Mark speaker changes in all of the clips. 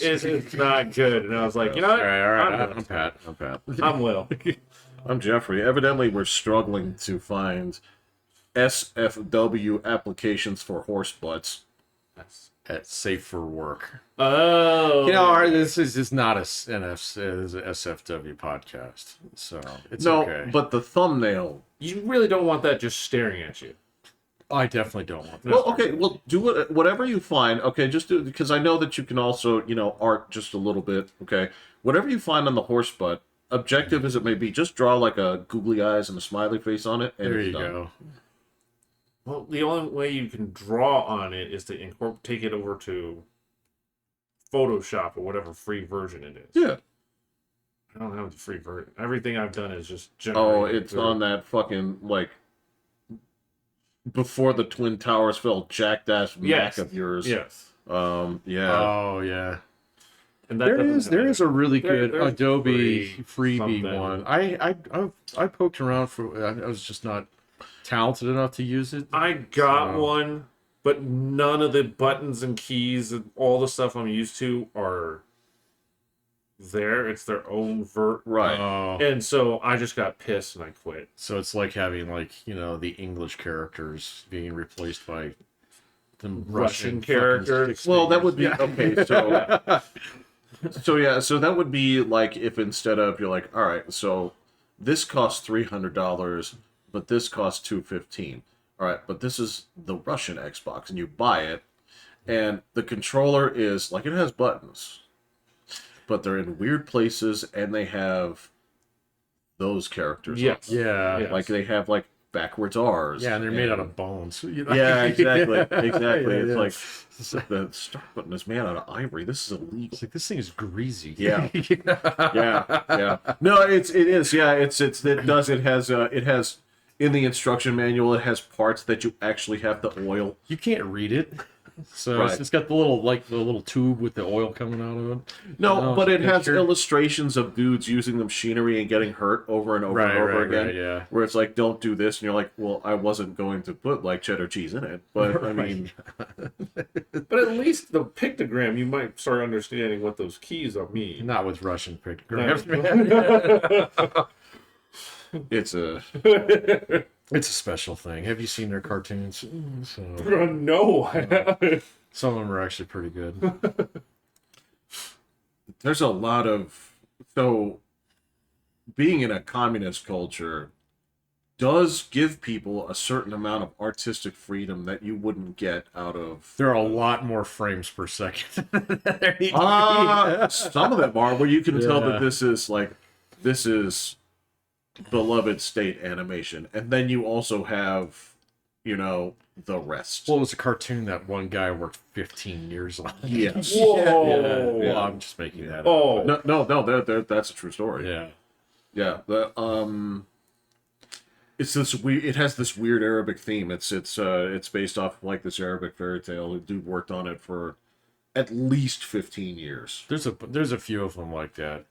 Speaker 1: It's not good. And I was like, you know what?
Speaker 2: All right.
Speaker 1: I'm
Speaker 2: I'm Pat.
Speaker 1: I'm Will.
Speaker 3: I'm Jeffrey. Evidently, we're struggling to find SFW applications for horse butts.
Speaker 2: That's safe for work.
Speaker 1: Oh.
Speaker 2: This is just not an SFW podcast, so it's
Speaker 3: No,
Speaker 2: okay.
Speaker 3: but the thumbnail.
Speaker 1: You really don't want that just staring at you.
Speaker 2: I definitely don't want that.
Speaker 3: Well, okay, well, do whatever you find. Okay, just do, because I know that you can also, art just a little bit. Okay, whatever you find on the horse butt, objective as it may be, just draw like a googly eyes and a smiley face on it, and
Speaker 2: There
Speaker 3: it's
Speaker 2: you
Speaker 3: done.
Speaker 2: go.
Speaker 1: Well, the only way you can draw on it is to take it over to Photoshop or whatever free version it is.
Speaker 3: Yeah.
Speaker 1: I don't have the free version. Everything I've done is just
Speaker 3: Oh,
Speaker 1: generated.
Speaker 3: it's on that fucking before the Twin Towers fell, jacked ass Mac of yours.
Speaker 1: Yes.
Speaker 3: Yeah.
Speaker 2: Oh yeah.
Speaker 1: And that
Speaker 2: There is a really good
Speaker 1: there's
Speaker 2: Adobe
Speaker 1: free
Speaker 2: freebie
Speaker 1: something.
Speaker 2: one. I poked around for. I was just not talented enough to use it.
Speaker 1: I got one, but none of the buttons and keys and all the stuff I'm used to are there. It's their own
Speaker 3: Right.
Speaker 2: Oh,
Speaker 1: and so I just got pissed and I quit.
Speaker 2: so it's like having the English characters being replaced by the
Speaker 1: Russian
Speaker 2: Russian
Speaker 1: characters.
Speaker 3: Well, that would be okay. So that would be like if instead of you're like, all right, so this costs $300, but this costs $215. All right, but this is the Russian Xbox, and you buy it, and the controller is like it has buttons, but they're in weird places, and they have those characters.
Speaker 1: Yes.
Speaker 2: Yeah.
Speaker 1: Yes.
Speaker 3: Like they have like backwards R's.
Speaker 2: Yeah, and they're made out of bones.
Speaker 3: Yeah, exactly. Exactly.
Speaker 2: Yeah,
Speaker 3: It's like the start button is made out of ivory. This is illegal.
Speaker 2: It's like this thing is greasy.
Speaker 3: Yeah. Yeah. No, it is. Yeah, it has in the instruction manual, it has parts that you actually have to oil.
Speaker 2: You can't read it. So
Speaker 3: Right.
Speaker 2: it's got the little tube with the oil coming out of it.
Speaker 3: No, but it has
Speaker 2: picture.
Speaker 3: illustrations of dudes using the machinery and getting hurt over and over and over again.
Speaker 2: Right, yeah.
Speaker 3: Where it's like, don't do this, and you're like, well, I wasn't going to put like cheddar cheese in it, but I mean,
Speaker 1: But at least the pictogram, you might start understanding what those keys are mean.
Speaker 2: Not with Russian pictograms.
Speaker 3: it's a
Speaker 2: It's a special thing. Have you seen their cartoons? So,
Speaker 1: No, I haven't.
Speaker 2: some of them are actually pretty good.
Speaker 3: there's a lot of being in a communist culture does give people a certain amount of artistic freedom that you wouldn't get out of
Speaker 2: There are a lot more frames per second. There need to be.
Speaker 3: some of them are where you can tell
Speaker 2: Yeah.
Speaker 3: that this is beloved state animation, and then you also have the rest.
Speaker 2: Well, it was a cartoon that one guy worked 15 years on.
Speaker 3: Yes.
Speaker 1: Whoa.
Speaker 2: Well, I'm just making that up.
Speaker 1: Oh.
Speaker 3: No, that's a true story.
Speaker 2: Yeah.
Speaker 3: Yeah, it's this weird. It has this weird Arabic theme. It's based off like this Arabic fairy tale. The dude worked on it for at least 15 years.
Speaker 2: There's a few of them like that.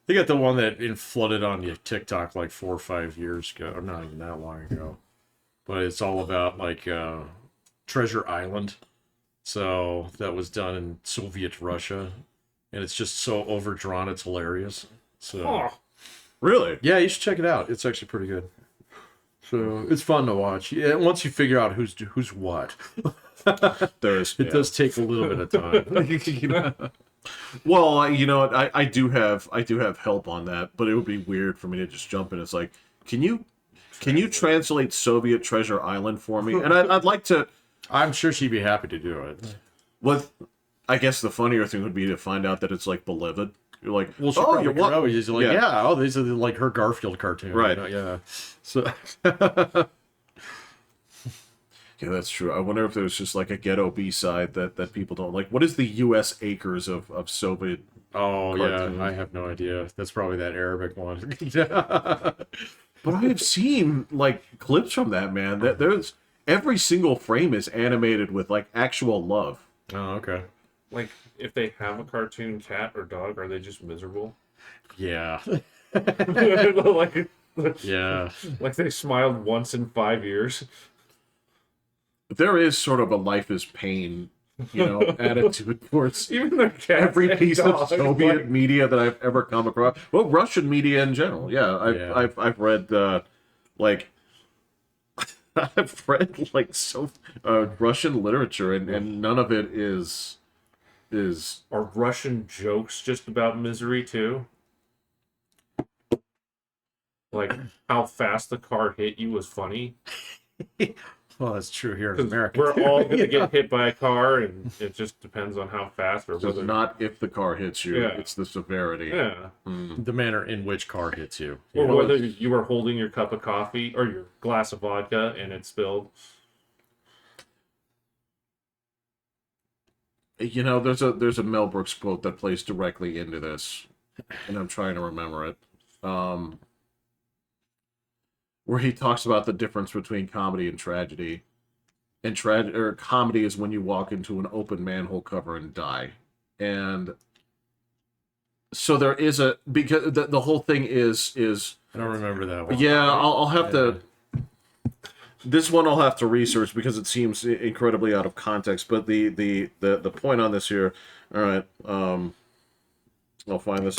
Speaker 2: They got the one that flooded on TikTok like 4 or 5 years ago, or not even that long ago. But it's all about like Treasure Island. So that was done in Soviet Russia, and it's just so overdrawn. It's hilarious. So
Speaker 1: Oh,
Speaker 3: Really?
Speaker 2: yeah, you should check it out. It's actually pretty good. So it's fun to watch. Yeah, once you figure out who's what, it does take a little bit of time.
Speaker 3: Well, I do have help on that, but it would be weird for me to just jump in. It's like, can you translate Soviet Treasure Island for me? And I'd like to.
Speaker 2: I'm sure she'd be happy to do it.
Speaker 3: I guess the funnier thing would be to find out that it's like beloved. You're like,
Speaker 2: Well, she
Speaker 3: oh,
Speaker 2: probably
Speaker 3: you're
Speaker 2: could always like,
Speaker 3: Yeah.
Speaker 2: yeah, oh, these are like her Garfield cartoons.
Speaker 3: Right.
Speaker 2: Yeah. So
Speaker 3: Yeah, that's true. I wonder if there's just like a ghetto B-side that people don't like. What is the U.S. acres of Soviet?
Speaker 2: oh
Speaker 3: Cartoons.
Speaker 2: yeah, I have no idea. That's probably that Arabic one.
Speaker 3: But I have seen like clips from that, man. That there's every single frame is animated with like actual love.
Speaker 2: Oh, okay.
Speaker 1: like if they have a cartoon cat or dog, are they just miserable?
Speaker 2: Yeah.
Speaker 1: like,
Speaker 2: Yeah.
Speaker 1: like they smiled once in 5 years.
Speaker 3: There is sort of a life is pain attitude towards
Speaker 1: Even their cats
Speaker 3: every
Speaker 1: and
Speaker 3: piece of
Speaker 1: dogs,
Speaker 3: Soviet
Speaker 1: like-
Speaker 3: media that I've ever come across. Well, Russian media in general. Yeah,
Speaker 2: Yeah.
Speaker 3: I've read like I've read like Russian literature, and none of it is
Speaker 1: Are Russian jokes just about misery too? Like how fast the car hit you was funny.
Speaker 2: Well, that's true here in
Speaker 1: 'Cause
Speaker 2: America.
Speaker 1: we're all gonna
Speaker 2: Yeah.
Speaker 1: get hit by a car, and it just depends on how fast or
Speaker 3: so
Speaker 1: whether.
Speaker 3: not if the car hits you,
Speaker 1: Yeah.
Speaker 3: it's the severity.
Speaker 1: Yeah.
Speaker 2: The manner in which car hits you.
Speaker 1: Or
Speaker 2: Yeah.
Speaker 1: whether you were holding your cup of coffee or your glass of vodka and it spilled.
Speaker 3: There's a Mel Brooks quote that plays directly into this, and I'm trying to remember it. Where he talks about the difference between comedy and tragedy. And comedy is when you walk into an open manhole cover and die. And so there is because the whole thing is
Speaker 2: I don't remember that one.
Speaker 3: yeah, I'll have to. This one I'll have to research because it seems incredibly out of context. But the point on this here, all right, I'll find this.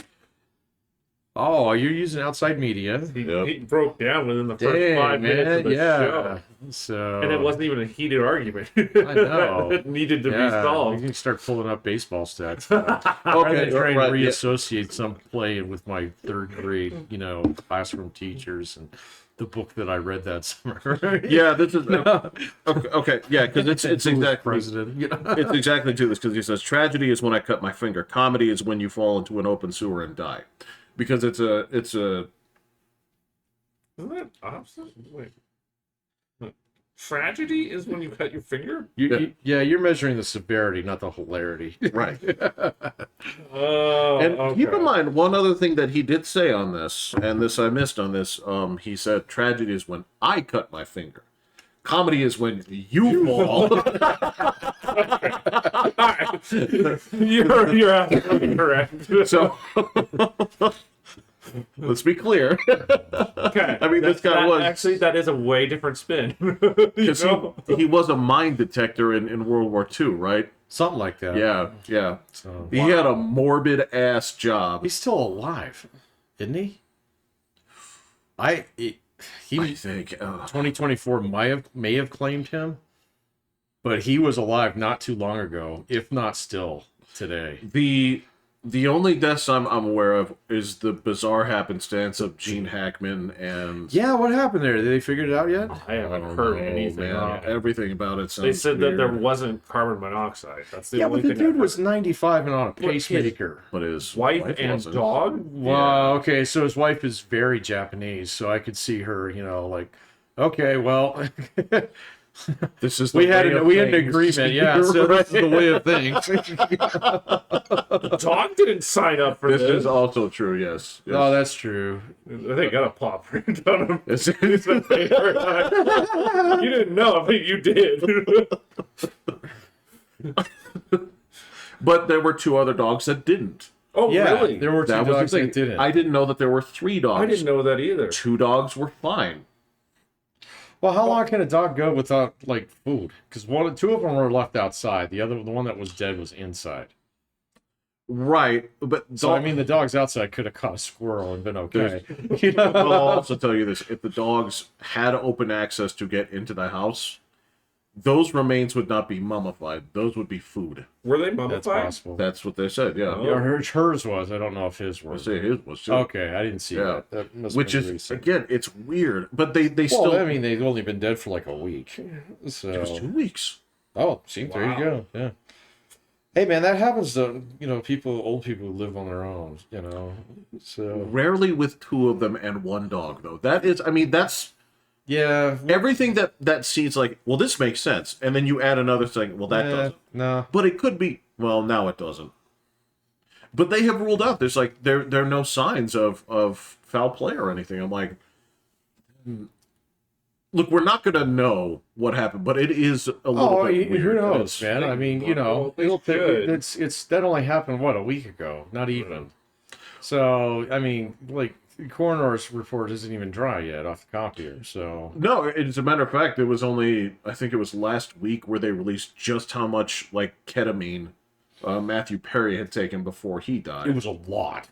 Speaker 2: Oh, you're using outside media.
Speaker 1: He broke down within the first
Speaker 2: Dang,
Speaker 1: 5 minutes of the show.
Speaker 2: So
Speaker 1: And it wasn't even a heated argument.
Speaker 2: I know.
Speaker 1: that needed to be
Speaker 2: You
Speaker 1: solved.
Speaker 2: can start pulling up baseball stats.
Speaker 3: Okay,
Speaker 2: Trying
Speaker 3: right,
Speaker 2: to
Speaker 3: yeah.
Speaker 2: reassociate some play with my third grade, classroom teachers and the book that I read that summer.
Speaker 3: Yeah, this is okay. Yeah, because it's exactly
Speaker 2: president.
Speaker 3: it's exactly to this because he says tragedy is when I cut my finger. Comedy is when you fall into an open sewer and die, because it's a
Speaker 1: Isn't that opposite? Wait. Tragedy is when you cut your finger?
Speaker 2: You're measuring the severity, not the hilarity.
Speaker 3: right.
Speaker 1: Oh,
Speaker 3: And keep in mind one other thing that he did say on this, and this I missed on this. He said tragedy is when I cut my finger. Comedy is when you fall.
Speaker 1: You're absolutely correct.
Speaker 3: So let's be clear.
Speaker 1: Okay.
Speaker 3: I mean, this guy was
Speaker 1: actually that is a way different spin.
Speaker 3: because he was a mine detector in World War II, right?
Speaker 2: Something like that.
Speaker 3: Yeah.
Speaker 2: So,
Speaker 3: He had a morbid ass job.
Speaker 2: he's still alive, isn't he?
Speaker 3: I think
Speaker 2: 2024 may have claimed him, but he was alive not too long ago, if not still today.
Speaker 3: the only deaths I'm aware of is the bizarre happenstance of Gene Hackman and
Speaker 2: Yeah, what happened there? Did they figure it out yet?
Speaker 1: I haven't heard anything.
Speaker 3: man.
Speaker 1: yet.
Speaker 3: Everything about it sounds
Speaker 1: They said that
Speaker 3: weird.
Speaker 1: there wasn't carbon monoxide. That's the
Speaker 2: Yeah,
Speaker 1: only
Speaker 2: but the
Speaker 1: thing.
Speaker 2: dude was 95 and on a pacemaker.
Speaker 3: But his
Speaker 1: wife and
Speaker 3: wasn't.
Speaker 1: dog.
Speaker 2: Wow, okay, so his wife is very Japanese, so I could see her, like, okay, well,
Speaker 3: This is
Speaker 2: we
Speaker 3: the
Speaker 2: had
Speaker 3: way
Speaker 2: an
Speaker 3: of things.
Speaker 2: agreement, yeah, so this is the way of things.
Speaker 1: The dog didn't sign up for
Speaker 3: This
Speaker 1: this.
Speaker 3: is also true. Yes.
Speaker 2: Oh, that's true.
Speaker 1: They got a paw print on him.
Speaker 3: It's-
Speaker 1: It's my favorite. You didn't know, but you did.
Speaker 3: But there were two other dogs that didn't.
Speaker 1: Oh,
Speaker 2: Yeah,
Speaker 1: really?
Speaker 2: there were two
Speaker 3: That was
Speaker 2: dogs
Speaker 3: the thing.
Speaker 2: that didn't.
Speaker 3: I didn't know that there were three dogs.
Speaker 1: I didn't know that either.
Speaker 3: Two dogs were fine.
Speaker 2: Well, how long can a dog go without like food? Because two of them were left outside. The one that was dead was inside.
Speaker 3: Right, but
Speaker 2: So I mean, the dogs outside could have caught a squirrel and been okay.
Speaker 3: I'll also tell you this: if the dogs had open access to get into the house, those remains would not be mummified. Those would be food.
Speaker 1: Were they
Speaker 2: That's
Speaker 1: mummified?
Speaker 2: possible.
Speaker 3: That's what they said. Yeah,
Speaker 1: Oh.
Speaker 2: Yeah, hers was. I don't know if his
Speaker 3: I
Speaker 2: was.
Speaker 3: say his was too.
Speaker 2: Okay, I didn't see
Speaker 3: Yeah.
Speaker 2: that. That must
Speaker 3: Which
Speaker 2: have
Speaker 3: is
Speaker 2: been recent.
Speaker 3: again, it's weird, but they
Speaker 2: Well,
Speaker 3: still
Speaker 2: I mean, they've only been dead for like a week.
Speaker 3: it was
Speaker 2: So
Speaker 3: 2 weeks.
Speaker 2: oh, see, there
Speaker 1: Wow.
Speaker 2: you go. Yeah. Hey man, that happens to old people who live on their own. So
Speaker 3: Rarely with two of them and one dog, though. That is, I mean, that's
Speaker 2: yeah,
Speaker 3: everything that seems like. Well, this makes sense, and then you add another thing. Well, that doesn't.
Speaker 2: no.
Speaker 3: But it could be. Well, now it doesn't. But they have ruled out. There's like there are no signs of foul play or anything. I'm like, look, we're not gonna know what happened, but it is a little
Speaker 2: Oh,
Speaker 3: bit weird.
Speaker 2: who knows,
Speaker 3: It's-
Speaker 2: man? I mean,
Speaker 1: Well, they
Speaker 2: it'll take,
Speaker 1: should.
Speaker 2: it's that only happened what, a week ago, not even. So I mean, like the coroner's report isn't even dry yet off the copier, so
Speaker 3: No, as a matter of fact, it was only, I think it was last week where they released just how much, like, ketamine Matthew Perry had taken before he died.
Speaker 2: it was a lot.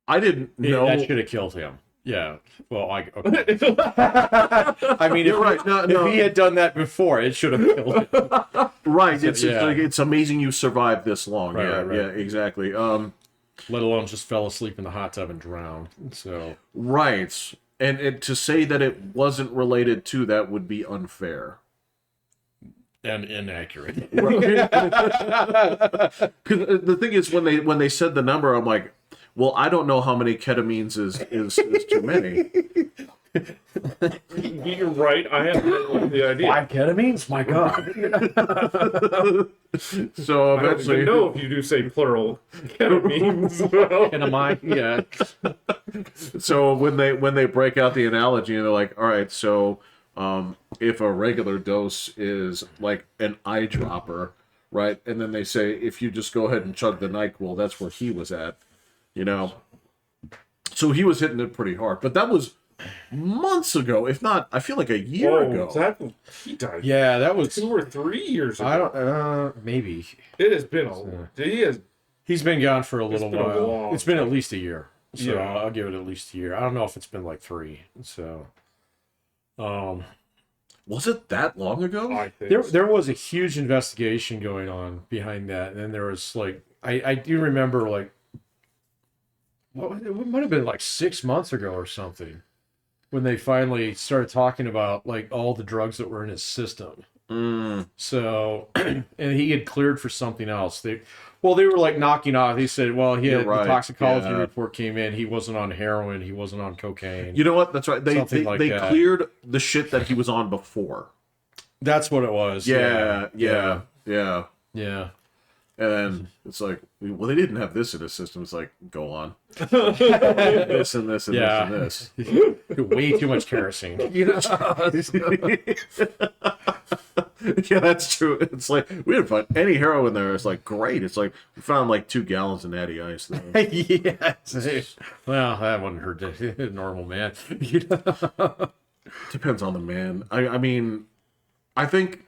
Speaker 3: I didn't know.
Speaker 2: That should have killed him. Yeah. Well, okay. I mean,
Speaker 3: You're right. No.
Speaker 2: if he had done that before, it should have killed him.
Speaker 3: Right. It's
Speaker 2: yeah.
Speaker 3: like, it's amazing you survived this long.
Speaker 2: Right,
Speaker 3: yeah,
Speaker 2: right.
Speaker 3: yeah, exactly.
Speaker 2: Let alone just fell asleep in the hot tub and drowned. So
Speaker 3: Right. And to say that it wasn't related to that would be unfair.
Speaker 2: and inaccurate.
Speaker 3: Because the thing is, when they said the number, I'm like, well, I don't know how many ketamines is too many.
Speaker 1: You're right. I have the idea.
Speaker 2: 5 ketamines? My God.
Speaker 3: So
Speaker 1: I don't
Speaker 3: eventually,
Speaker 1: even know if you do say plural ketamines.
Speaker 2: Ketamine? Yeah.
Speaker 3: so when they break out the analogy and they're like, all right, so if a regular dose is like an eyedropper, right, and then they say if you just go ahead and chug the NyQuil, that's where he was at, you know. So he was hitting it pretty hard, but that was months ago, if not, I feel like a year ago.
Speaker 1: He died.
Speaker 2: Yeah, that was
Speaker 1: 2 or 3 years ago.
Speaker 2: I don't maybe.
Speaker 1: It has been
Speaker 2: He's been gone for a little
Speaker 1: been a
Speaker 2: while.
Speaker 1: long
Speaker 2: It's been at least a year. So
Speaker 1: Yeah.
Speaker 2: I'll give it at least a year. I don't know if it's been like 3. So
Speaker 3: Was it that long ago?
Speaker 1: I think.
Speaker 2: there was a huge investigation going on behind that, and then there was like I do remember like it might have been like 6 months ago or something when they finally started talking about like all the drugs that were in his system. So and he had cleared for something else. They were like knocking off. He said, well,
Speaker 3: You're right.
Speaker 2: the toxicology
Speaker 3: Yeah.
Speaker 2: report came in. He wasn't on heroin. He wasn't on cocaine.
Speaker 3: You know what? That's right. They
Speaker 2: Something like
Speaker 3: they
Speaker 2: that.
Speaker 3: cleared the shit that he was on before.
Speaker 2: That's what it was.
Speaker 3: Yeah.
Speaker 2: Yeah.
Speaker 3: And then it's like, well, they didn't have this in his system. It's like, go on. This and this and
Speaker 2: Yeah.
Speaker 3: this and this.
Speaker 2: Way too much kerosene. You know?
Speaker 3: Yeah, that's true. It's like, we didn't find any heroin there. It's like, great. It's like, we found like 2 gallons of natty ice there.
Speaker 2: Yes. Well, that wouldn't hurt a normal man. You know?
Speaker 3: Depends on the man. I mean, I think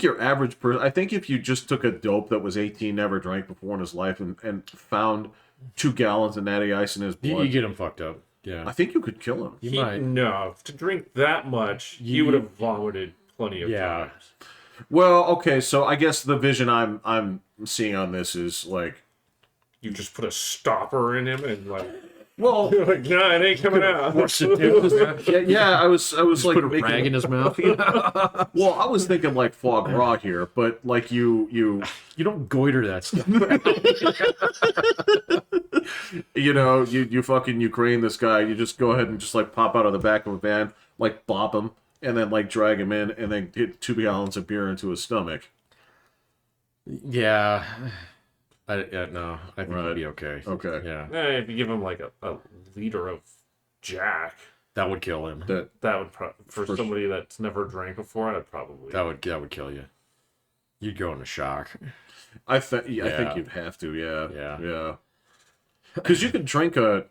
Speaker 3: your average person, I think if you just took a dope that was 18, never drank before in his life, and found 2 gallons of natty ice in his blood,
Speaker 2: You get him fucked up. Yeah.
Speaker 3: I think you could kill him.
Speaker 2: You might.
Speaker 1: No, to drink that much, he would have vomited plenty of times.
Speaker 3: Well, okay, so I guess the vision I'm seeing on this is like,
Speaker 1: You just put a stopper in him and like,
Speaker 3: well,
Speaker 1: you're like, nah, it ain't coming out.
Speaker 3: yeah, I was like
Speaker 2: Put a
Speaker 3: making,
Speaker 2: rag in his mouth. You know?
Speaker 3: well, I was thinking like foie gras here, but like you
Speaker 2: don't goiter that stuff.
Speaker 3: you fucking Ukraine this guy, you just go ahead and just like pop out of the back of a van, like bop him, and then like drag him in, and then get 2 gallons of beer into his stomach.
Speaker 2: Yeah. No, I think
Speaker 3: Right.
Speaker 2: it'd be okay.
Speaker 3: Okay.
Speaker 2: Yeah.
Speaker 1: If you give him like a liter of Jack,
Speaker 2: That would kill him.
Speaker 1: that would for
Speaker 3: For-
Speaker 1: somebody that's never drank before, I'd probably.
Speaker 2: That would kill you. You'd go into shock.
Speaker 3: I think
Speaker 2: Yeah.
Speaker 3: you'd have to,
Speaker 2: Yeah.
Speaker 3: yeah. Because you could drink a.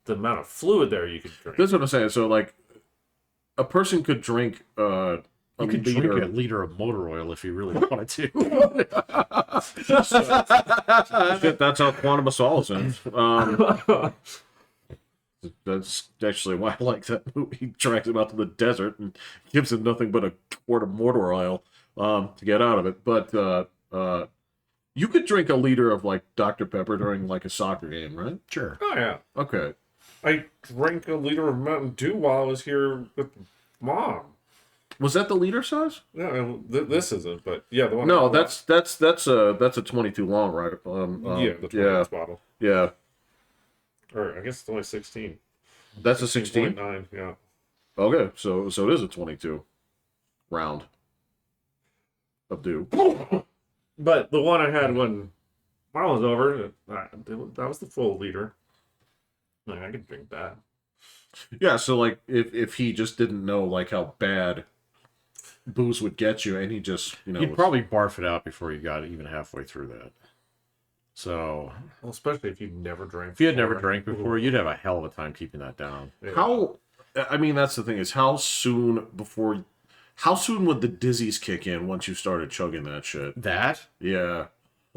Speaker 1: The amount of fluid there you could drink.
Speaker 3: That's what I'm saying. So like, a person could drink a
Speaker 2: You could
Speaker 3: liter.
Speaker 2: drink a liter of motor oil if you really wanted to.
Speaker 3: Shit, that's how Quantum of Solace ends. That's actually why I like that movie. He drags him out to the desert and gives him nothing but a quart of motor oil to get out of it. But you could drink a liter of like Dr. Pepper during like a soccer game, right?
Speaker 2: Sure.
Speaker 1: Oh yeah,
Speaker 3: Okay.
Speaker 1: I drank a liter of Mountain Dew while I was here with Mom.
Speaker 3: Was that the liter size?
Speaker 1: No, this isn't, but yeah, the one.
Speaker 3: No, that's a 22 long, right?
Speaker 1: yeah, the 20 ounce bottle.
Speaker 3: Yeah.
Speaker 1: Or I guess it's only 16.
Speaker 3: That's a 16.
Speaker 1: 16.9, yeah.
Speaker 3: Okay, so it is a 22 round of dew.
Speaker 1: But the one I had when mine was over, that was the full liter. Like, I could drink that.
Speaker 3: Yeah, so like if he just didn't know like how bad booze would get you, and he just
Speaker 2: You'd probably barf it out before you got even halfway through that. So
Speaker 1: Well, especially if you've never drank.
Speaker 2: if you had never drank before, you'd have a hell of a time keeping that down.
Speaker 1: Yeah.
Speaker 3: How? I mean, that's the thing is how soon would the dizzies kick in once you started chugging that shit?
Speaker 2: That?
Speaker 3: Yeah,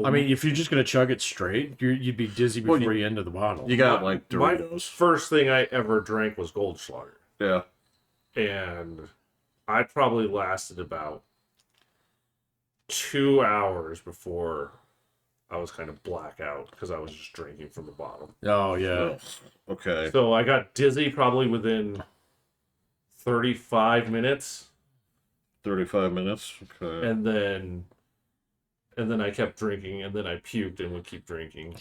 Speaker 2: I mean, if you're just gonna chug it straight, you'd be dizzy before
Speaker 3: Well,
Speaker 2: you end the bottle.
Speaker 3: you got like
Speaker 1: My
Speaker 3: Doritos.
Speaker 1: first thing I ever drank was Goldschlager,
Speaker 3: Yeah,
Speaker 1: and I probably lasted about 2 hours before I was kind of blackout because I was just drinking from the bottom.
Speaker 2: Oh yeah.
Speaker 3: okay.
Speaker 1: So I got dizzy probably within 35 minutes,
Speaker 3: 35 minutes. Okay.
Speaker 1: and then I kept drinking, and then I puked and would keep drinking.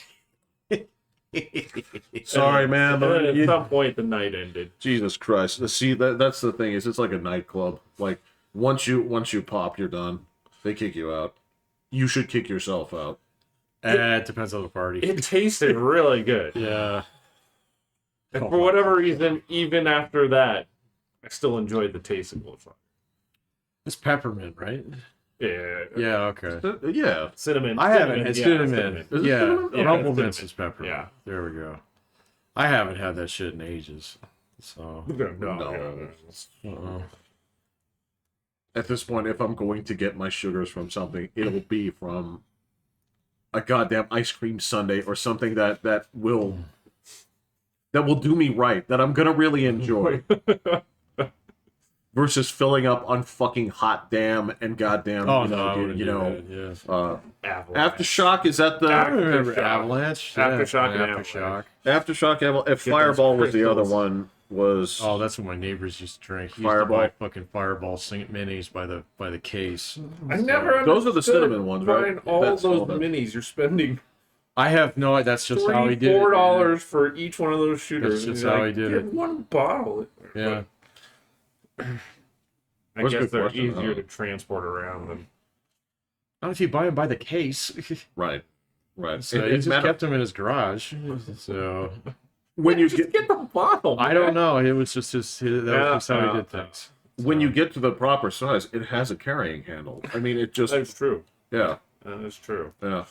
Speaker 3: Sorry, man.
Speaker 1: And then at some point, the night ended.
Speaker 3: Jesus Christ. See, that's the thing is it's like a nightclub. Like once you pop, you're done. They kick you out. You should kick yourself out.
Speaker 2: It depends on the party.
Speaker 1: It tasted really good.
Speaker 2: Yeah.
Speaker 1: And for whatever reason, even after that, I still enjoyed the taste of Goldschlager.
Speaker 2: It's peppermint, right?
Speaker 1: Yeah.
Speaker 2: Yeah. Okay.
Speaker 3: Yeah.
Speaker 1: Cinnamon.
Speaker 2: I haven't had
Speaker 1: yeah,
Speaker 2: cinnamon.
Speaker 3: Is it
Speaker 2: Yeah.
Speaker 3: cinnamon?
Speaker 1: Yeah,
Speaker 2: Rumplemint's
Speaker 1: cinnamon.
Speaker 2: is peppermint.
Speaker 1: Yeah.
Speaker 2: There we go. I haven't had that shit in ages. So.
Speaker 1: No.
Speaker 2: Uh-uh.
Speaker 3: At this point, if I'm going to get my sugars from something, it'll be from a goddamn ice cream sundae or something that will do me right, that I'm gonna really enjoy. Versus filling up on fucking hot damn and goddamn,
Speaker 2: Oh
Speaker 3: you
Speaker 2: no,
Speaker 3: know,
Speaker 2: I wouldn't
Speaker 3: you
Speaker 2: do
Speaker 3: know,
Speaker 2: that, yeah.
Speaker 3: Aftershock, is that the
Speaker 2: I remember
Speaker 1: Aftershock.
Speaker 2: Avalanche.
Speaker 1: Aftershock and
Speaker 2: Aftershock.
Speaker 3: Aftershock? If
Speaker 1: Get
Speaker 3: Fireball
Speaker 1: those
Speaker 3: was the other
Speaker 1: crystals.
Speaker 3: one, was
Speaker 2: Oh, that's what my neighbors used to drink. He used
Speaker 3: Fireball.
Speaker 2: to buy fucking Fireball minis by the case.
Speaker 1: I never
Speaker 3: Those are the
Speaker 1: understood
Speaker 3: cinnamon ones, right?
Speaker 1: buying all
Speaker 3: That's
Speaker 1: those
Speaker 3: all that-
Speaker 1: minis. You're spending
Speaker 2: I have no. That's just how he did it.
Speaker 1: $4 for each one of those shooters.
Speaker 2: That's just
Speaker 1: and you're
Speaker 2: how he did
Speaker 1: "Get
Speaker 2: it."
Speaker 1: one bottle.
Speaker 2: Yeah.
Speaker 1: I
Speaker 3: That's a
Speaker 1: guess
Speaker 3: good
Speaker 1: they're
Speaker 3: question.
Speaker 1: easier to transport around than.
Speaker 2: Not if you buy them by the case.
Speaker 3: right.
Speaker 2: So he
Speaker 3: It
Speaker 2: just
Speaker 3: matter-
Speaker 2: kept them in his garage. So
Speaker 3: when you
Speaker 1: Just
Speaker 3: get
Speaker 1: get the bottle.
Speaker 2: I don't know. It was just that was
Speaker 1: Yeah,
Speaker 2: just how he
Speaker 1: yeah.
Speaker 2: did things.
Speaker 3: when you get to the proper size, it has a carrying handle. I mean, it just
Speaker 1: That's true.
Speaker 3: yeah.
Speaker 1: That is true.
Speaker 3: Yeah.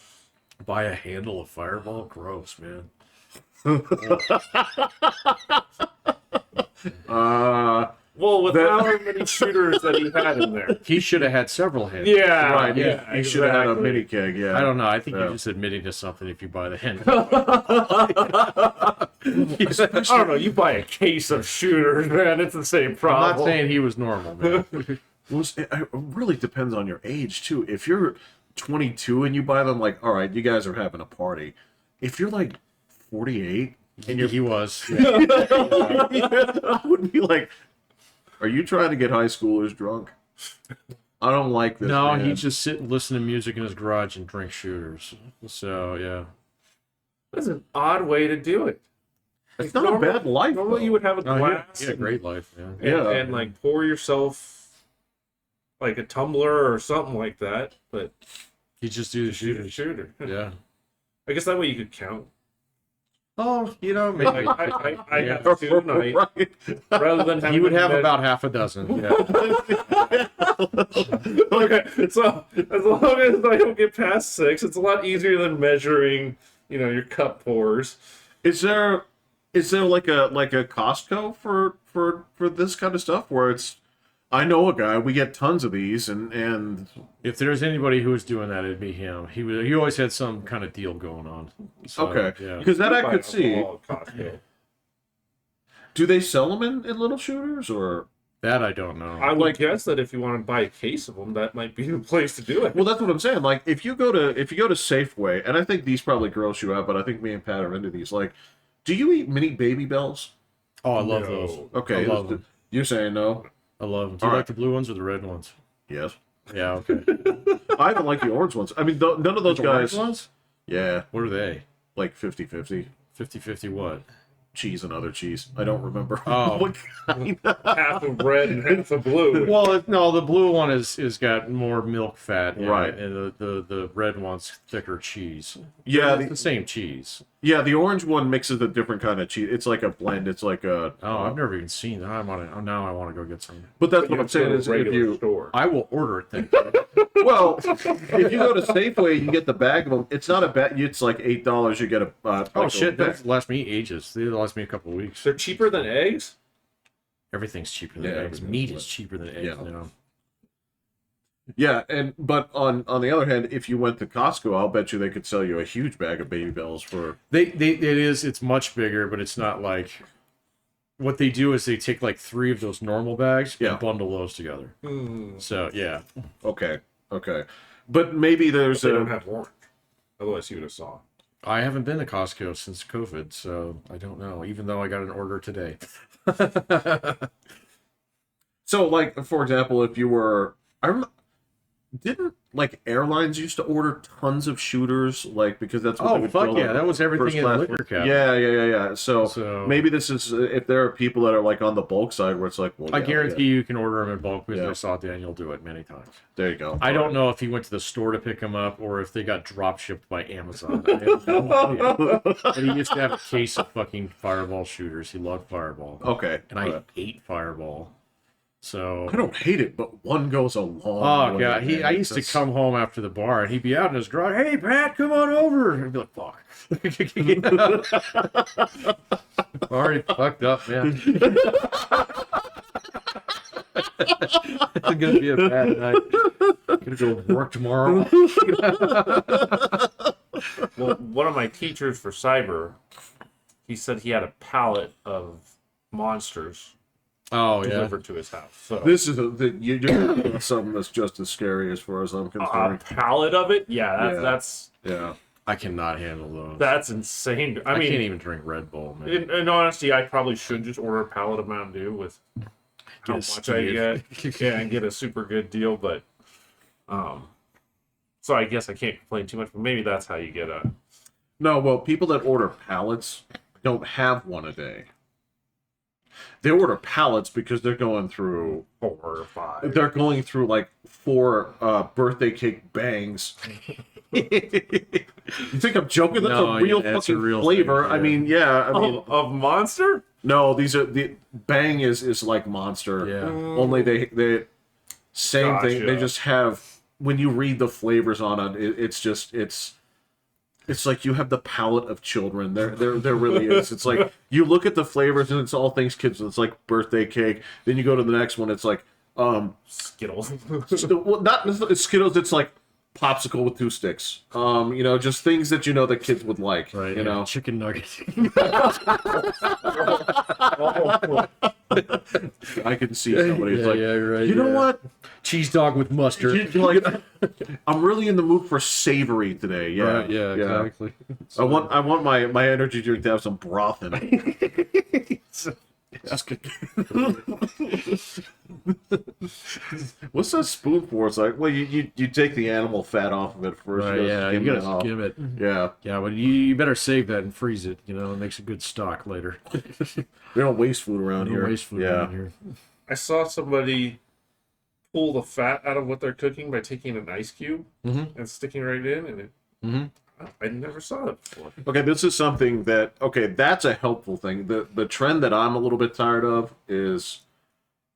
Speaker 2: Buy a handle of Fireball. Gross, man.
Speaker 1: Well, with however many shooters that he had in there.
Speaker 2: He should have had several handles.
Speaker 1: Yeah,
Speaker 3: Right.
Speaker 1: yeah.
Speaker 3: You should have had a
Speaker 1: exactly.
Speaker 3: mini keg. Yeah.
Speaker 2: I don't know. I think
Speaker 3: Yeah.
Speaker 2: you're just admitting to something if you buy the handle.
Speaker 1: I don't know. You buy a case of shooters, man. It's the same
Speaker 2: I'm
Speaker 1: problem.
Speaker 2: not saying he was normal, man.
Speaker 3: Well, it really depends on your age too. If you're 22 and you buy them, like, all right, you guys are having a party. If you're like 48 and
Speaker 2: He was.
Speaker 3: I would be like, are you trying to get high schoolers drunk? I don't like this.
Speaker 2: No,
Speaker 3: man.
Speaker 2: he just sit and listen to music in his garage and drink shooters. So yeah.
Speaker 1: That's an odd way to do it.
Speaker 3: It's not a bad life.
Speaker 1: Normally,
Speaker 3: though.
Speaker 1: you would have a
Speaker 2: No,
Speaker 1: glass
Speaker 2: he had a great life. Yeah.
Speaker 1: and,
Speaker 3: Yeah.
Speaker 1: and like pour yourself like a tumbler or something like that. But
Speaker 2: He just do the
Speaker 1: shoot a
Speaker 2: shooters.
Speaker 1: shooter.
Speaker 2: Yeah.
Speaker 1: I guess that way you could count.
Speaker 2: Oh, you know,
Speaker 1: Like,
Speaker 2: maybe
Speaker 1: I have two tonight
Speaker 3: Right.
Speaker 1: rather than having
Speaker 2: he would
Speaker 1: to
Speaker 2: have
Speaker 1: measure-
Speaker 2: about half a dozen. Yeah.
Speaker 1: Okay, so as long as I don't get past 6, it's a lot easier than measuring, your cup pours.
Speaker 3: Is there like a Costco for this kind of stuff where it's I know a guy, we get tons of these and
Speaker 2: If there's anybody who was doing that, it'd be him. He always had some kind of deal going on. So,
Speaker 3: okay.
Speaker 2: Yeah.
Speaker 3: Because that I
Speaker 1: Buy
Speaker 3: could see.
Speaker 1: alcohol at Costco.
Speaker 3: Do they sell them in little shooters or
Speaker 2: That I don't know.
Speaker 1: I would guess that if you want to buy a case of them, that might be the place to do it.
Speaker 3: Well, that's what I'm saying. Like, if you go to Safeway, and I think these probably gross you out, but I think me and Pat are into these. Like, do you eat mini Baby Bells?
Speaker 2: Oh, I love
Speaker 1: No.
Speaker 2: those.
Speaker 3: Okay,
Speaker 2: I love them.
Speaker 3: you're saying no?
Speaker 2: I love them. Do you
Speaker 3: All
Speaker 2: like the blue ones or the red ones?
Speaker 3: Yes.
Speaker 2: Yeah. Okay.
Speaker 3: I even like the orange ones. I mean, none of those
Speaker 2: The
Speaker 3: guys.
Speaker 2: orange ones?
Speaker 3: Yeah,
Speaker 2: What are they?
Speaker 3: like 50-50.
Speaker 2: 50-50 what?
Speaker 3: Cheese and other cheese. I don't remember.
Speaker 2: Oh.
Speaker 3: What kind.
Speaker 1: Half of red and half of blue.
Speaker 2: Well, no, the blue one is got more milk fat in
Speaker 3: Right.
Speaker 2: it, and the red one's thicker cheese.
Speaker 3: Yeah,
Speaker 2: It's the same cheese.
Speaker 3: Yeah, the orange one mixes a different kind of cheese. It's like a blend. It's like a.
Speaker 2: Oh, I've never even seen that. Now I want to go get some.
Speaker 3: But that's what
Speaker 1: You
Speaker 3: I'm saying
Speaker 1: go to
Speaker 3: is
Speaker 1: a
Speaker 3: if
Speaker 1: regular
Speaker 3: you.
Speaker 1: store.
Speaker 2: I will order it then.
Speaker 3: Well, if you go to Safeway, you can get the bag of them. It's not a bag. It's like $8. You get a.
Speaker 2: Oh
Speaker 3: like
Speaker 2: shit,
Speaker 3: a bag.
Speaker 2: that'll last me ages. They'll last me a couple of weeks.
Speaker 1: They're cheaper than eggs.
Speaker 2: Everything's cheaper than
Speaker 3: Yeah,
Speaker 2: eggs.
Speaker 3: everything's
Speaker 2: Meat
Speaker 3: like-
Speaker 2: is cheaper than eggs
Speaker 3: yeah.
Speaker 2: now.
Speaker 3: Yeah, but on the other hand, if you went to Costco, I'll bet you they could sell you a huge bag of Baby Bells for.
Speaker 2: It's much bigger, but it's not like. What they do is they take like 3 of those normal bags
Speaker 3: Yeah.
Speaker 2: and bundle those together. So yeah,
Speaker 3: Okay, but maybe there's
Speaker 1: They
Speaker 3: a.
Speaker 1: don't have orange. Otherwise, you would have saw.
Speaker 2: I haven't been to Costco since COVID, so I don't know. Even though I got an order today.
Speaker 3: So, like, for example, if you were, didn't like airlines used to order tons of shooters, like because that's what they
Speaker 2: Oh
Speaker 3: would
Speaker 2: fuck
Speaker 3: fill
Speaker 2: yeah,
Speaker 3: up
Speaker 2: that was everything in the
Speaker 3: first
Speaker 2: liquor
Speaker 3: class.
Speaker 2: cabinet.
Speaker 3: Yeah. So maybe this is if there are people that are like on the bulk side where it's like, well,
Speaker 2: I
Speaker 3: yeah,
Speaker 2: guarantee you can order them in bulk because
Speaker 3: Yeah.
Speaker 2: I saw Daniel do it many times.
Speaker 3: there you go.
Speaker 2: I don't know if he went to the store to pick them up or if they got drop shipped by Amazon. I have no idea. But he used to have a case of fucking Fireball shooters. He loved Fireball.
Speaker 3: Okay,
Speaker 2: And I ate Fireball. So
Speaker 3: I don't hate it, but one goes a long
Speaker 2: oh
Speaker 3: way.
Speaker 2: god,
Speaker 3: man.
Speaker 2: I used to come home after the bar and he'd be out in his garage. Hey Pat, come on over. And I'd be like, fuck. Already fucked up, man. It's gonna be a bad night. Gonna go work tomorrow.
Speaker 1: Well, one of my teachers for cyber, he said he had a pallet of monsters
Speaker 2: Oh yeah.
Speaker 1: delivered to his house. So
Speaker 3: This is you're doing something that's just as scary as far as I'm
Speaker 1: a
Speaker 3: concerned.
Speaker 1: pallet of it, yeah,
Speaker 3: Yeah.
Speaker 1: that's
Speaker 3: Yeah.
Speaker 2: I cannot handle those.
Speaker 1: that's insane. I
Speaker 2: I
Speaker 1: mean,
Speaker 2: can't even drink Red Bull, man.
Speaker 1: in honesty, I probably should just order a pallet of Mountain Dew with how
Speaker 2: Get a
Speaker 1: much I
Speaker 2: skid.
Speaker 1: get, yeah, and get a super good deal. But so I guess I can't complain too much. But maybe that's how you get a.
Speaker 3: No, well, people that order pallets don't have one a day. They order pallets because they're going through
Speaker 1: 4 or 5.
Speaker 3: they're going through like 4 birthday cake bangs. You think I'm joking? That's
Speaker 2: No,
Speaker 3: a real
Speaker 2: yeah, it's a
Speaker 3: fucking
Speaker 2: real
Speaker 3: flavor.
Speaker 2: thing,
Speaker 3: I
Speaker 2: yeah.
Speaker 3: mean, yeah. I mean,
Speaker 1: Of Monster?
Speaker 3: no, these are the bang is like Monster.
Speaker 2: Yeah.
Speaker 3: Only they same thing. They
Speaker 1: Gotcha.
Speaker 3: just have when you read the flavors on it, it's like you have the palate of children. There really is. It's like you look at the flavors and it's all things kids. It's like birthday cake. Then you go to the next one. It's like
Speaker 1: Skittles.
Speaker 3: well, not necessarily Skittles. It's like popsicle with 2 sticks. Just things that that kids would like.
Speaker 2: Right.
Speaker 3: You
Speaker 2: yeah.
Speaker 3: know.
Speaker 2: Chicken nuggets.
Speaker 3: I can see somebody's like,
Speaker 2: right.
Speaker 3: you know what?
Speaker 2: Cheese dog with mustard.
Speaker 3: You're like, I'm really in the mood for savory today. Yeah,
Speaker 2: Right, yeah, exactly.
Speaker 3: I want my energy drink to have some broth in it. That's good. What's that spoon for? It's like, well, you take the animal fat off of it first.
Speaker 2: Right, yeah, you
Speaker 3: skim
Speaker 2: gotta
Speaker 3: it off.
Speaker 2: skim it.
Speaker 3: Yeah,
Speaker 2: Yeah, but you better save that and freeze it. It makes a good stock later.
Speaker 3: we don't waste food around
Speaker 2: No
Speaker 3: here.
Speaker 2: waste food
Speaker 3: yeah,
Speaker 2: around here.
Speaker 1: I saw somebody pull the fat out of what they're cooking by taking an ice cube and sticking right in, and it. I never saw that before.
Speaker 3: Okay, this is something that's a helpful thing. The trend that I'm a little bit tired of is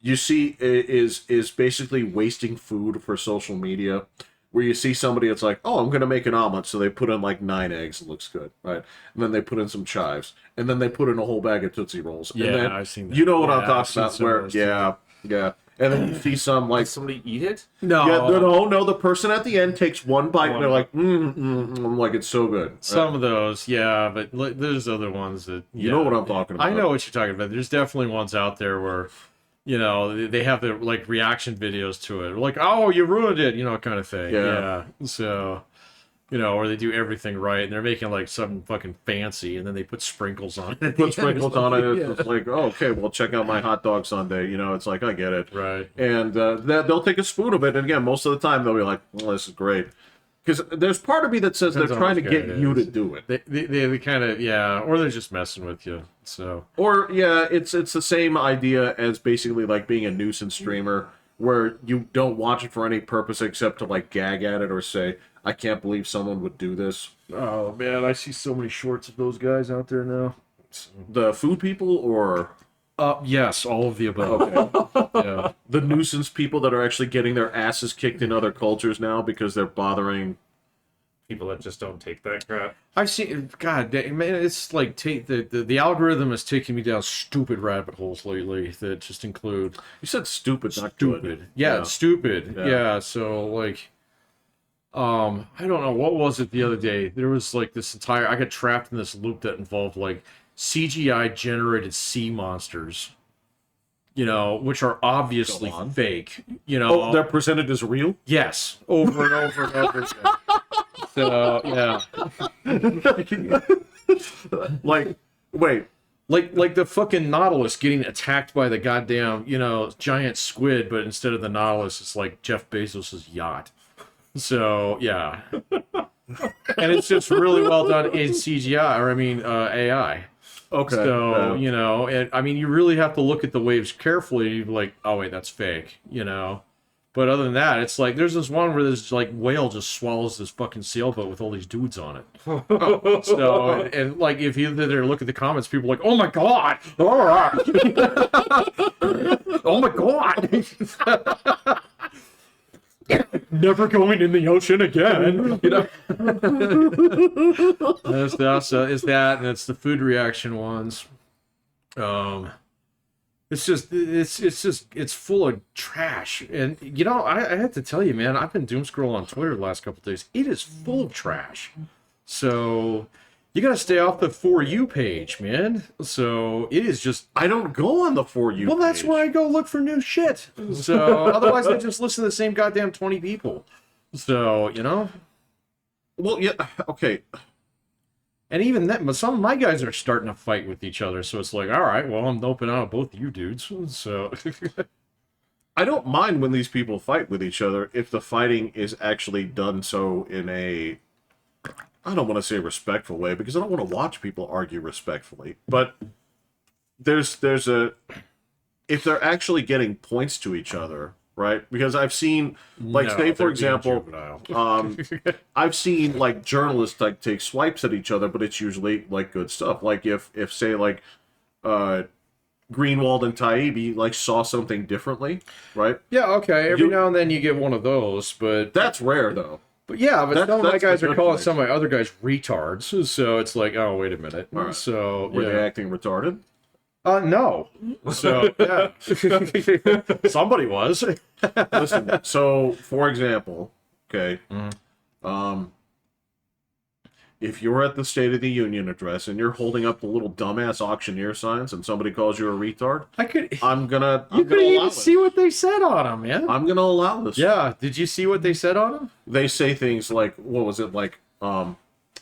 Speaker 3: is basically wasting food for social media, where you see somebody that's like, oh, I'm gonna make an omelet, so they put in like 9 eggs, it looks good, right? And then they put in some chives, and then they put in a whole bag of Tootsie Rolls.
Speaker 2: Yeah,
Speaker 3: and then,
Speaker 2: I've seen that.
Speaker 3: You know what
Speaker 2: Yeah,
Speaker 3: I'm
Speaker 2: I've
Speaker 3: talking
Speaker 2: seen
Speaker 3: about?
Speaker 2: some of
Speaker 3: Where
Speaker 2: those
Speaker 3: yeah, and then you see some like
Speaker 1: Did somebody eat it?
Speaker 2: No,
Speaker 3: no, the person at the end takes one bite, and they're like, I'm like, it's so good.
Speaker 2: some of those, yeah, but there's other ones that
Speaker 3: You know what I'm talking about.
Speaker 2: I know what you're talking about. There's definitely ones out there where, they have the like reaction videos to it, like, oh, you ruined it, kind of thing.
Speaker 3: Yeah.
Speaker 2: So, or they do everything right, and they're making like something fucking fancy, and then they put sprinkles on it.
Speaker 3: Put sprinkles on it. It's like, oh, okay, well, check out my hot dog sundae. It's like, I get it.
Speaker 2: Right.
Speaker 3: And they'll take a spoon of it, and again, most of the time they'll be like, well, this is great. Because there's part of me that says
Speaker 2: Depends
Speaker 3: they're
Speaker 2: on
Speaker 3: trying to
Speaker 2: which
Speaker 3: get
Speaker 2: guy it
Speaker 3: you
Speaker 2: is.
Speaker 3: to do it.
Speaker 2: They kind of, or they're just messing with you. So
Speaker 3: Or, yeah, it's the same idea as basically like being a nuisance streamer, where you don't watch it for any purpose except to like gag at it or say, I can't believe someone would do this.
Speaker 2: Oh man, I see so many shorts of those guys out there now.
Speaker 3: The food people or
Speaker 2: Yes, all of the above.
Speaker 3: okay.
Speaker 2: Yeah.
Speaker 3: The nuisance people that are actually getting their asses kicked in other cultures now because they're bothering.
Speaker 1: People that just don't take that crap.
Speaker 2: I've seen, God, man, it's like the algorithm is taking me down stupid rabbit holes lately that just include
Speaker 3: You said stupid, not
Speaker 2: stupid.
Speaker 3: good.
Speaker 2: Yeah, it's stupid.
Speaker 3: Yeah.
Speaker 2: Yeah, so like, I don't know what was it the other day. There was like this entire. I got trapped in this loop that involved like CGI generated sea monsters. You know, which are obviously
Speaker 3: Go on.
Speaker 2: fake. You know,
Speaker 3: Oh, they're presented as real?
Speaker 2: yes, over and over and over again. So yeah.
Speaker 3: Like, wait.
Speaker 2: Like the fucking Nautilus getting attacked by the goddamn, giant squid, but instead of the Nautilus, it's like Jeff Bezos' yacht. So, yeah. And it's just really well done in CGI, or I mean, AI.
Speaker 3: Okay.
Speaker 2: So, and I mean, you really have to look at the waves carefully. You're like, oh, wait, that's fake, But other than that, it's like there's this one where this like whale just swallows this fucking sailboat with all these dudes on it. So and like if you there look at the comments, people are like, "Oh my god, oh my god, never going in the ocean again." It's that, and it's the food reaction ones. It's full of trash. And, I have to tell you, man, I've been doom scrolling on Twitter the last couple of days. It is full of trash. So you got to stay off the For You page, man. So it is just...
Speaker 3: I don't go on the For You
Speaker 2: Well, that's
Speaker 3: page.
Speaker 2: where I go look for new shit. So otherwise I just listen to the same goddamn 20 people. So,
Speaker 3: Well, yeah, okay.
Speaker 2: And even that, but some of my guys are starting to fight with each other. So it's like, all right, well, I'm doping out both you dudes. So
Speaker 3: I don't mind when these people fight with each other if the fighting is actually done so in a, I don't want to say respectful way because I don't want to watch people argue respectfully. But there's a, if they're actually getting points to each other, right? Because I've seen, like,
Speaker 2: No,
Speaker 3: say for
Speaker 2: they're being
Speaker 3: example,
Speaker 2: juvenile.
Speaker 3: I've seen like journalists like take swipes at each other, but it's usually like good stuff. Like if say like Greenwald and Taibbi like saw something differently, right?
Speaker 2: Yeah, okay. Every now and then you get one of those, but
Speaker 3: That's rare though.
Speaker 2: yeah, but some of my
Speaker 3: that's the
Speaker 2: guys are
Speaker 3: good
Speaker 2: calling
Speaker 3: point.
Speaker 2: some of my other guys retards. So it's like, oh, wait a minute.
Speaker 3: right.
Speaker 2: So
Speaker 3: Were they
Speaker 2: yeah.
Speaker 3: acting retarded?
Speaker 2: No. So yeah. Somebody was.
Speaker 3: Listen, so for example, okay, if you're at the State of the Union address and you're holding up the little dumbass auctioneer signs and somebody calls you a retard,
Speaker 2: I could.
Speaker 3: I'm gonna
Speaker 2: You could
Speaker 3: allow
Speaker 2: even
Speaker 3: it.
Speaker 2: see what they said on them, man.
Speaker 3: I'm gonna allow this.
Speaker 2: Yeah. Did you see what they said on them?
Speaker 3: They say things like, what was it, like,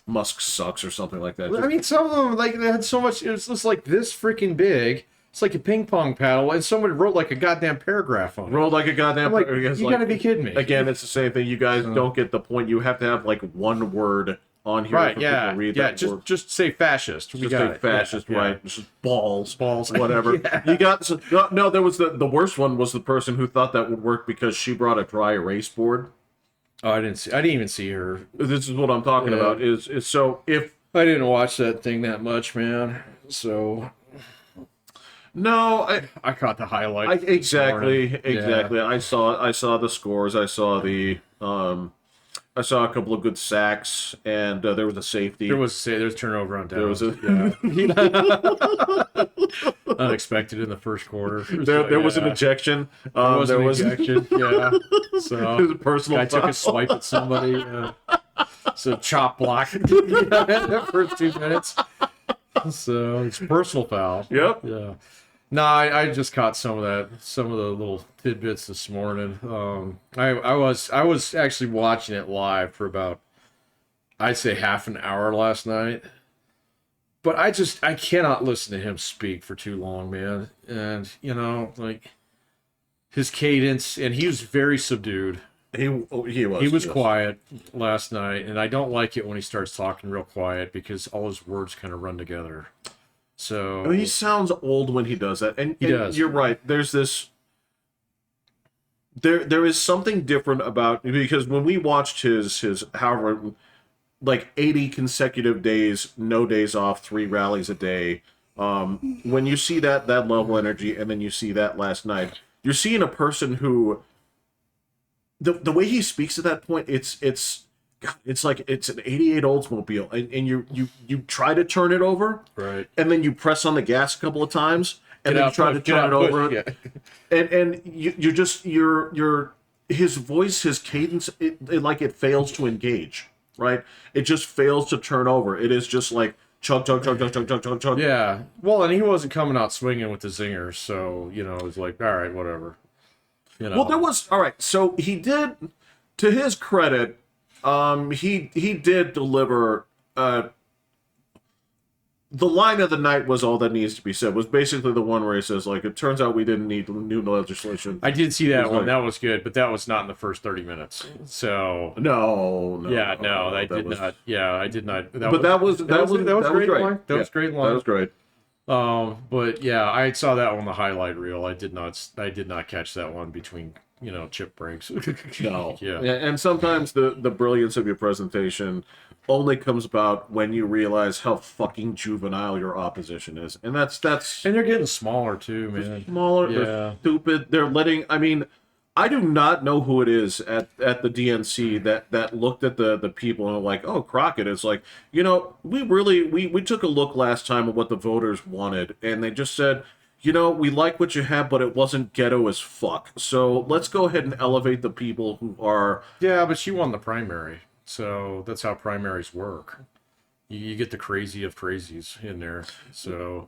Speaker 3: Musk sucks or something like that.
Speaker 2: I mean, some of them like they had so much. It was just like this freaking big. It's like a ping pong paddle, and somebody wrote like a goddamn paragraph on it.
Speaker 3: Rolled like a goddamn.
Speaker 2: I'm like,
Speaker 3: it's
Speaker 2: you
Speaker 3: like-
Speaker 2: gotta be kidding me.
Speaker 3: Again, it's the same thing. You guys don't get the point. You have to have like one word on here
Speaker 2: Right?
Speaker 3: for
Speaker 2: Yeah.
Speaker 3: people to read
Speaker 2: Yeah.
Speaker 3: that
Speaker 2: Just
Speaker 3: word.
Speaker 2: just say fascist. We
Speaker 3: Just
Speaker 2: got
Speaker 3: say
Speaker 2: it.
Speaker 3: fascist,
Speaker 2: Yeah,
Speaker 3: right? Just balls,
Speaker 2: Balls.
Speaker 3: whatever.
Speaker 2: Yeah.
Speaker 3: You got no. There was the worst one was the person who thought that would work because she brought a dry erase board.
Speaker 2: Oh, I didn't even see her.
Speaker 3: This is what I'm talking
Speaker 2: Yeah.
Speaker 3: about. Is so if
Speaker 2: I didn't watch that thing that much, man. So
Speaker 3: no,
Speaker 2: I caught the highlight.
Speaker 3: exactly.
Speaker 2: Yeah.
Speaker 3: I saw the scores. I saw I saw a couple of good sacks, and there was a safety.
Speaker 2: There's turnover on down.
Speaker 3: There was a
Speaker 2: Unexpected in the first quarter.
Speaker 3: there was an ejection.
Speaker 2: There was an ejection. Yeah.
Speaker 3: It
Speaker 2: So
Speaker 3: was a personal
Speaker 2: guy took
Speaker 3: foul.
Speaker 2: a swipe at somebody. So chop block in the first 2 minutes. So it's a personal foul.
Speaker 3: Yep.
Speaker 2: Yeah. No, I just caught some of the little tidbits this morning. I was actually watching it live for about, I'd say half an hour last night. But I cannot listen to him speak for too long, man. And like his cadence, and he was very subdued.
Speaker 3: He was.
Speaker 2: He was
Speaker 3: yes.
Speaker 2: quiet last night, and I don't like it when he starts talking real quiet because all his words kind of run together. So
Speaker 3: I mean, he sounds old when he does that, and
Speaker 2: does.
Speaker 3: You're right. There's this. There is something different about because when we watched his however like 80 consecutive days, no days off, 3 rallies a day. When you see that level of energy, and then you see that last night, you're seeing a person who, the way he speaks at that point, God, it's like it's an '88 Oldsmobile, and you try to turn it over,
Speaker 2: Right.
Speaker 3: and then you press on the gas a couple of times, and then you try to turn it over, and you're his voice, his cadence, it fails to engage, right? It just fails to turn over. It is just like chug, chug, chug, chug, chug, chug, chug, chug.
Speaker 2: Yeah. Well, and he wasn't coming out swinging with the zingers, so it was like, all right, whatever.
Speaker 3: Well, there was, all right. So he did, to his credit, he did deliver. The line of the night was all that needs to be said. Was basically the one where he says, like, it turns out we didn't need new legislation.
Speaker 2: I did see that one. That was good, but that was not in the first 30 minutes. So
Speaker 3: no,
Speaker 2: yeah, no, I did not. Yeah, I did not.
Speaker 3: That was great.
Speaker 2: That was great.
Speaker 3: Line.
Speaker 2: That was great line.
Speaker 3: That was great.
Speaker 2: But yeah, I saw that on the highlight reel. I did not catch that one between chip breaks.
Speaker 3: No.
Speaker 2: Yeah.
Speaker 3: And sometimes the brilliance of your presentation only comes about when you realize how fucking juvenile your opposition is, and that's
Speaker 2: and they're getting smaller too, man.
Speaker 3: Smaller.
Speaker 2: Yeah.
Speaker 3: They're stupid. They're letting. I mean, I do not know who it is at the DNC that looked at the people and were like, oh, Crockett. It's like, we took a look last time at what the voters wanted, and they just said, we like what you have, but it wasn't ghetto as fuck. So let's go ahead and elevate the people who are.
Speaker 2: Yeah, but she won the primary, so that's how primaries work. You get the crazy of crazies in there. So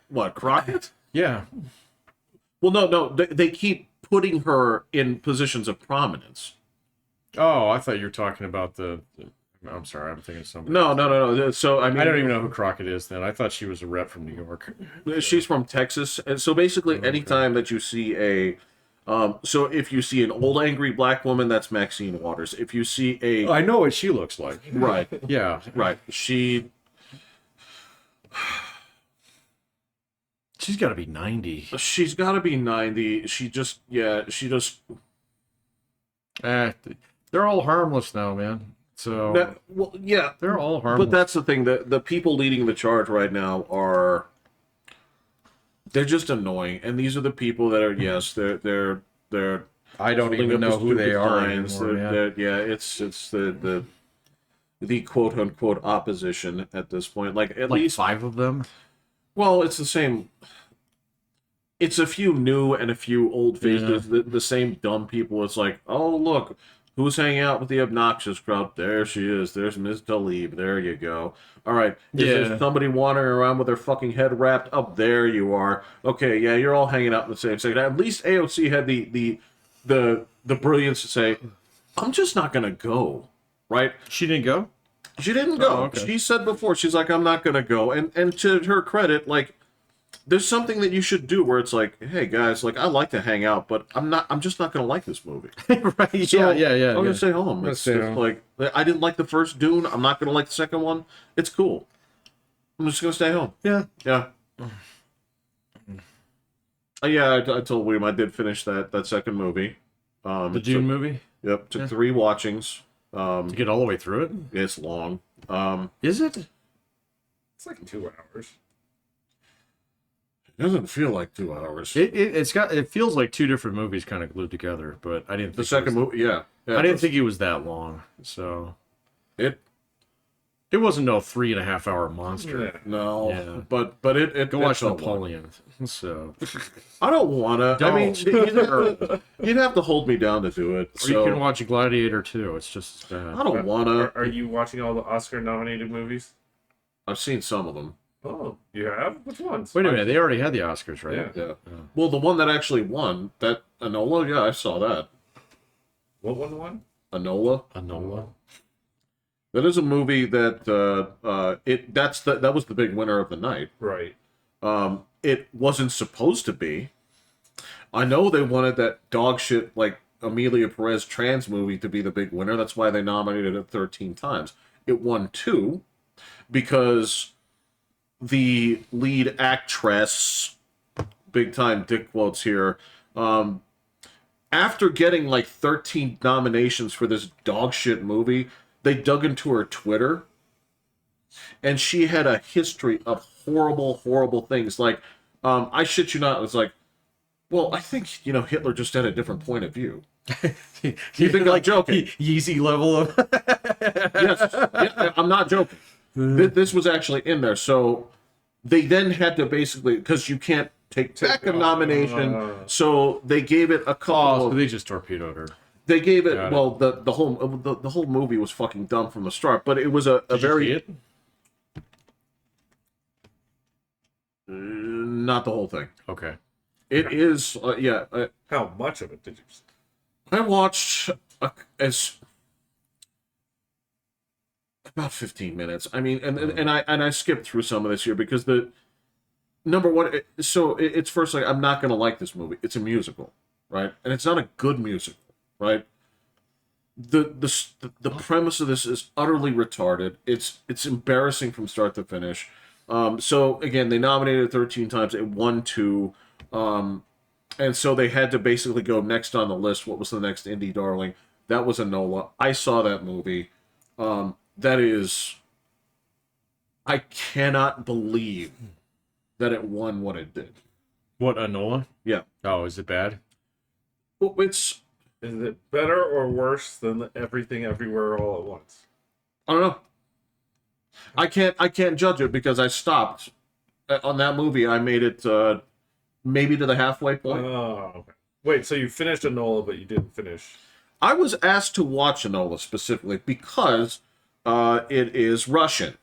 Speaker 3: What, Crockett?
Speaker 2: yeah.
Speaker 3: Well, no, they keep putting her in positions of prominence.
Speaker 2: Oh, I thought you were talking about I'm sorry, I'm thinking of somebody.
Speaker 3: No. So I mean,
Speaker 2: I don't even know who Crockett is. Then I thought she was a rep from New York.
Speaker 3: She's from Texas, and so basically, anytime that you see so if you see an old angry black woman, that's Maxine Waters. If you see
Speaker 2: I know what she looks like.
Speaker 3: right,
Speaker 2: Yeah,
Speaker 3: right, she's
Speaker 2: she's got to be 90.
Speaker 3: she's got to be 90. She just.
Speaker 2: They're all harmless now, man. So
Speaker 3: Well, yeah,
Speaker 2: they're all harmless.
Speaker 3: but that's the thing. The people leading the charge right now they're just annoying, and these are the people that are they're
Speaker 2: I don't
Speaker 3: holding
Speaker 2: even
Speaker 3: up
Speaker 2: know
Speaker 3: the
Speaker 2: who they
Speaker 3: stupid
Speaker 2: are
Speaker 3: signs.
Speaker 2: anymore.
Speaker 3: It's the quote unquote opposition at this point. Like at
Speaker 2: Like
Speaker 3: least
Speaker 2: 5 of them.
Speaker 3: well, it's the same. It's a few new and a few old faces. The same dumb people. It's like, oh look, who's hanging out with the obnoxious crowd? There she is. There's Ms. Talib. There you go. All right. Is there somebody wandering around with their fucking head wrapped up? There you are. Okay, yeah, you're all hanging out in the same section. At least AOC had the brilliance to say, I'm just not gonna go. Right?
Speaker 2: She didn't go.
Speaker 3: She didn't go.
Speaker 2: Oh, okay.
Speaker 3: She said before, she's like, I'm not gonna go. And to her credit, like, there's something that you should do where it's like, hey guys, like I like to hang out, but I'm just not gonna like this movie.
Speaker 2: Right?
Speaker 3: So,
Speaker 2: yeah.
Speaker 3: I'm gonna stay home. It's like I didn't like the first Dune. I'm not gonna like the second one. It's cool. I'm just gonna stay home.
Speaker 2: Yeah.
Speaker 3: Yeah. Yeah, I told William I did finish that second movie.
Speaker 2: The Dune movie.
Speaker 3: Yep, took 3 watchings.
Speaker 2: To get all the way through it.
Speaker 3: It's long.
Speaker 2: Is it?
Speaker 1: It's like 2 hours.
Speaker 3: It doesn't feel like 2 hours.
Speaker 2: It feels like 2 different movies kind of glued together, but I didn't think
Speaker 3: The second movie, yeah.
Speaker 2: I didn't think it was that long, so
Speaker 3: it
Speaker 2: wasn't no 3.5 hour monster.
Speaker 1: Yeah.
Speaker 3: no,
Speaker 2: Yeah.
Speaker 3: but it
Speaker 2: Go watch
Speaker 3: felt
Speaker 2: Napoleon. So,
Speaker 3: I don't wanna. I mean,
Speaker 2: Don't.
Speaker 3: you'd have to hold me down to do it.
Speaker 2: or you can watch Gladiator too. It's just as bad.
Speaker 3: I don't wanna.
Speaker 1: Are you watching all the Oscar-nominated movies?
Speaker 3: I've seen some of them.
Speaker 1: Oh, you have? Which ones?
Speaker 2: Wait a minute, they already had the Oscars, right?
Speaker 1: Yeah.
Speaker 3: Yeah. Well, the one that actually won, that Enola, yeah, I saw that.
Speaker 1: What one won?
Speaker 3: Enola.
Speaker 2: Enola.
Speaker 3: That is a movie that that was the big winner of the night.
Speaker 1: Right.
Speaker 3: It wasn't supposed to be. I know they wanted that dog shit like Amelia Perez trans movie to be the big winner. That's why they nominated it 13 times. It won 2 because the lead actress, big time dick quotes here, after getting like 13 nominations for this dog shit movie, they dug into her Twitter, and she had a history of horrible, horrible things. Like, I shit you not, it was like, well, I think, Hitler just had a different point of view. You think I'm joking?
Speaker 2: Yeezy level of...
Speaker 3: Yes, yeah, I'm not joking. This was actually in there. So they then had to basically, because you can't take back a nomination, so they gave it a couple.
Speaker 2: So they just torpedoed her.
Speaker 3: They gave it, well, the whole movie was fucking dumb from the start, but it was a very...
Speaker 2: You see it?
Speaker 3: Not the whole thing.
Speaker 2: Okay.
Speaker 3: It is, yeah.
Speaker 1: How much of it did you see?
Speaker 3: I watched as about 15 minutes. I mean, and I skipped through some of this here because the number one. It's first like I'm not gonna like this movie. It's a musical, right? And it's not a good musical, right? The premise of this is utterly retarded. It's embarrassing from start to finish. So again, they nominated 13 times. It won 2. And so they had to basically go next on the list. What was the next indie darling? That was Enola. I saw that movie. That is... I cannot believe that it won what it did.
Speaker 2: What, Enola?
Speaker 3: Yeah.
Speaker 2: Oh, is it bad?
Speaker 3: Well, it's...
Speaker 1: Is it better or worse than Everything Everywhere All at Once?
Speaker 3: I don't know. I can't judge it because I stopped. On that movie, I made it... maybe to the halfway point.
Speaker 1: Oh, okay. Wait, so you finished Enola, but you didn't finish...
Speaker 3: I was asked to watch Enola specifically because it is Russian.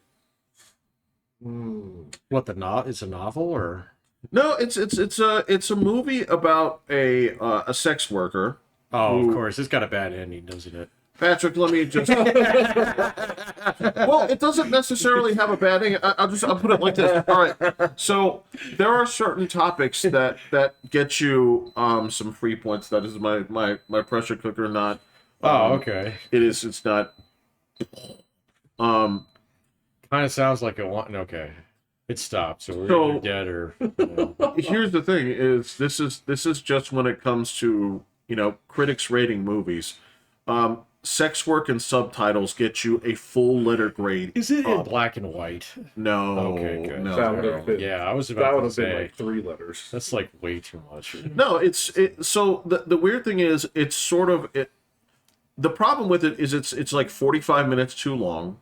Speaker 2: What, it's a novel, or...
Speaker 3: No, it's a movie about a sex worker.
Speaker 2: Oh, of course. It's got a bad ending, doesn't it?
Speaker 3: Patrick, let me just... Well, it doesn't necessarily have a bad ending. I'll put it like this. All right. So there are certain topics that get you some free points. That is my pressure cooker, not...
Speaker 2: okay.
Speaker 3: It's not...
Speaker 2: Kind of sounds like it want... Okay. It stopped, so we're either dead or...
Speaker 3: Here's the thing, is this is just when it comes to, critics rating movies. Sex work and subtitles get you a full letter grade.
Speaker 2: Is it in black and white?
Speaker 3: No.
Speaker 2: Okay, good.
Speaker 3: No.
Speaker 1: That would have been,
Speaker 2: Yeah, I was
Speaker 1: that
Speaker 2: about
Speaker 1: would
Speaker 2: to
Speaker 1: have been
Speaker 2: say
Speaker 1: like 3 letters.
Speaker 2: that's like way too much.
Speaker 3: No, so the weird thing is it's sort of the problem with it is it's like 45 minutes too long.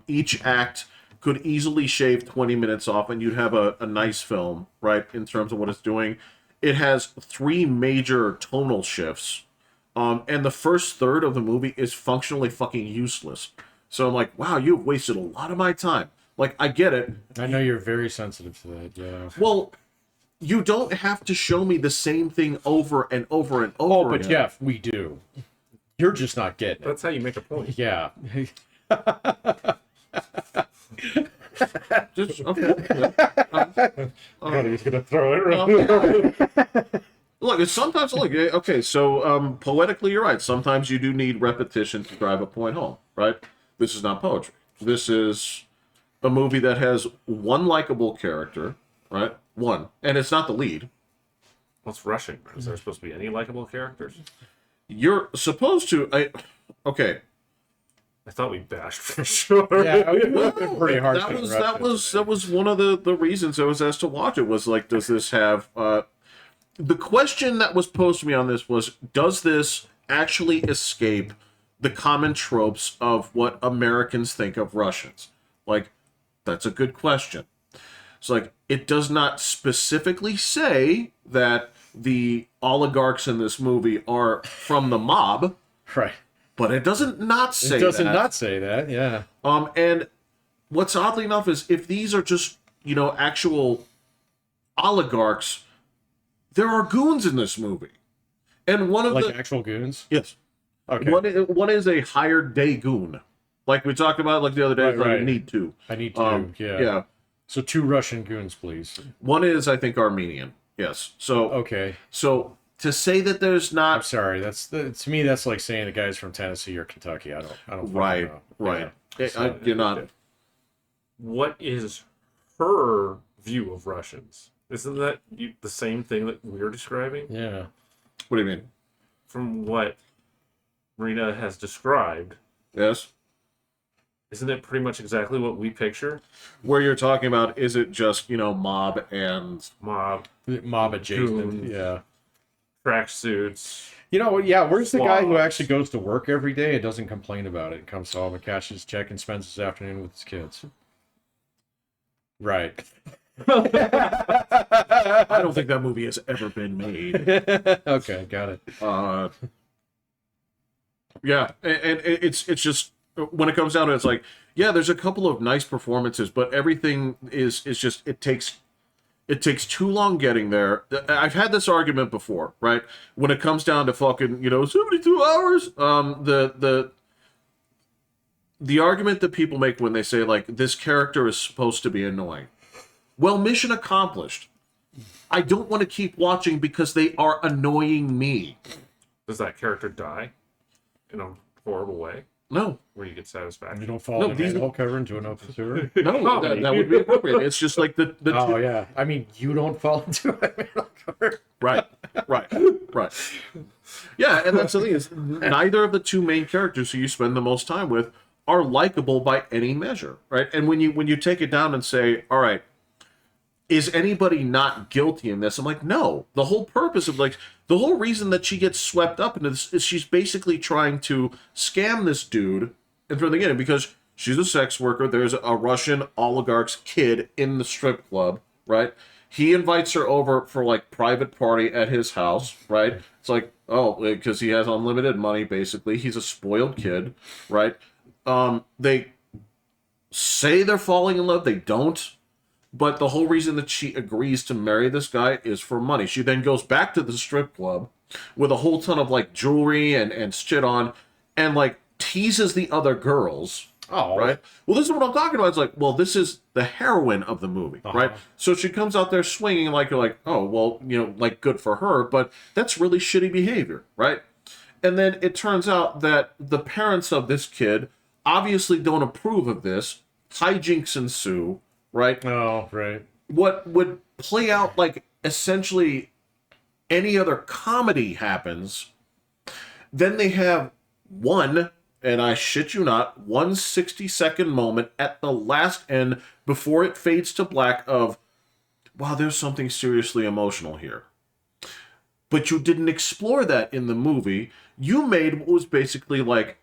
Speaker 3: Each act could easily shave 20 minutes off and you'd have a nice film, right, in terms of what it's doing. It has 3 major tonal shifts. And the first third of the movie is functionally fucking useless. So I'm like, wow, you've wasted a lot of my time. Like, I get it.
Speaker 2: I know you're very sensitive to that, yeah.
Speaker 3: Well, you don't have to show me the same thing over and over and over.
Speaker 2: Oh, but
Speaker 3: again.
Speaker 2: yeah, we do. You're just not getting it.
Speaker 1: That's how you make a point.
Speaker 2: Yeah.
Speaker 3: Just, okay.
Speaker 1: God, he's gonna throw it around.
Speaker 3: Look, sometimes, okay, so poetically, you're right. Sometimes you do need repetition to drive a point home, right? This is not poetry. This is a movie that has one likable character, right? One. And it's not the lead.
Speaker 1: What's Rushing? Is there supposed to be any likable characters?
Speaker 3: You're supposed to... okay.
Speaker 1: I thought we bashed for sure.
Speaker 2: Yeah, we've been pretty hard.
Speaker 3: That was one of the reasons I was asked to watch it, was like, does this have... the question that was posed to me on this was, does this actually escape the common tropes of what Americans think of Russians? Like, that's a good question. It's like, it does not specifically say that the oligarchs in this movie are from the mob.
Speaker 2: Right.
Speaker 3: But it doesn't not say that.
Speaker 2: It doesn't not say that, yeah.
Speaker 3: And what's oddly enough is, if these are just, actual oligarchs, there are goons in this movie. And one of
Speaker 2: like actual goons?
Speaker 3: Yes.
Speaker 2: Okay.
Speaker 3: One is a hired day goon. Like we talked about like the other day,
Speaker 2: Right.
Speaker 3: I need to.
Speaker 2: I need to, yeah.
Speaker 3: Yeah.
Speaker 2: So 2 Russian goons, please.
Speaker 3: One is, I think, Armenian. Yes. So
Speaker 2: Okay.
Speaker 3: So to say that there's
Speaker 2: I'm
Speaker 3: not
Speaker 2: sorry. To me, that's like saying the guy's from Tennessee or Kentucky. I don't fucking
Speaker 3: right,
Speaker 2: know.
Speaker 3: right.
Speaker 2: Yeah.
Speaker 3: You're not.
Speaker 1: What is her view of Russians? Isn't that the same thing that we're describing?
Speaker 2: Yeah.
Speaker 3: What do you mean?
Speaker 1: From what Marina has described,
Speaker 3: Yes.
Speaker 1: Isn't it pretty much exactly what we picture?
Speaker 3: Where you're talking about, is it just, mob and...
Speaker 2: Mob adjacent,
Speaker 1: Goons.
Speaker 2: yeah.
Speaker 1: Tracksuits.
Speaker 2: Where's the guy who
Speaker 1: Swabs.
Speaker 2: actually goes to work every day and doesn't complain about it? Comes home and cashes his check and spends his afternoon with his kids. Right.
Speaker 3: I don't think that movie has ever been made.
Speaker 2: Okay, got it.
Speaker 3: Yeah, and it's just, when it comes down to it, it's like, yeah, there's a couple of nice performances, but everything is just, it takes too long getting there. I've had this argument before, right? When it comes down to fucking, 72 hours, the argument that people make when they say, like, this character is supposed to be annoying. Well, mission accomplished. I don't want to keep watching because they are annoying me.
Speaker 1: Does that character die in a horrible way
Speaker 3: No.
Speaker 1: where you get satisfaction?
Speaker 2: You don't fall
Speaker 3: No,
Speaker 2: in a
Speaker 3: these-
Speaker 2: manhole cover into an open sewer.
Speaker 3: No, that would be appropriate. It's just like the
Speaker 2: Oh, yeah. I mean, you don't fall into a manhole cover.
Speaker 3: Right. Yeah, and that's the thing is, neither of the two main characters who you spend the most time with are likable by any measure, right? And when you take it down and say, all right, is anybody not guilty in this? I'm like, no. The whole purpose of, like, the whole reason that she gets swept up into this is she's basically trying to scam this dude and throw the in because she's a sex worker. There's a Russian oligarch's kid in the strip club, right? He invites her over for, like, private party at his house, right? It's like, oh, because he has unlimited money, basically. He's a spoiled kid, right? They say they're falling in love. They don't. But the whole reason that she agrees to marry this guy is for money. She then goes back to the strip club with a whole ton of, like, jewelry and shit on and, like, teases the other girls.
Speaker 2: Oh.
Speaker 3: Right? Well, this is what I'm talking about. It's like, well, this is the heroine of the movie, right? So she comes out there swinging like, you're like, oh, well, like, good for her, but that's really shitty behavior, right? And then it turns out that the parents of this kid obviously don't approve of this. Hijinks ensue, right?
Speaker 2: Oh, right.
Speaker 3: What would play out like essentially any other comedy happens. Then they have one, and I shit you not, 1 60-second moment at the last end before it fades to black of, wow, there's something seriously emotional here. But you didn't explore that in the movie. You made what was basically like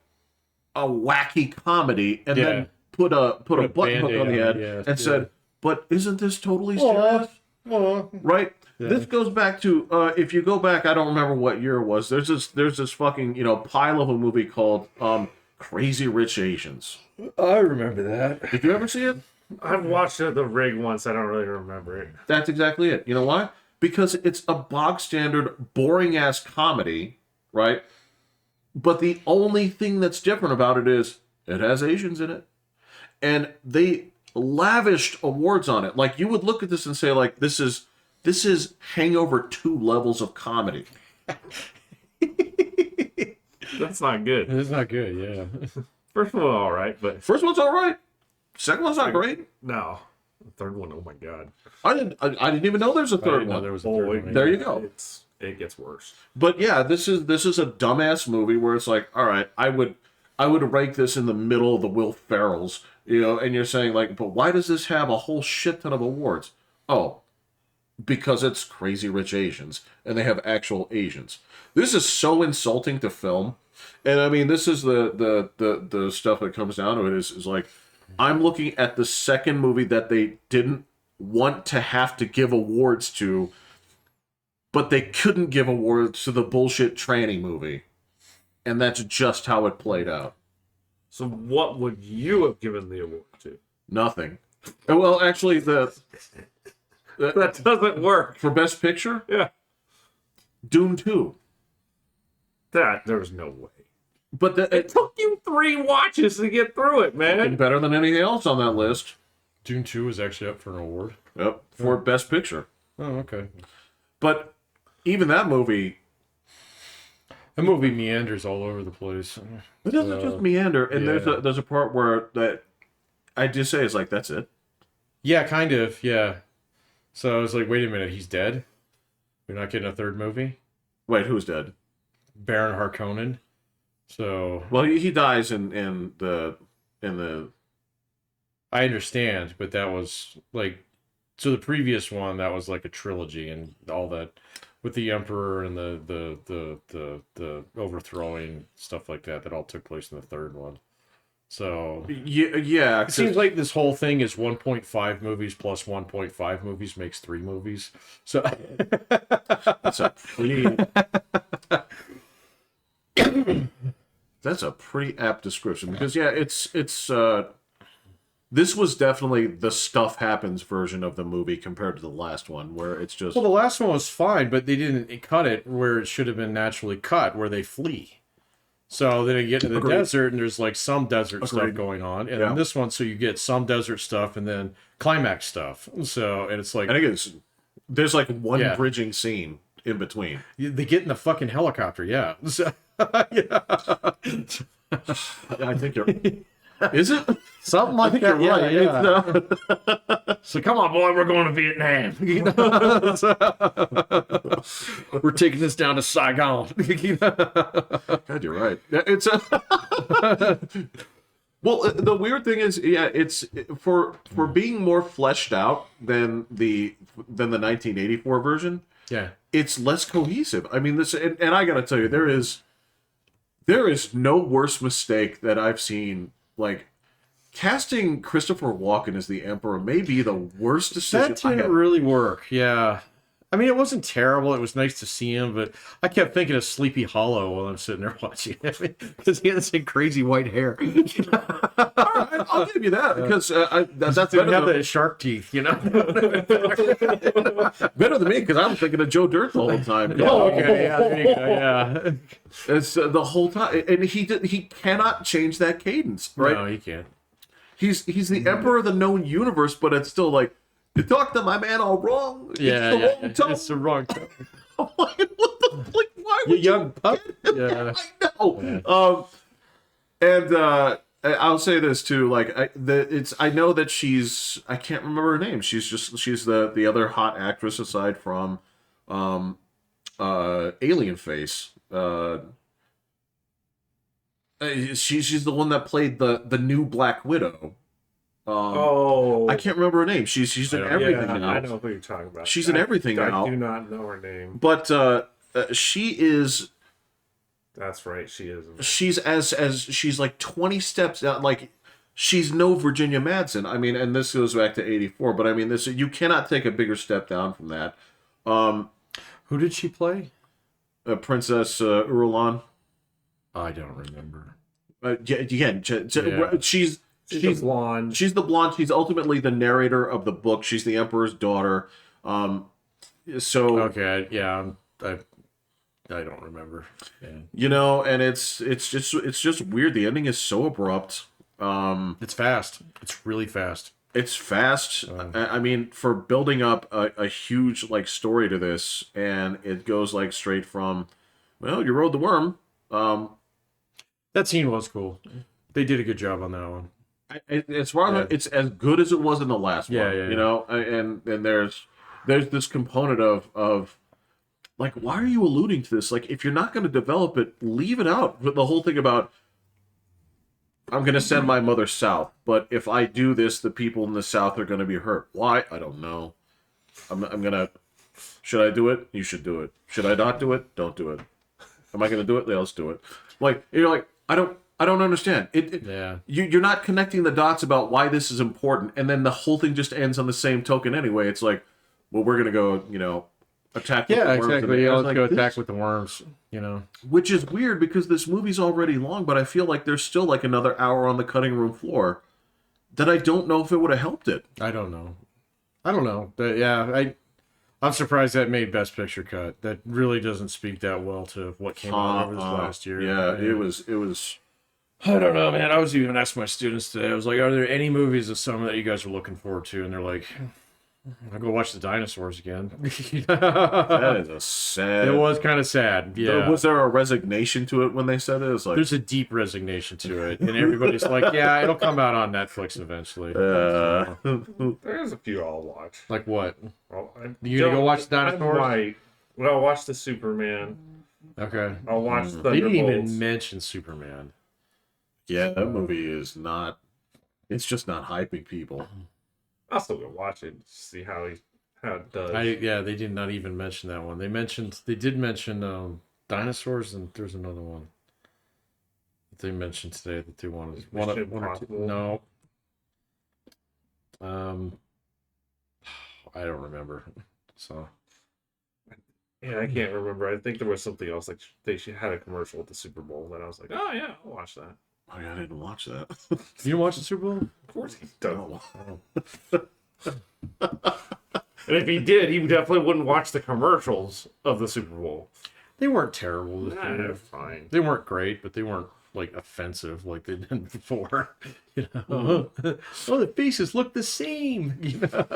Speaker 3: a wacky comedy and then put a button hook on the head and said, but isn't this totally serious? Right? Yeah. This goes back to, if you go back, I don't remember what year it was, there's this fucking, pile of a movie called Crazy Rich Asians.
Speaker 2: I remember that.
Speaker 3: Did you ever see it?
Speaker 1: I've watched the rig once. I don't really remember it.
Speaker 3: That's exactly it. You know why? Because it's a bog standard, boring ass comedy, right? But the only thing that's different about it is it has Asians in it. And they lavished awards on it. Like, you would look at this and say, like, this is Hangover 2 levels of comedy.
Speaker 1: That's not good.
Speaker 2: It's not good, yeah.
Speaker 1: First one, all right, but
Speaker 3: First one's all right. Second one's not great.
Speaker 1: no. The third one, oh my god.
Speaker 3: I didn't even know there's a third one.
Speaker 2: There was a third one.
Speaker 3: There you go.
Speaker 1: It gets worse.
Speaker 3: But yeah, this is a dumbass movie where it's like, all right, I would rank this in the middle of the Will Ferrells, and you're saying like, but why does this have a whole shit ton of awards? Oh, because it's Crazy Rich Asians and they have actual Asians. This is so insulting to film. And I mean, this is the stuff that comes down to it is like, I'm looking at the second movie that they didn't want to have to give awards to, but they couldn't give awards to the bullshit tranny movie. And that's just how it played out.
Speaker 1: So what would you have given the award to?
Speaker 3: Nothing. Well, actually,
Speaker 1: That doesn't work.
Speaker 3: for Best Picture,
Speaker 1: Yeah.
Speaker 3: Dune 2.
Speaker 1: There's no way.
Speaker 3: But
Speaker 1: It took you 3 watches to get through it, man.
Speaker 3: better than anything else on that list.
Speaker 2: Dune 2 is actually up for an award.
Speaker 3: Yep, for Best Picture.
Speaker 2: Oh, okay.
Speaker 3: But even that movie,
Speaker 2: The movie meanders all over the place.
Speaker 3: it doesn't just meander. And there's a part where that I just say is like, that's it.
Speaker 2: Yeah, kind of, yeah. So I was like, wait a minute, he's dead? We're not getting a third movie?
Speaker 3: Wait, who's dead?
Speaker 2: Baron Harkonnen. So
Speaker 3: Well, he dies in the
Speaker 2: I understand, but that was like, so the previous one, that was like a trilogy and all that with the emperor and the overthrowing stuff like that all took place in the third one. So
Speaker 3: Yeah.
Speaker 2: it seems like this whole thing is 1.5 movies plus 1.5 movies makes 3 movies. So
Speaker 3: that's a pretty. That's a pretty apt description because it's this was definitely the stuff happens version of the movie compared to the last one where it's just
Speaker 2: well, the last one was fine, but they didn't cut it where it should have been naturally cut, where they flee. So then you get to the desert, and there's like some desert stuff going on, and then this one, so you get some desert stuff and then climax stuff. So and it's like,
Speaker 3: I think there's like one bridging scene in between.
Speaker 2: They get in the fucking helicopter, yeah. So, yeah.
Speaker 3: I think you're. Is it
Speaker 2: something like that?
Speaker 3: You're right.
Speaker 2: Yeah. So come on, boy, we're going to Vietnam. We're taking this down to Saigon.
Speaker 3: God, you're right. It's well, the weird thing is, it's for being more fleshed out than the 1984 version.
Speaker 2: Yeah,
Speaker 3: it's less cohesive. I mean, this, and I got to tell you, there is no worse mistake that I've seen. Like, casting Christopher Walken as the Emperor may be the worst decision.
Speaker 2: That didn't really work. Yeah. I mean, it wasn't terrible. It was nice to see him, but I kept thinking of Sleepy Hollow while I'm sitting there watching it because he had this crazy white hair.
Speaker 3: All right, I'll give you that because that's better
Speaker 2: than the shark teeth, you know.
Speaker 3: Better than me because I'm thinking of Joe Dirt the whole time.
Speaker 2: Oh, okay, yeah, there you go. Yeah,
Speaker 3: it's the whole time, and he cannot change that cadence, right?
Speaker 2: No, he can't.
Speaker 3: He's the Emperor of the known universe, but it's still like. You talk to my man all wrong.
Speaker 2: Yeah,
Speaker 3: it's the wrong tone.
Speaker 2: It's the wrong tone.
Speaker 3: I'm like, what the? Like, why would
Speaker 2: you young pup? Yeah,
Speaker 3: I know. Yeah. And I'll say this too. Like, I know that she's. I can't remember her name. She's the other hot actress aside from, Alien Face. She's the one that played the new Black Widow. I can't remember her name. She's in everything now.
Speaker 1: I know who you're talking about.
Speaker 3: She's in everything now.
Speaker 1: I do not know her name.
Speaker 3: But she is.
Speaker 1: That's right. She is.
Speaker 3: She's she's like 20 steps out. Like she's no Virginia Madsen. I mean, and this goes back to '84. But I mean, this you cannot take a bigger step down from that.
Speaker 2: Who did she play?
Speaker 3: Princess Irulan.
Speaker 2: I don't remember.
Speaker 3: She's
Speaker 1: the blonde.
Speaker 3: She's the blonde. She's ultimately the narrator of the book. She's the Emperor's daughter. So
Speaker 2: okay, yeah, I don't remember. Yeah.
Speaker 3: You know, and it's just weird. The ending is so abrupt.
Speaker 2: It's fast. It's really fast.
Speaker 3: It's fast. I mean, for building up a huge like story to this, and it goes like straight from, well, you rode the worm.
Speaker 2: That scene was cool. They did a good job on that one.
Speaker 3: It's as good as it was in the last one. Yeah. You know, and there's this component of like, why are you alluding to this? Like, if you're not going to develop it, leave it out. But the whole thing about I'm going to send my mother south, but if I do this, the people in the south are going to be hurt. Why? I don't know. I'm gonna. Should I do it? You should do it. Should I not do it? Don't do it. Am I going to do it? Let's do it. Like, you're like, I don't understand. You're not connecting the dots about why this is important, and then the whole thing just ends on the same token anyway. It's like, well, we're gonna go, attack. With the worms
Speaker 2: exactly. Yeah, let's go attack with the worms.
Speaker 3: Which is weird because this movie's already long, but I feel like there's still like another hour on the cutting room floor that I don't know if it would have helped it.
Speaker 2: I don't know, but yeah, I'm surprised that made Best Picture cut. That really doesn't speak that well to what came out over this last year.
Speaker 3: Yeah, it was.
Speaker 2: I don't know, man. I was even asking my students today. I was like, "Are there any movies this summer that you guys are looking forward to?" And they're like, "I'll go watch the dinosaurs again."
Speaker 3: That is a sad.
Speaker 2: It was kind of sad. Yeah.
Speaker 3: Was there a resignation to it when they said it? It was like
Speaker 2: there's a deep resignation to it, and everybody's like, "Yeah, it'll come out on Netflix eventually."
Speaker 1: There's a few I'll watch.
Speaker 2: Like what?
Speaker 1: Well,
Speaker 2: you gonna go watch the dinosaurs?
Speaker 1: Right. Well, I'll watch the Superman.
Speaker 2: Okay.
Speaker 1: I'll watch the.
Speaker 2: They didn't even mention Superman.
Speaker 3: Yeah, that movie is not. It's just not hyping people.
Speaker 1: I'll still go watch it, see how it does.
Speaker 2: They did not even mention that one. They did mention dinosaurs, and there's another one that they mentioned today that they wanted. One or two, no. I don't remember. So.
Speaker 1: Yeah, I can't remember. I think there was something else. Like they had a commercial at the Super Bowl, and I was like, oh yeah, I'll watch that.
Speaker 3: Oh, yeah, I didn't watch that.
Speaker 2: You didn't watch the Super Bowl?
Speaker 1: Of course he does.
Speaker 3: No.
Speaker 1: And if he did, he definitely wouldn't watch the commercials of the Super Bowl.
Speaker 2: They weren't terrible.
Speaker 1: They're fine.
Speaker 2: They weren't great, but they weren't like offensive like they'd been before. You know, oh, the faces look the same. You know?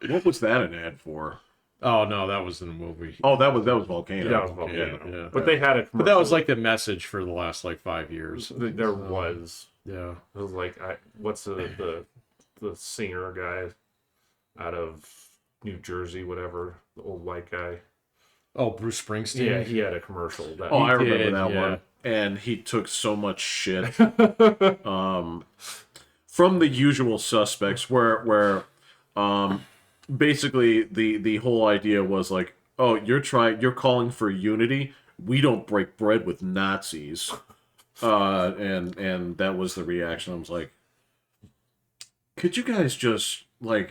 Speaker 3: What was that an ad for?
Speaker 2: Oh no, that was in a movie.
Speaker 3: Oh, that was Volcano.
Speaker 1: That was Volcano.
Speaker 2: Yeah.
Speaker 1: But they had a commercial.
Speaker 2: But that was like the message for the last like 5 years.
Speaker 1: There was.
Speaker 2: Yeah.
Speaker 1: It was like, what's the singer guy out of New Jersey, whatever, the old white guy.
Speaker 2: Oh, Bruce Springsteen.
Speaker 1: Yeah, he had a commercial. That
Speaker 3: Oh, I remember that
Speaker 2: yeah.
Speaker 3: one. And he took so much shit from the usual suspects, where basically the whole idea was like, oh, you're calling for unity. We don't break bread with Nazis. And that was the reaction. I was like, could you guys just burn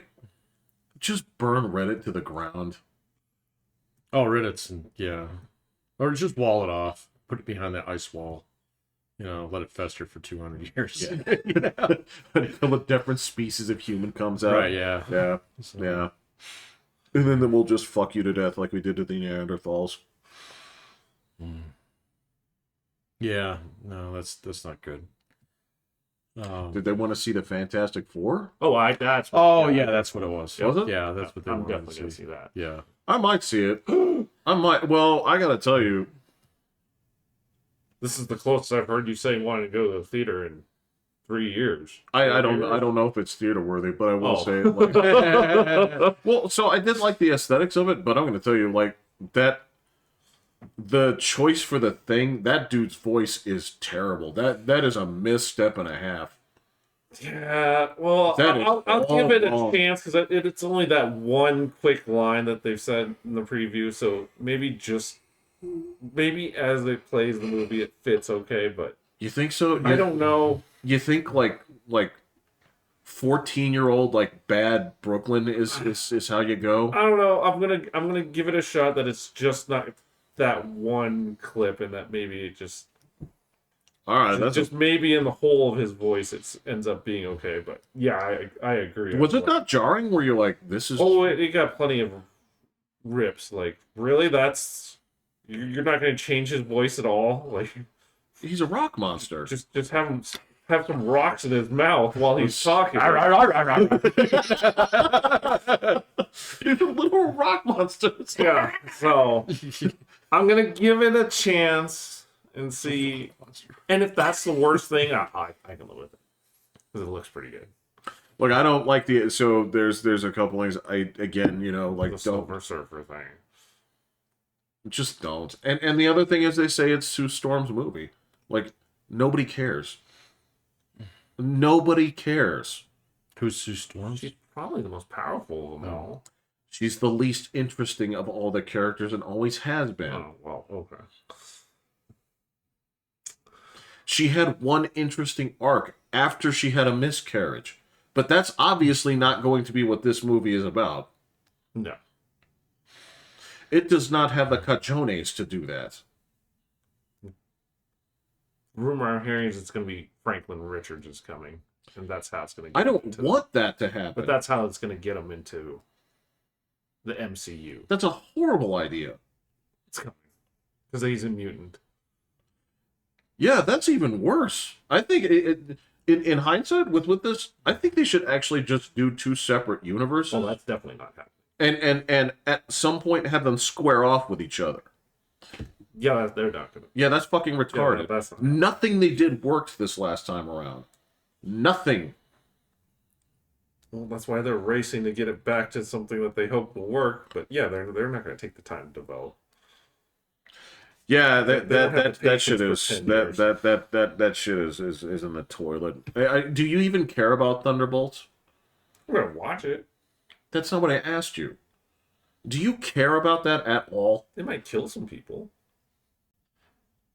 Speaker 3: Reddit to the ground?
Speaker 2: Oh, Reddit's or just wall it off. Put it behind that ice wall. You know, let it fester for 200 years.
Speaker 3: Yeah. Until a different species of human comes out.
Speaker 2: Right, yeah.
Speaker 3: Yeah.
Speaker 2: So,
Speaker 3: Yeah. And then we'll just fuck you to death like we did to the Neanderthals.
Speaker 2: Yeah, no, that's not good.
Speaker 3: Did they want to see the Fantastic Four?
Speaker 1: Oh, that's.
Speaker 2: That's what it was.
Speaker 3: Was it?
Speaker 2: Yeah, that's what they
Speaker 1: I'm
Speaker 2: wanted
Speaker 1: definitely
Speaker 2: to
Speaker 1: gonna
Speaker 2: see.
Speaker 1: see that.
Speaker 2: Yeah.
Speaker 3: I might see it. I might. Well, I gotta tell you.
Speaker 1: This is the closest I've heard you say wanting to go to the theater in 3 years.
Speaker 3: I don't know if it's theater worthy, but I will
Speaker 1: Oh.
Speaker 3: say it. Like, well, so I did like the aesthetics of it, but I'm gonna tell you, like, that the choice for the Thing, that dude's voice is terrible. That is a misstep and a half.
Speaker 1: Yeah, well,
Speaker 3: That is
Speaker 1: I'll give it a
Speaker 3: wrong.
Speaker 1: chance because it's only that one quick line that they've said in the preview. So maybe as it plays the movie, it fits okay. But
Speaker 3: You think so?
Speaker 1: I don't know.
Speaker 3: You think like 14-year-old like bad Brooklyn is how you go?
Speaker 1: I don't know. I'm gonna give it a shot. That it's just not that one clip, and that maybe it just.
Speaker 3: All right, that's
Speaker 1: just maybe in the whole of his voice, it ends up being okay. But yeah, I agree.
Speaker 3: Was it not jarring? Where you're like, this is?
Speaker 1: Oh, it got plenty of rips. Like, really? You're not going to change his voice at all? Like,
Speaker 3: He's a rock monster.
Speaker 1: just have some rocks in his mouth while he's talking.
Speaker 3: He's a little rock monster.
Speaker 1: Yeah. So I'm gonna give it a chance and see. And if that's the worst thing, I can live with it because it looks pretty good.
Speaker 3: Look, I don't like the. So there's a couple things. I again, like
Speaker 1: The
Speaker 3: don't
Speaker 1: Silver Surfer thing.
Speaker 3: just don't. And the other thing is they say it's Sue Storm's movie. Like nobody cares. Nobody cares.
Speaker 2: Who's Sue Storm?
Speaker 1: She's probably the most powerful of them all.
Speaker 3: She's the least interesting of all the characters and always has been.
Speaker 1: Oh well, okay.
Speaker 3: She had one interesting arc after she had a miscarriage. But that's obviously not going to be what this movie is about.
Speaker 1: No.
Speaker 3: It does not have the cajones to do that.
Speaker 1: Rumor I'm hearing is it's going to be Franklin Richards is coming, and that's how it's going to.
Speaker 3: I don't want that to happen.
Speaker 1: But that's how it's going to get him into the MCU.
Speaker 3: That's a horrible idea.
Speaker 1: It's coming because he's a mutant.
Speaker 3: Yeah, that's even worse. I think in hindsight, with this, I think they should actually just do two separate universes.
Speaker 1: Well, that's definitely not happening.
Speaker 3: And at some point have them square off with each other.
Speaker 1: Yeah, they're not going to.
Speaker 3: Yeah, that's fucking retarded.
Speaker 1: Yeah, that's not.
Speaker 3: Nothing they did worked this last time around. Nothing.
Speaker 1: Well, that's why they're racing to get it back to something that they hope will work. But yeah, they're not going to take the time to develop.
Speaker 3: Yeah,
Speaker 1: They don't have the
Speaker 3: that shit
Speaker 1: patience
Speaker 3: is
Speaker 1: for 10 years.
Speaker 3: that shit is in the toilet. Do you even care about Thunderbolts?
Speaker 1: I'm gonna watch it.
Speaker 3: That's not what I asked you. Do you care about that at all?
Speaker 1: They might kill some people.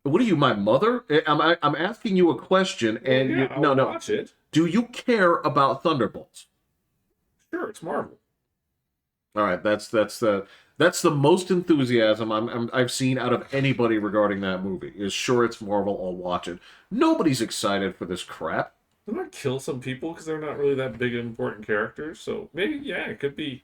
Speaker 3: What are you, my mother? I'm asking you a question, and
Speaker 1: Well, yeah, I'll watch it.
Speaker 3: Do you care about Thunderbolts?
Speaker 1: Sure, it's Marvel.
Speaker 3: All right, that's the most enthusiasm I've seen out of anybody regarding that movie. Is sure it's Marvel, I'll watch it. Nobody's excited for this crap.
Speaker 1: They might kill some people because they're not really that big and important characters. So maybe, yeah, it could be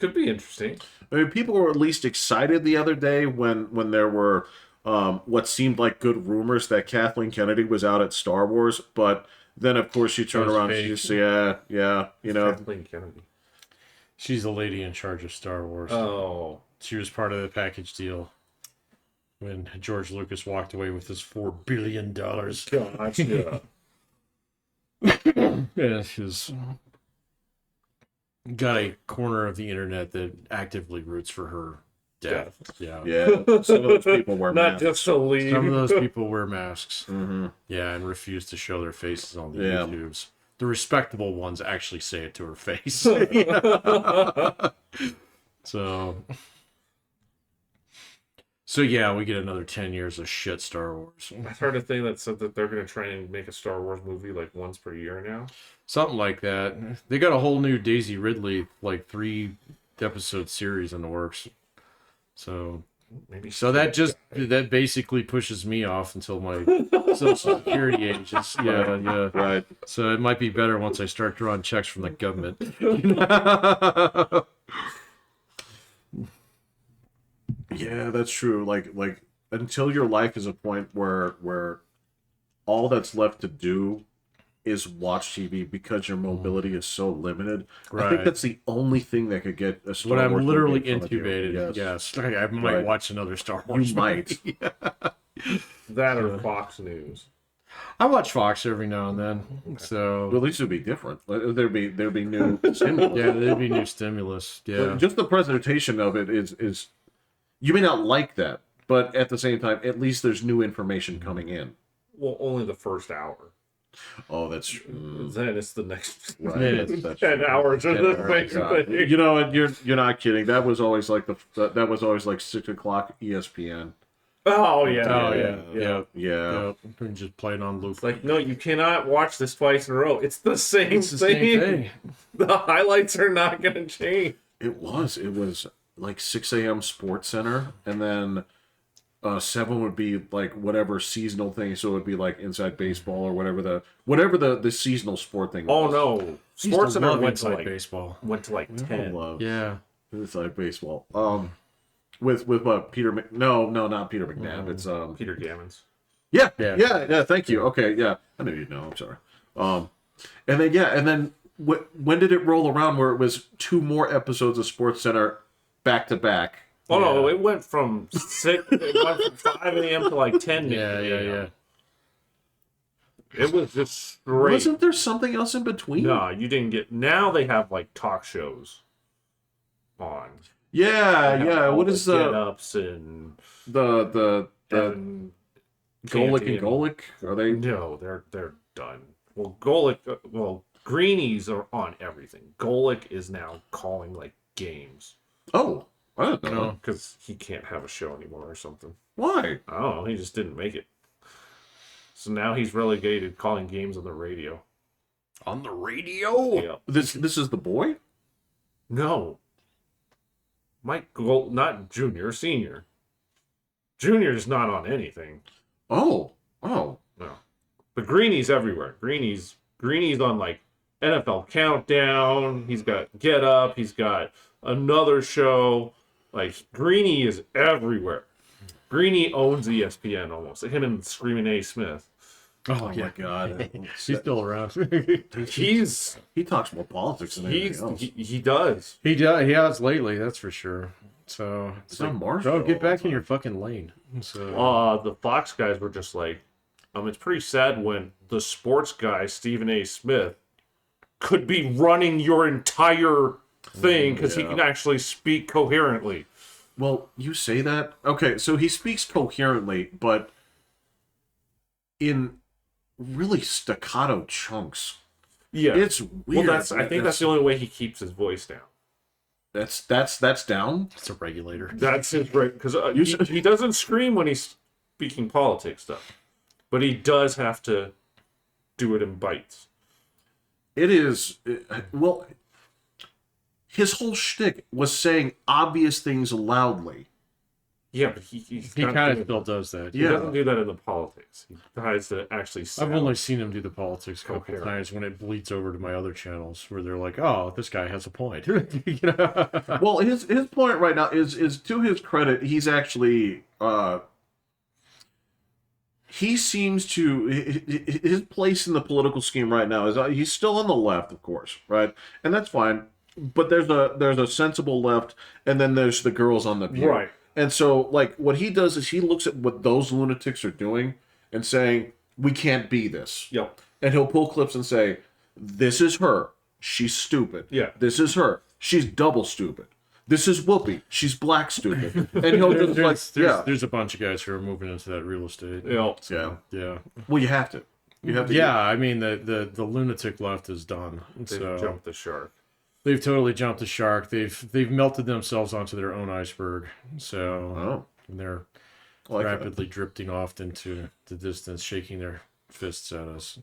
Speaker 1: interesting.
Speaker 3: I mean, people were at least excited the other day when there were what seemed like good rumors that Kathleen Kennedy was out at Star Wars, but then of course you turn around and you say, yeah, you know,
Speaker 1: Kathleen Kennedy.
Speaker 2: She's the lady in charge of Star Wars.
Speaker 1: Oh,
Speaker 2: She was part of the package deal when George Lucas walked away with his $4 billion.
Speaker 1: gotcha.
Speaker 2: Yeah, she's got a corner of the internet that actively roots for her death. Yeah.
Speaker 3: Some of those people wear
Speaker 1: Not
Speaker 3: masks.
Speaker 1: just to leave.
Speaker 2: Some of those people wear masks.
Speaker 3: Mm-hmm.
Speaker 2: Yeah, and refuse to show their faces on the
Speaker 3: Yeah.
Speaker 2: YouTubes. The respectable ones actually say it to her face. So yeah, we get another 10 years of shit Star Wars.
Speaker 1: I heard a thing that said that they're going to try and make a Star Wars movie like once per year now.
Speaker 2: Something like that. They got a whole new Daisy Ridley, like 3-episode series in the works. So
Speaker 1: Maybe
Speaker 2: that basically pushes me off until my Social Security age. Yeah.
Speaker 3: Right.
Speaker 2: So it might be better once I start drawing checks from the government.
Speaker 3: Yeah, that's true. Like until your life is a point where all that's left to do is watch TV because your mobility is so limited. I think
Speaker 2: Right.
Speaker 3: that's the only thing that could get a Star
Speaker 2: When
Speaker 3: Wars
Speaker 2: I'm literally
Speaker 3: movie in front of you.
Speaker 2: intubated, yes. I might
Speaker 3: Right.
Speaker 2: watch another Star Wars.
Speaker 3: You might.
Speaker 1: that or Fox News.
Speaker 2: I watch Fox every now and then.
Speaker 3: Well,
Speaker 2: So
Speaker 3: at least it'd be different. There'd be new stimulus.
Speaker 2: yeah, there'd be new stimulus. Yeah.
Speaker 3: Just the presentation of it is you may not like that, but at the same time, at least there's new information coming in.
Speaker 1: Well, only the first hour.
Speaker 3: Oh, that's true.
Speaker 1: Then it's the next
Speaker 3: Right.
Speaker 2: Yeah.
Speaker 3: That's
Speaker 1: 10
Speaker 3: true.
Speaker 1: hours of
Speaker 3: 10
Speaker 1: the
Speaker 3: hours,
Speaker 1: same
Speaker 3: God.
Speaker 1: thing.
Speaker 3: You know, and you're not kidding. That was always like that was always like 6 o'clock ESPN.
Speaker 1: Oh, yeah.
Speaker 2: Oh yeah.
Speaker 3: Yeah.
Speaker 2: Yeah. We can just play it on loop.
Speaker 1: It's like, no, you cannot watch this twice in a row. It's the same
Speaker 2: It's the
Speaker 1: thing.
Speaker 2: same thing.
Speaker 1: The highlights are not going to change.
Speaker 3: It was like 6 a.m. Sports Center, and then 7 would be like whatever seasonal thing. So it would be like Inside Baseball or whatever the seasonal sport thing
Speaker 1: Oh
Speaker 3: was.
Speaker 1: no,
Speaker 2: Used to
Speaker 1: Sports Center
Speaker 2: love
Speaker 1: went to
Speaker 2: Inside
Speaker 1: like
Speaker 2: baseball.
Speaker 1: 10.
Speaker 3: Love
Speaker 2: Yeah.
Speaker 3: Inside Baseball. With what Peter? No, not Peter McNabb. It's
Speaker 1: Peter Gammons.
Speaker 3: Yeah.
Speaker 2: Yeah.
Speaker 3: Thank you. Okay, yeah, I knew you'd know. I'm sorry. And then when did it roll around where it was 2 more episodes of Sports Center back to back?
Speaker 1: Oh no,
Speaker 2: Yeah.
Speaker 1: it went from 5 a.m. to like 10.
Speaker 2: Yeah.
Speaker 1: It was just straight.
Speaker 3: Wasn't there something else in between?
Speaker 1: No, you didn't get. Now they have like talk shows on.
Speaker 3: Yeah.
Speaker 1: All
Speaker 3: What
Speaker 1: the
Speaker 3: is
Speaker 1: get-ups and
Speaker 3: the
Speaker 1: Evan
Speaker 3: Golic
Speaker 1: Canty
Speaker 3: and Golic? Are they?
Speaker 1: No, they're done. Well, Greenies are on everything. Golic is now calling like games
Speaker 3: Oh, I don't know.
Speaker 2: No.
Speaker 1: because he can't have a show anymore or something.
Speaker 3: Why?
Speaker 1: I don't know. He just didn't make it. So now he's relegated calling games on the radio.
Speaker 2: On the radio?
Speaker 1: Yeah.
Speaker 3: This is the boy?
Speaker 1: No. Mike Gold, not Junior, Senior. Junior's not on anything.
Speaker 3: Oh.
Speaker 1: No. But Greenie's everywhere. Greenie's on like NFL Countdown. He's got Get Up. He's got another show. Like Greenie is everywhere. Greenie owns ESPN almost. Him and Screaming A. Smith.
Speaker 3: Oh my God.
Speaker 2: She's still around.
Speaker 3: He talks more politics than anything else.
Speaker 1: He does.
Speaker 2: He has lately, that's for sure. So
Speaker 3: It's on Marshall
Speaker 2: get
Speaker 3: all
Speaker 2: back
Speaker 3: the
Speaker 2: in your
Speaker 3: time.
Speaker 2: fucking lane. So
Speaker 1: The Fox guys were just like, it's pretty sad when the sports guy Stephen A. Smith could be running your entire thing because he
Speaker 3: Yeah.
Speaker 1: can actually speak coherently.
Speaker 3: Well, you say that. Okay, so he speaks coherently, but in really staccato chunks.
Speaker 1: Yeah.
Speaker 3: It's weird.
Speaker 1: Well, I think that's the only way he keeps his voice down.
Speaker 3: That's down.
Speaker 2: It's a regulator.
Speaker 1: That's his right, because
Speaker 3: You
Speaker 1: he doesn't scream when he's speaking politics stuff, but he does have to do it in bites.
Speaker 3: It is well. His whole shtick was saying obvious things loudly.
Speaker 1: Yeah, but he
Speaker 2: kind of still does that.
Speaker 1: He doesn't do that in the politics. He tries to actually.
Speaker 2: I've only seen him do the politics a couple
Speaker 1: Coherent.
Speaker 2: times when it bleeds over to my other channels where they're like, "Oh, this guy has a point." You know?
Speaker 3: Well, his point right now is to his credit, he's actually he seems to his place in the political scheme right now is he's still on the left, of course, right, and that's fine. But there's a sensible left, and then there's the girls on the view.
Speaker 1: Right.
Speaker 3: And so, like, what he does is he looks at what those lunatics are doing and saying, we can't be this.
Speaker 1: Yep.
Speaker 3: And he'll pull clips and say, this is her. She's stupid.
Speaker 1: Yeah.
Speaker 3: This is her. She's double stupid. This is Whoopi. She's black stupid. And he'll just
Speaker 2: There's a bunch of guys who are moving into that real estate.
Speaker 1: Yep.
Speaker 2: Yeah.
Speaker 3: Well, you have to. You have to.
Speaker 2: Yeah, I mean, the lunatic left is done.
Speaker 1: They
Speaker 2: So
Speaker 1: jumped the shark.
Speaker 2: they've totally jumped the shark. They've melted themselves onto their own iceberg. So
Speaker 3: Oh.
Speaker 2: they're
Speaker 3: Like that.
Speaker 2: rapidly drifting off into the distance, shaking their fists at us.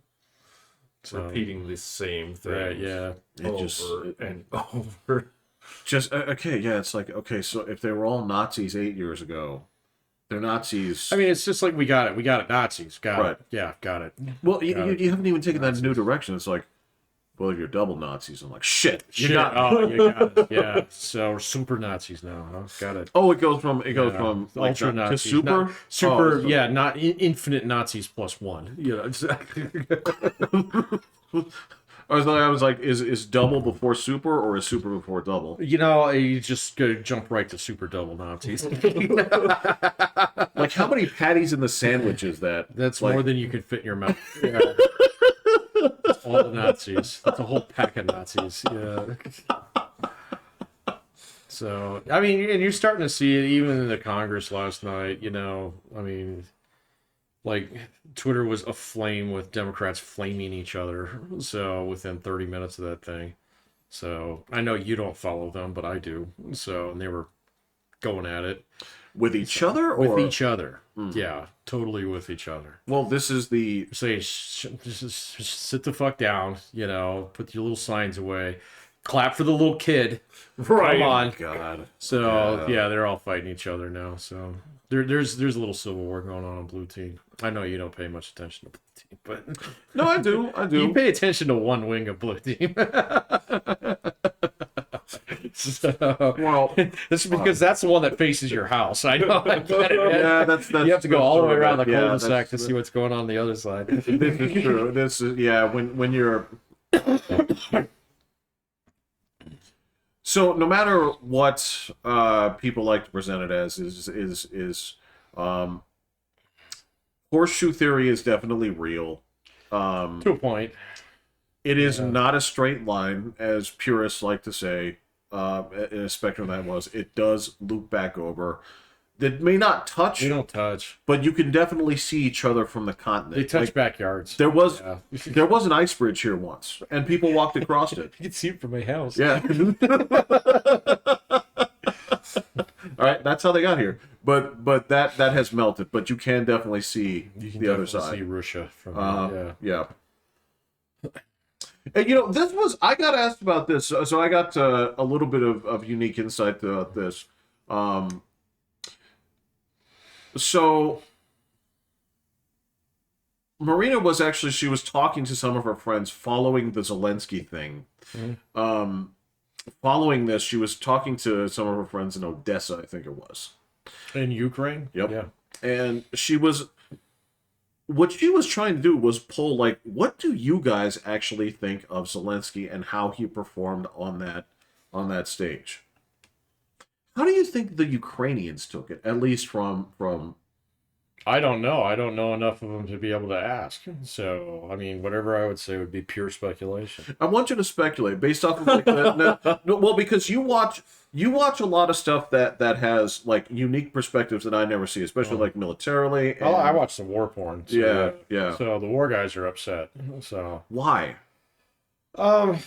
Speaker 2: So,
Speaker 1: Repeating the same thing.
Speaker 2: right, yeah.
Speaker 1: Over and over.
Speaker 3: Just okay, yeah. It's like okay, so if they were all Nazis 8 years ago, they're Nazis.
Speaker 2: I mean, it's just like we got it, Nazis, got
Speaker 3: Right.
Speaker 2: it, yeah, got it.
Speaker 3: Well, you haven't even taken that new direction. It's like, well, you're double Nazis. I'm like, shit. You
Speaker 2: Shit.
Speaker 3: got
Speaker 2: Oh, you got it. Yeah. So we're super Nazis now, huh? Got it.
Speaker 3: Oh, it goes from
Speaker 2: Yeah.
Speaker 3: like,
Speaker 2: ultra
Speaker 3: to
Speaker 2: Nazis,
Speaker 3: super.
Speaker 2: not, super.
Speaker 3: Oh, so-
Speaker 2: yeah, not infinite Nazis plus one. You know, exactly.
Speaker 3: I was like, is double before super or is super before double?
Speaker 2: You know, you just go jump right to super double Nazis.
Speaker 3: Like, how many patties in the sandwich is that?
Speaker 2: That's
Speaker 3: like,
Speaker 2: more than you could fit in your mouth. Yeah. That's all the Nazis. That's a whole pack of Nazis. Yeah. So, I mean, and you're starting to see it even in the Congress last night. You know, I mean, like Twitter was aflame with Democrats flaming each other. So within 30 minutes of that thing. So I know you don't follow them, but I do. So and they were going at it
Speaker 3: with each other or
Speaker 2: with each other. Yeah, totally with each other.
Speaker 3: Well, this is the
Speaker 2: Say, just sit the fuck down. You know, put your little signs away. Clap for the little kid.
Speaker 1: Right.
Speaker 2: Come on.
Speaker 3: God.
Speaker 2: So yeah, they're all fighting each other now. So there's a little civil war going on Blue Team. I know you don't pay much attention to Blue Team, but
Speaker 3: No, I do.
Speaker 2: you pay attention to one wing of Blue Team. So,
Speaker 3: Well,
Speaker 2: that's because that's the one that faces your house. I know. I get it. Man.
Speaker 3: yeah, that's
Speaker 2: You have to go all the way around the
Speaker 3: yeah,
Speaker 2: cul-de-sac to see what's going on the other side.
Speaker 3: This is true. This is when you're. So no matter what people like to present it as is horseshoe theory is definitely real.
Speaker 2: To a point.
Speaker 3: It is not a straight line, as purists like to say. In a spectrum that was, it does loop back over. That may not touch,
Speaker 2: They don't touch.
Speaker 3: but you can definitely see each other from the continent.
Speaker 2: They touch
Speaker 3: Like,
Speaker 2: backyards.
Speaker 3: there was
Speaker 2: Yeah.
Speaker 3: there was an ice bridge here once, and people walked across it.
Speaker 2: You can see it from my house.
Speaker 3: Yeah. All right, that's how they got here. But that has melted. But you can definitely see
Speaker 2: You can
Speaker 3: the other
Speaker 2: definitely
Speaker 3: side.
Speaker 2: see Russia from
Speaker 3: Yeah. And this was I got asked about this, so I got a little bit of unique insight to this. So Marina was actually she was talking to some of her friends following the Zelensky thing.
Speaker 2: Mhm.
Speaker 3: Following this, she was talking to some of her friends in Odessa, I think it was.
Speaker 2: In Ukraine.
Speaker 3: Yep.
Speaker 2: Yeah.
Speaker 3: And what she was trying to do was pull, like, what do you guys actually think of Zelensky and how he performed on that stage? How do you think the Ukrainians took it? At least from
Speaker 2: I don't know. I don't know enough of them to be able to ask. So, I mean, whatever I would say would be pure speculation.
Speaker 3: I want you to speculate based off of like no, well, because you watch a lot of stuff that has like unique perspectives that I never see, especially like militarily.
Speaker 2: Oh, I
Speaker 3: And,
Speaker 2: watch the war porn. So,
Speaker 3: yeah.
Speaker 2: So the war guys are upset. So,
Speaker 3: Why?
Speaker 2: um,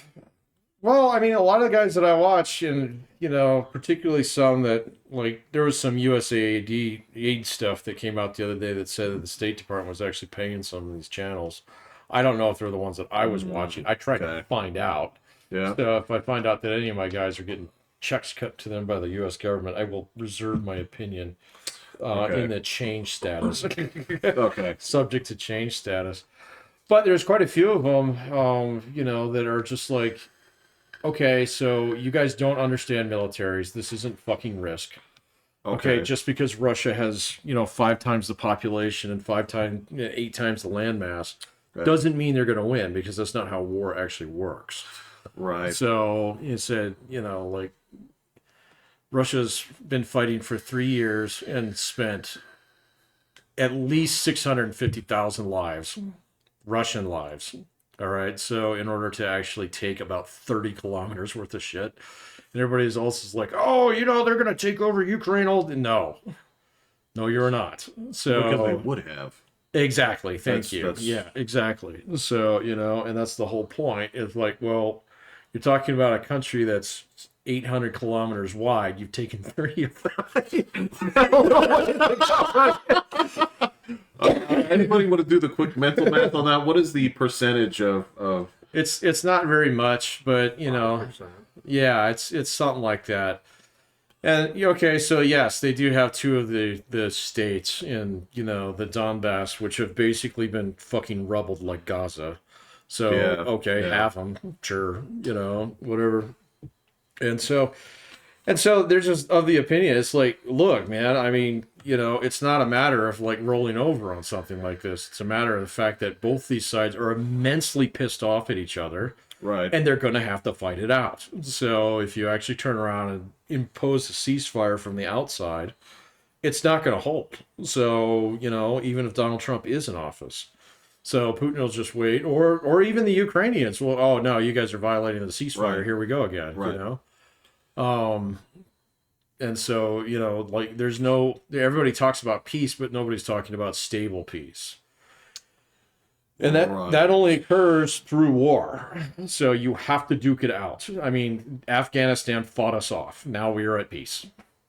Speaker 2: well, I mean, a lot of the guys that I watch, and particularly some that like there was some USAID aid stuff that came out the other day that said that the State Department was actually paying some of these channels. I don't know if they're the ones that I was watching. I tried to
Speaker 3: Okay.
Speaker 2: find out.
Speaker 3: Yeah.
Speaker 2: So if I find out that any of my guys are getting checks cut to them by the U.S. government, I will reserve my opinion
Speaker 3: Okay.
Speaker 2: in the change status.
Speaker 3: Okay.
Speaker 2: Subject to change status. But there's quite a few of them, that are just like, okay, so you guys don't understand militaries. This isn't fucking Risk. Okay, just because Russia has, 5 times the population and 8 times the landmass
Speaker 3: Right.
Speaker 2: doesn't mean they're going to win, because that's not how war actually works.
Speaker 3: Right.
Speaker 2: So it said, like Russia's been fighting for 3 years and spent at least 650,000 lives, Russian lives. All right. So in order to actually take about 30 kilometers worth of shit, and everybody's also like, oh, they're going to take over Ukraine. No, you're not. So
Speaker 3: Because they would have.
Speaker 2: exactly. Thank
Speaker 3: That's-
Speaker 2: you.
Speaker 3: that's-
Speaker 2: Yeah, exactly. So, and that's the whole point. Is like, well, you're talking about a country that's 800 kilometers wide. You've taken 30 of
Speaker 3: Anybody want to do the quick mental math on that? What is the percentage of
Speaker 2: It's not very much, but yeah, it's something like that. And okay, so yes, they do have two of the states in the Donbass, which have basically been fucking rubbled like Gaza. So
Speaker 3: Yeah,
Speaker 2: okay,
Speaker 3: yeah.
Speaker 2: have them, sure, whatever. And so they're just of the opinion. It's like, look, man, I mean, it's not a matter of like rolling over on something like this. It's a matter of the fact that both these sides are immensely pissed off at each other,
Speaker 3: right?
Speaker 2: and they're going to have to fight it out. So if you actually turn around and impose a ceasefire from the outside, it's not going to hold. So, even if Donald Trump is in office. So Putin will just wait, or even the Ukrainians will, oh no, you guys are violating the ceasefire.
Speaker 3: Right.
Speaker 2: Here we go again,
Speaker 3: Right.
Speaker 2: And so, like everybody talks about peace, but nobody's talking about stable peace. And
Speaker 3: Right.
Speaker 2: that only occurs through war. So you have to duke it out. I mean, Afghanistan fought us off. Now we are at peace.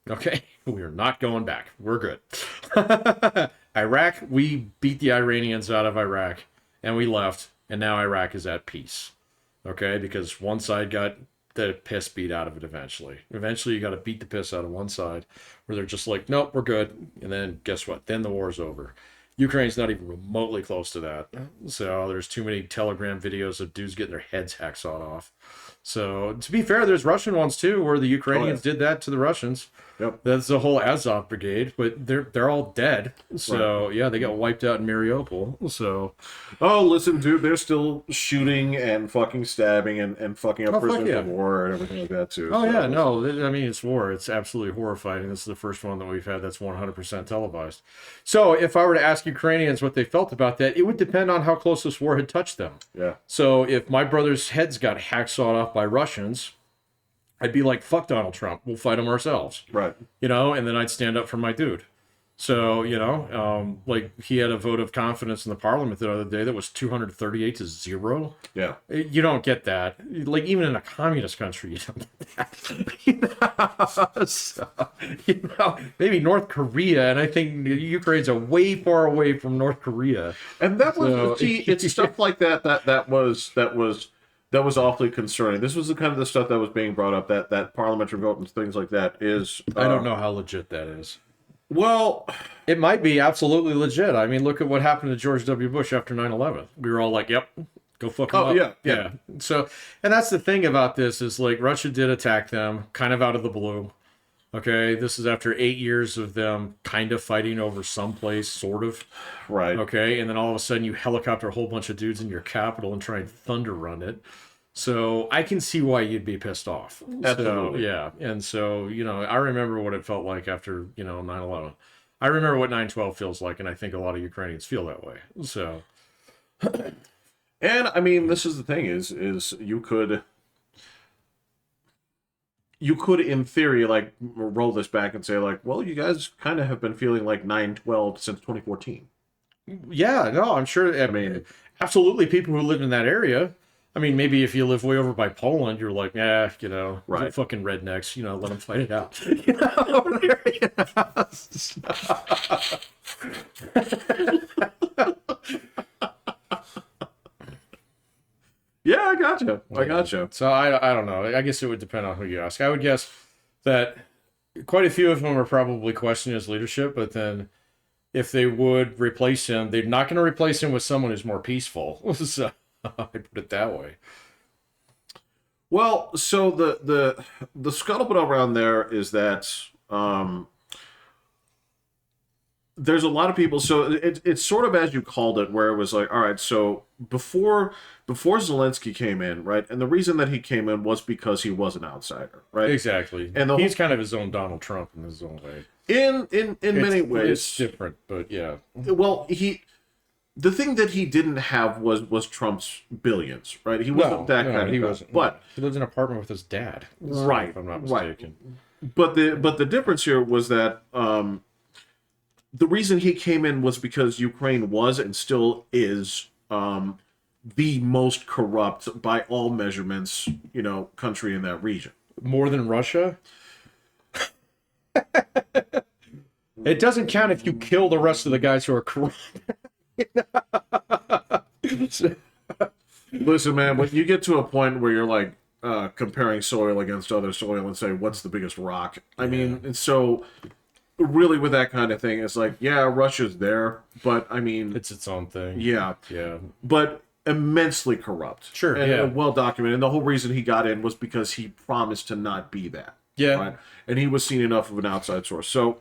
Speaker 2: Okay? We are not going back. We're good. Iraq, we beat the Iranians out of Iraq and we left. And now Iraq is at peace. Okay? Because one side got the piss beat out of it eventually. Eventually, you got to beat the piss out of one side where they're just like, nope, we're good. And then guess what? Then the war's over. Ukraine's not even remotely close to that. So there's too many Telegram videos of dudes getting their heads hacksawed off. So to be fair, there's Russian ones too, where the Ukrainians did that to the Russians.
Speaker 3: Yep.
Speaker 2: That's the whole Azov brigade, but they're all dead. So yeah, they got wiped out in Mariupol. So
Speaker 3: Oh, listen, dude, they're still shooting and fucking stabbing and fucking up
Speaker 2: Oh, fuck
Speaker 3: prisoners
Speaker 2: yeah.
Speaker 3: of war and everything like that too.
Speaker 2: oh
Speaker 3: So-
Speaker 2: yeah, no, I mean it's war. It's absolutely horrifying. This is the first one that we've had that's 100% televised. So if I were to ask Ukrainians what they felt about that, it would depend on how close this war had touched them.
Speaker 3: Yeah.
Speaker 2: So if my brother's heads got hacksawed off by Russians, I'd be like, fuck Donald Trump. We'll fight him ourselves.
Speaker 3: Right.
Speaker 2: And then I'd stand up for my dude. So, like he had a vote of confidence in the parliament the other day that was 238 to 0.
Speaker 3: Yeah.
Speaker 2: You don't get that. Like, even in a communist country, you don't get that. So, maybe North Korea, and I think Ukraine's way far away from North Korea.
Speaker 3: And that was
Speaker 2: So-
Speaker 3: see, it's stuff like that was awfully concerning. This was the kind of the stuff that was being brought up, that parliamentary vote and things like that is
Speaker 2: I don't know how legit that is.
Speaker 3: Well,
Speaker 2: It might be absolutely legit. I mean, look at what happened to George W. Bush after 9/11. We were all like, yep, go fuck him
Speaker 3: Oh,
Speaker 2: up.
Speaker 3: yeah.
Speaker 2: So, and that's the thing about this is like Russia did attack them kind of out of the blue. Okay. This is after 8 years of them kind of fighting over someplace, sort of.
Speaker 3: right.
Speaker 2: Okay. And then all of a sudden you helicopter a whole bunch of dudes in your capital and try and thunder run it. So I can see why you'd be pissed off.
Speaker 3: Absolutely.
Speaker 2: So, yeah. And so, I remember what it felt like after, 9/11. I remember what 9/12 feels like, and I think a lot of Ukrainians feel that way. So,
Speaker 3: And I mean, this is the thing: is you could, in theory, like roll this back and say, like, well, you guys kind of have been feeling like 9/12 since 2014.
Speaker 2: yeah, no, I'm sure. I
Speaker 3: mean,
Speaker 2: absolutely, people who lived in that area. I mean, maybe if you live way over by Poland, you're like, yeah, you know,
Speaker 3: Right.
Speaker 2: fucking rednecks, you know, let them fight it out. You know,
Speaker 3: Yeah, I gotcha. I gotcha.
Speaker 2: So I don't know. I guess it would depend on who you ask. I would guess that quite a few of them are probably questioning his leadership, but then if they would replace him, they're not going to replace him with someone who's more peaceful. So I put it that way.
Speaker 3: Well, so the scuttlebutt around there is that there's a lot of people. So it's sort of as you called it, where it was like, all right, so before Zelensky came in, right, and the reason that he came in was because he was an outsider, right?
Speaker 2: Exactly.
Speaker 3: And
Speaker 2: he's kind of his own Donald Trump in his own way.
Speaker 3: In many ways,
Speaker 2: it's different, but yeah.
Speaker 3: Well, the thing that he didn't have was Trump's billions, right? He wasn't that kind of
Speaker 2: he
Speaker 3: guy.
Speaker 2: wasn't.
Speaker 3: But
Speaker 2: he lived in an apartment with his dad,
Speaker 3: right,
Speaker 2: if I'm not
Speaker 3: right.
Speaker 2: mistaken.
Speaker 3: But the difference here was that the reason he came in was because Ukraine was and still is the most corrupt by all measurements, you know, country in that region.
Speaker 2: More than Russia? It doesn't count if you kill the rest of the guys who are corrupt.
Speaker 3: Listen, man, when you get to a point where you're like comparing soil against other soil and say, what's the biggest rock? I mean, and so really with that kind of thing, it's like, yeah, Russia's there, but I mean...
Speaker 2: It's its own thing.
Speaker 3: Yeah.
Speaker 2: Yeah.
Speaker 3: But immensely corrupt.
Speaker 2: Sure,
Speaker 3: and well documented. And the whole reason he got in was because he promised to not be that.
Speaker 2: Yeah.
Speaker 3: Right? And he was seen enough of an outside source. So,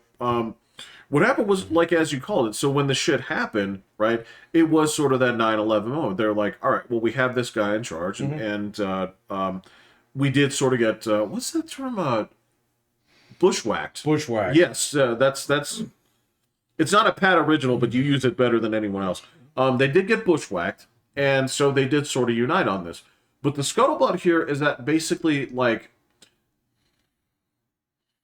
Speaker 3: what happened was, like, as you called it, so when the shit happened, right, it was sort of that 9/11 moment. They're like, all right, well, we have this guy in charge, and we did sort of get, what's that term? Bushwhacked.
Speaker 2: Bushwhacked.
Speaker 3: Yes, that's it's not a Pat original, but you use it better than anyone else. They did get bushwhacked, and so they did sort of unite on this. But the scuttlebutt here is that basically, like,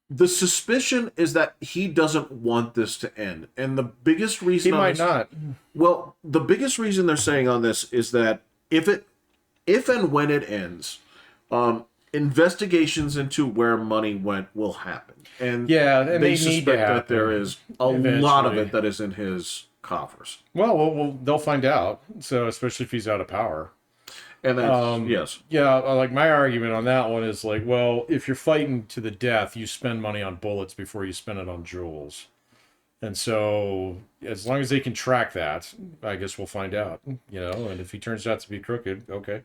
Speaker 3: the suspicion is that he doesn't want this to end. And the biggest reason...
Speaker 2: He might not.
Speaker 3: Well, the biggest reason they're saying on this is that if and when it ends, investigations into where money went will happen. And
Speaker 2: yeah, and
Speaker 3: they
Speaker 2: need
Speaker 3: suspect
Speaker 2: to
Speaker 3: that there is a lot of
Speaker 2: eventually.
Speaker 3: it that is in his coffers.
Speaker 2: Well, they'll find out. So, especially if he's out of power.
Speaker 3: And that's, yes.
Speaker 2: Yeah, like my argument on that one is like, well, if you're fighting to the death, you spend money on bullets before you spend it on jewels. And so, as long as they can track that, I guess we'll find out, you know, and if he turns out to be crooked, okay.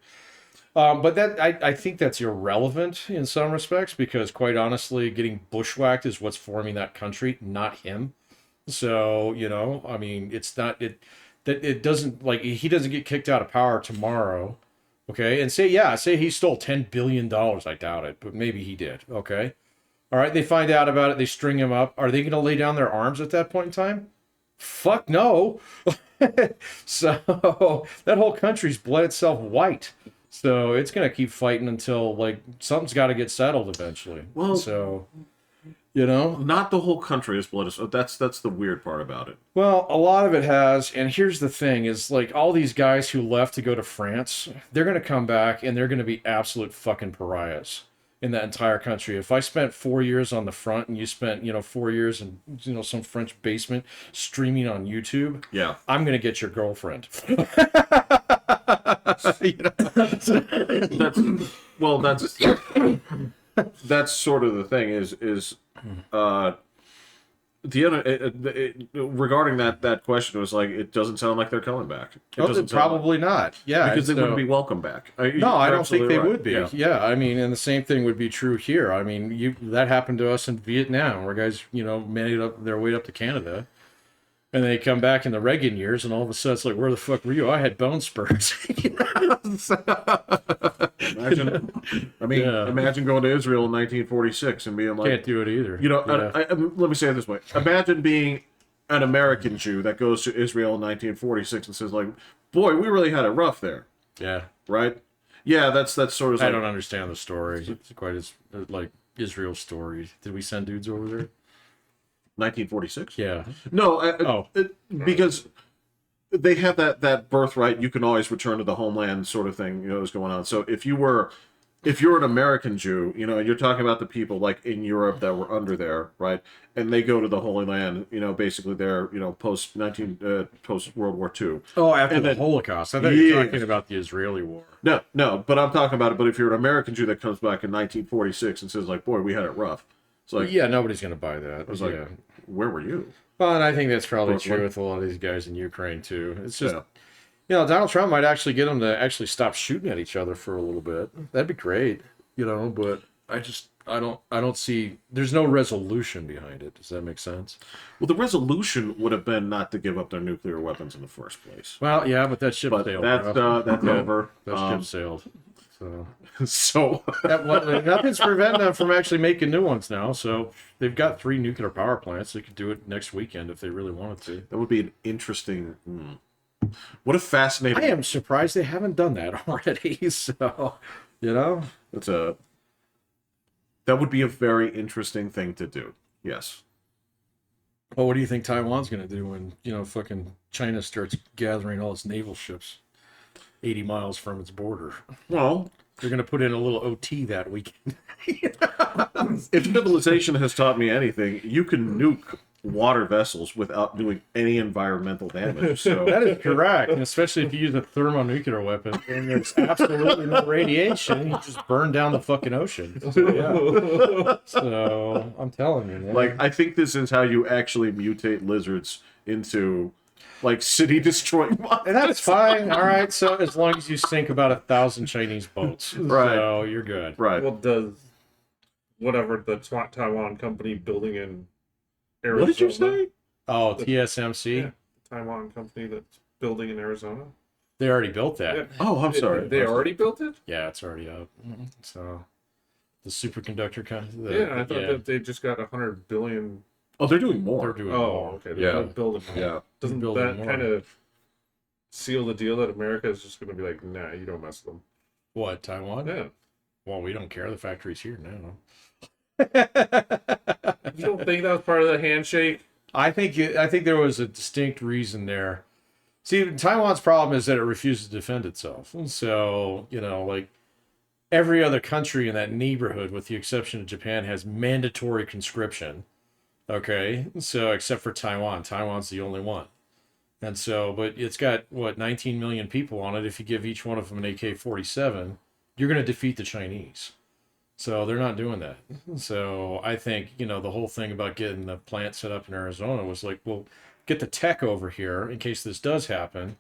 Speaker 2: But that I think that's irrelevant in some respects, because quite honestly, getting bushwhacked is what's forming that country, not him. So, you know, I mean, it's not, it doesn't, like, he doesn't get kicked out of power tomorrow. Okay, and say he stole $10 billion. I doubt it, but maybe he did. Okay. All right, they find out about it. They string him up. Are they going to lay down their arms at that point in time? Fuck no. So that whole country's bled itself white. So it's going to keep fighting until, like, something's got to get settled eventually.
Speaker 3: Well,
Speaker 2: so, you know,
Speaker 3: not the whole country is blood. So that's the weird part about it.
Speaker 2: well, a lot of it has, and here's the thing, is like all these guys who left to go to France, they're going to come back and they're going to be absolute fucking pariahs in that entire country. If I spent 4 years on the front and you spent, 4 years in, some French basement streaming on YouTube,
Speaker 3: Yeah.
Speaker 2: I'm going to get your girlfriend.
Speaker 3: That's sort of the thing is regarding that question, was like, it doesn't sound like they're coming back. It doesn't sound
Speaker 2: Probably not. Yeah.
Speaker 3: because they wouldn't be welcome back.
Speaker 2: No, I don't think they would be.
Speaker 3: Yeah.
Speaker 2: Yeah, I mean, and the same thing would be true here. I mean, that happened to us in Vietnam, where guys, made up their way up to Canada, and they come back in the Reagan years, and all of a sudden it's like, where the fuck were you? I had bone spurs.
Speaker 3: Imagine, imagine going to Israel in 1946 and being like,
Speaker 2: Can't do it either.
Speaker 3: let me say it this way: imagine being an American Jew that goes to Israel in 1946 and says like, "Boy, we really had it rough there,"
Speaker 2: Yeah.
Speaker 3: right? Yeah, that's sort of.
Speaker 2: I
Speaker 3: Like,
Speaker 2: don't understand the story. It's quite as like Israel's story. Did we send dudes over there?
Speaker 3: 1946.
Speaker 2: Yeah.
Speaker 3: No,
Speaker 2: Oh.
Speaker 3: because they have that birthright. You can always return to the homeland, sort of thing. Is going on. So if you're an American Jew, you're talking about the people like in Europe that were under there, right? And they go to the Holy Land. Basically they're post World War II.
Speaker 2: Oh, after
Speaker 3: And
Speaker 2: the
Speaker 3: then-
Speaker 2: Holocaust. I thought you were talking about the Israeli war.
Speaker 3: No, but I'm talking about it. But if you're an American Jew that comes back in 1946 and says like, "Boy, we had it rough," it's like,
Speaker 2: Yeah, nobody's going to buy that.
Speaker 3: I was like,
Speaker 2: Yeah.
Speaker 3: "Where were you?"
Speaker 2: Well, and I think that's probably
Speaker 3: Brooklyn.
Speaker 2: true with a lot of these guys in Ukraine too. It's just,
Speaker 3: Yeah.
Speaker 2: Donald Trump might actually get them to actually stop shooting at each other for a little bit. That'd be great, But I don't see. There's no resolution behind it. Does that make sense?
Speaker 3: Well, the resolution would have been not to give up their nuclear weapons in the first place.
Speaker 2: Well, yeah, but that ship
Speaker 3: But
Speaker 2: sailed.
Speaker 3: that's
Speaker 2: bro.
Speaker 3: that's
Speaker 2: Yeah,
Speaker 3: over.
Speaker 2: That ship sailed. So
Speaker 3: So
Speaker 2: nothing's preventing them from actually making new ones now. So they've got 3 nuclear power plants. They could do it next weekend if they really wanted to.
Speaker 3: that would be an interesting. What a fascinating.
Speaker 2: I am surprised they haven't done that already. So,
Speaker 3: That's that would be a very interesting thing to do. Yes.
Speaker 2: Well, what do you think Taiwan's going to do when, fucking China starts gathering all its naval ships 80 miles from its border?
Speaker 3: Well,
Speaker 2: They're going to put in a little OT that weekend.
Speaker 3: if civilization has taught me anything, you can nuke water vessels without doing any environmental damage. So
Speaker 2: That is correct. And especially if you use a thermonuclear weapon and there's absolutely no radiation, you just burn down the fucking ocean. So, yeah. So, I'm telling you, man.
Speaker 3: like, I think this is how you actually mutate lizards into like city destroying monsters.
Speaker 2: And that's fine. All right. So, as long as you sink about 1,000 Chinese boats.
Speaker 3: Right.
Speaker 2: So, you're good.
Speaker 3: Right.
Speaker 1: Well, does whatever the Taiwan company building in Arizona?
Speaker 3: What did you say?
Speaker 2: Oh, TSMC?
Speaker 1: Yeah, the Taiwan company that's building in Arizona.
Speaker 2: They already built that.
Speaker 1: Yeah.
Speaker 3: Oh, I'm sorry.
Speaker 1: They already built it?
Speaker 2: Yeah, it's already up. So, the superconductor kind of.
Speaker 1: Yeah, I thought that they just got 100 billion.
Speaker 3: Oh, they're doing more.
Speaker 2: They're doing
Speaker 1: Oh,
Speaker 2: more.
Speaker 1: okay.
Speaker 3: Yeah.
Speaker 1: They're building more.
Speaker 3: Yeah.
Speaker 1: Doesn't
Speaker 2: Building
Speaker 1: that
Speaker 2: more.
Speaker 1: kind of seal the deal that America is just going to be like, nah, you don't mess with them?
Speaker 2: What, Taiwan?
Speaker 1: Yeah.
Speaker 2: Well, we don't care. The factory's here now.
Speaker 1: You don't think that was part of the handshake?
Speaker 2: I think there was a distinct reason there. See, Taiwan's problem is that it refuses to defend itself. And so, like every other country in that neighborhood, with the exception of Japan, has mandatory conscription. Okay? So, except for Taiwan. Taiwan's the only one. And so, but it's got, 19 million people on it. If you give each one of them an AK-47, you're going to defeat the Chinese. So they're not doing that. So I think, the whole thing about getting the plant set up in Arizona was like, well, get the tech over here in case this does happen,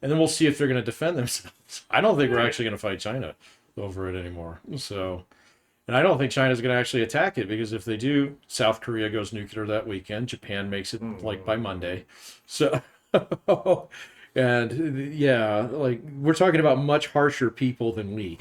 Speaker 2: and then we'll see if they're going to defend themselves. I don't think we're actually going to fight China over it anymore. So, and I don't think China's going to actually attack it, because if they do, South Korea goes nuclear that weekend. Japan makes it like by Monday. So, and yeah, like we're talking about much harsher people than we.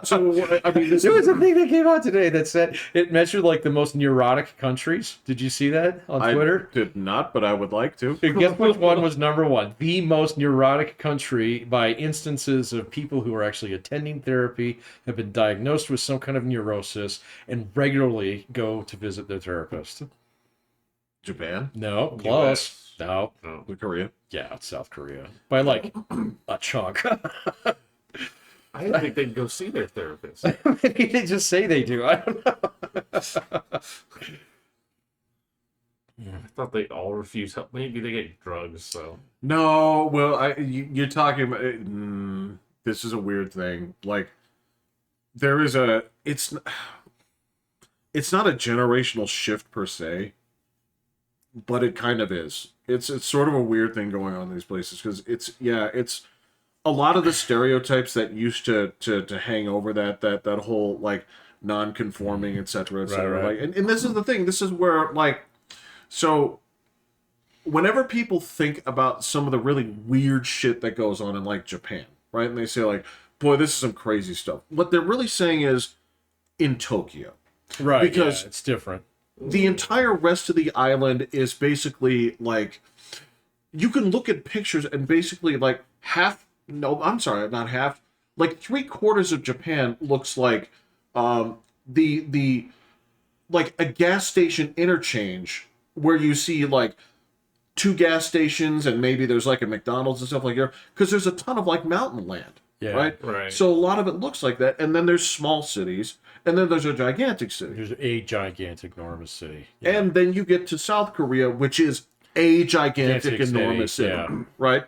Speaker 3: So I mean, this
Speaker 2: There was
Speaker 3: is,
Speaker 2: a thing that came out today that said it measured like the most neurotic countries. Did you see that on Twitter?
Speaker 3: I did not, but I would like to.
Speaker 2: And guess which one was number one? The most neurotic country by instances of people who are actually attending therapy, have been diagnosed with some kind of neurosis, and regularly go to visit their therapist.
Speaker 3: Japan,
Speaker 2: No, close. No.
Speaker 3: Korea.
Speaker 2: Yeah, it's South Korea. By like a chunk.
Speaker 1: I didn't think they'd go see their therapist.
Speaker 2: Maybe they just say they do. I don't know.
Speaker 1: I thought they all refuse help. Maybe they get drugs, so.
Speaker 3: No, well, you're talking about. This is a weird thing. Like, there is a. It's not a generational shift per se, but it kind of is. It's sort of a weird thing going on in these places, because it's a lot of the stereotypes that used to hang over that whole like non-conforming, etc., etc.
Speaker 2: Right.
Speaker 3: Like, and this is the thing. This is where like, so whenever people think about some of the really weird shit that goes on in like Japan, right, and they say like, boy, this is some crazy stuff. What they're really saying is in Tokyo.
Speaker 2: Right,
Speaker 3: Because-
Speaker 2: yeah, it's different.
Speaker 3: the entire rest of the island is basically like, you can look at pictures and basically like half, no, I'm sorry, not half, like 3/4 of Japan looks like the like a gas station interchange where you see like 2 gas stations and maybe there's like a McDonald's and stuff like that, because there's a ton of like mountain land.
Speaker 2: Yeah.
Speaker 1: Right.
Speaker 3: So a lot of it looks like that, and then there's small cities, and then there's a gigantic city,
Speaker 2: There's a gigantic, enormous city. Yeah.
Speaker 3: and then you get to South Korea, which is a gigantic, enormous city,
Speaker 2: yeah.
Speaker 3: right?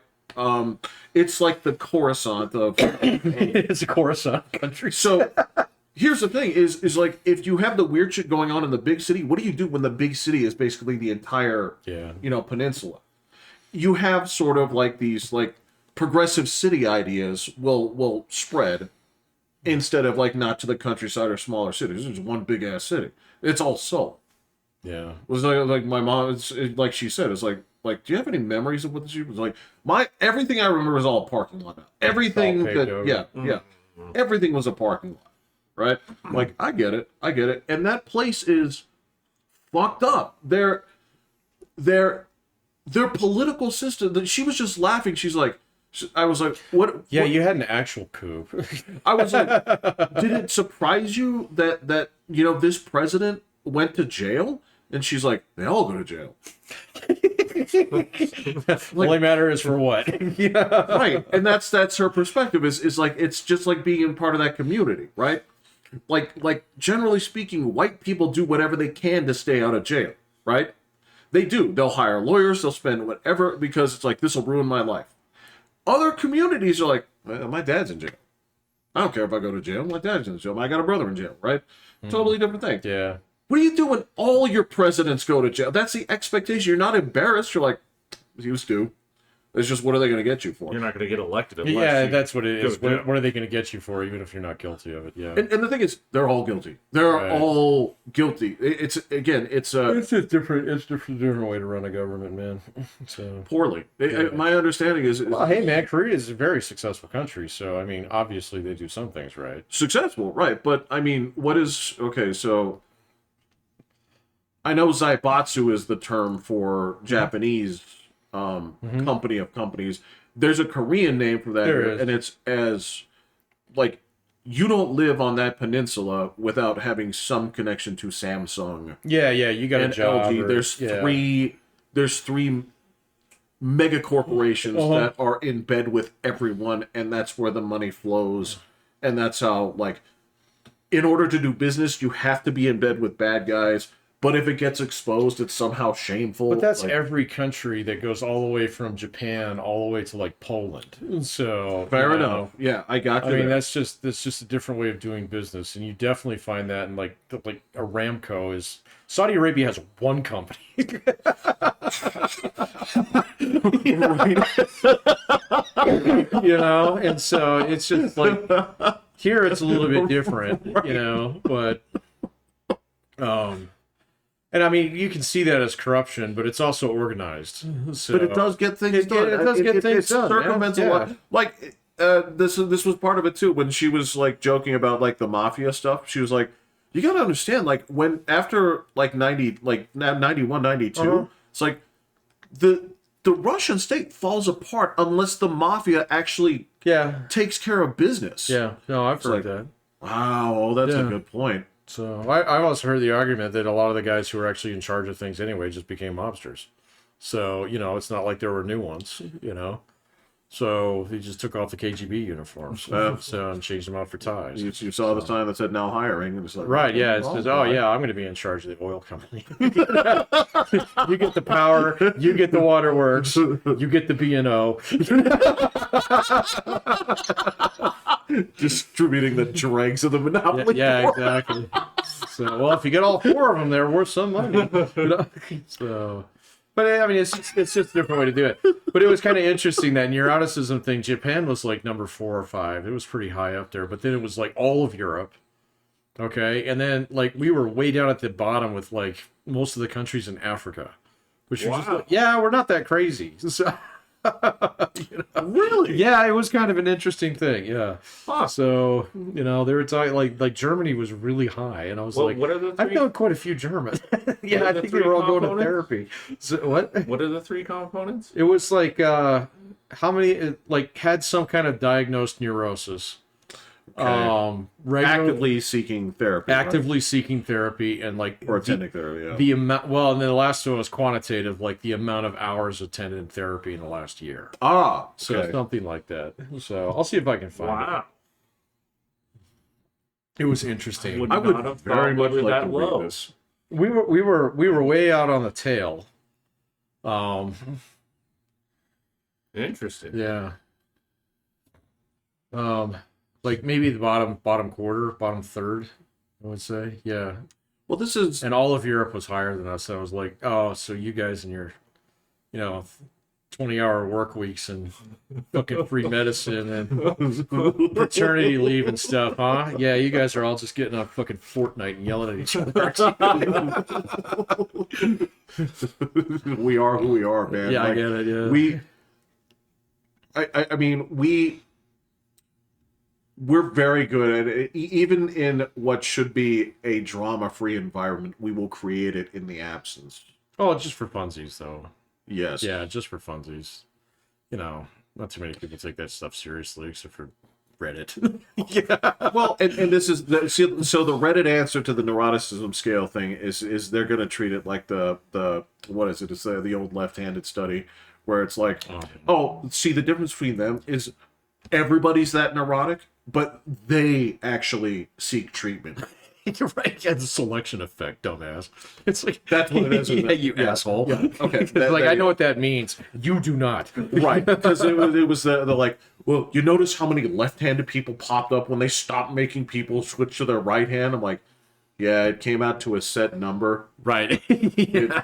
Speaker 3: It's like the Coruscant of.
Speaker 2: It's a Coruscant country.
Speaker 3: So here's the thing: is like, if you have the weird shit going on in the big city, what do you do when the big city is basically the entire peninsula? You have sort of like these like progressive city ideas will spread, instead of like not to the countryside or smaller cities. It's one big ass city. It's all Seoul.
Speaker 2: Yeah.
Speaker 3: It was like my mom. Like she said, it's like do you have any memories of what she was like? Everything I remember is all a parking lot now. Everything that yeah, everything was a parking lot, right? Like I get it, and that place is fucked up. Their political system. She was just laughing. She's like. I was like, what?
Speaker 2: Yeah,
Speaker 3: what?
Speaker 2: you had an actual coup.
Speaker 3: I was like, did it surprise you that this president went to jail? And she's like, they all go to jail.
Speaker 2: Only matter is for what?
Speaker 3: Yeah. Right. And that's her perspective is like, it's just like being in part of that community, right? Like generally speaking, white people do whatever they can to stay out of jail, right? They do. They'll hire lawyers, they'll spend whatever, because it's like, this will ruin my life. Other communities are like, well, my dad's in jail. I don't care if I go to jail. My dad's in jail. I got a brother in jail, right? Totally different thing.
Speaker 2: Yeah.
Speaker 3: What do you do when all your presidents go to jail? That's the expectation. You're not embarrassed. You're like, used to. It's just, what are they going to get you for?
Speaker 1: You're not going to get elected unless
Speaker 2: Yeah,
Speaker 1: you
Speaker 2: that's what it is.
Speaker 1: go to
Speaker 2: What are they going to get you for, even if you're not guilty of it? Yeah.
Speaker 3: And the thing is, they're all guilty. They're all guilty. It's
Speaker 2: just different. It's just a different way to run a government, man. So
Speaker 3: poorly. My understanding is
Speaker 2: well, hey, man, Korea is a very successful country, so I mean, obviously they do some things right.
Speaker 3: Successful, right? But I mean, what is okay? So I know Zaibatsu is the term for Japanese company of companies. There's a Korean name for that, and it's as like, you don't live on that peninsula without having some connection to Samsung.
Speaker 2: Yeah, you got
Speaker 3: and
Speaker 2: a job.
Speaker 3: LG. There's three mega corporations that are in bed with everyone, and that's where the money flows. And that's how, like, in order to do business, you have to be in bed with bad guys. But if it gets exposed, it's somehow shameful.
Speaker 2: But that's like, every country that goes all the way from Japan all the way to like Poland. So
Speaker 3: fair enough. Yeah, I got you.
Speaker 2: I mean, that's just a different way of doing business, and you definitely find that in like Aramco is. Saudi Arabia has one company. And so it's just like, here it's a little bit different, but and I mean, you can see that as corruption, but it's also organized. So,
Speaker 3: but it does get things done.
Speaker 2: It does get things done.
Speaker 3: Circumvents a lot. Like this was part of it too. When she was like joking about like the mafia stuff, she was like, "You got to understand, like when after like 91, 92, it's like the Russian state falls apart unless the mafia actually takes care of business."
Speaker 2: Yeah, no, I've heard that.
Speaker 3: Wow, that's a good point.
Speaker 2: So I've also heard the argument that a lot of the guys who were actually in charge of things anyway just became mobsters. So, it's not like there were new ones, So he just took off the KGB uniforms and changed them out for ties.
Speaker 3: You saw the sign that said now hiring. And it's like,
Speaker 2: right, yeah. It says, I'm going to be in charge of the oil company. You get the power, you get the waterworks, you get the B&O.
Speaker 3: Distributing the dregs of the monopoly.
Speaker 2: Yeah, exactly. So, well, if you get all 4 of them, they're worth some money. So, but I mean, it's just a different way to do it. But it was kind of interesting that neuroticism thing. Japan was like number 4 or 5. It was pretty high up there. But then it was like all of Europe. Okay, and then like we were way down at the bottom with like most of the countries in Africa, which was just like, we're not that crazy. So,
Speaker 3: Really?
Speaker 2: Yeah, it was kind of an interesting thing. Yeah.
Speaker 1: Huh.
Speaker 2: So, they were talking like Germany was really high, and I was
Speaker 1: Well,
Speaker 2: like,
Speaker 1: what are the
Speaker 2: I've
Speaker 1: three?
Speaker 2: known quite a few Germans. Yeah,
Speaker 1: are
Speaker 2: I
Speaker 1: the
Speaker 2: think they
Speaker 1: three
Speaker 2: were all going to
Speaker 1: components?
Speaker 2: therapy. So, what?
Speaker 1: What are the three components?
Speaker 2: It was like how many like had some kind of diagnosed neurosis.
Speaker 3: Okay.
Speaker 2: Regularly
Speaker 3: Actively
Speaker 2: seeking therapy and like
Speaker 3: or attending therapy. Yeah.
Speaker 2: the amount. Well, and then the last one was quantitative, like the amount of hours attended in therapy in the last year. So
Speaker 3: Okay.
Speaker 2: something like that. So I'll see if I can find
Speaker 1: Wow.
Speaker 2: it. It was interesting.
Speaker 1: Would
Speaker 3: I would
Speaker 1: not have
Speaker 3: very
Speaker 1: thought
Speaker 3: much
Speaker 1: we were
Speaker 3: like
Speaker 1: that
Speaker 3: to read
Speaker 1: low.
Speaker 3: this.
Speaker 2: We were way out on the tail.
Speaker 1: Interesting.
Speaker 2: Yeah. Like maybe the bottom quarter, bottom third, I would say. Yeah.
Speaker 3: Well, this is
Speaker 2: And all of Europe was higher than us. So I was like, oh, so you guys and your, 20-hour work weeks and fucking free medicine and paternity leave and stuff, huh? Yeah, you guys are all just getting on fucking Fortnite and yelling at each other.
Speaker 3: we are who we are, man.
Speaker 2: Yeah, I
Speaker 3: Like,
Speaker 2: get it. Yeah.
Speaker 3: I mean, we're very good at it. Even in what should be a drama-free environment, we will create it in the absence.
Speaker 2: Oh, just for funsies, though.
Speaker 3: Yes.
Speaker 2: Yeah, just for funsies. Not too many people take that stuff seriously, except for Reddit.
Speaker 3: Yeah. Well, and this is so the Reddit answer to the neuroticism scale thing is they're going to treat it like the what is it? It's the old left-handed study where it's like, see, the difference between them is everybody's that neurotic, but they actually seek treatment.
Speaker 2: You're right. Yeah, the selection effect, dumbass. It's like
Speaker 3: That's what it is. Isn't
Speaker 2: yeah,
Speaker 3: it?
Speaker 2: you
Speaker 3: Yeah.
Speaker 2: asshole.
Speaker 3: Yeah. Okay.
Speaker 2: It's like I know what that means. You do not.
Speaker 3: Right, because it was the like, well, you notice how many left-handed people popped up when they stopped making people switch to their right hand. I'm like, yeah, it came out to a set number.
Speaker 2: Right. Yeah.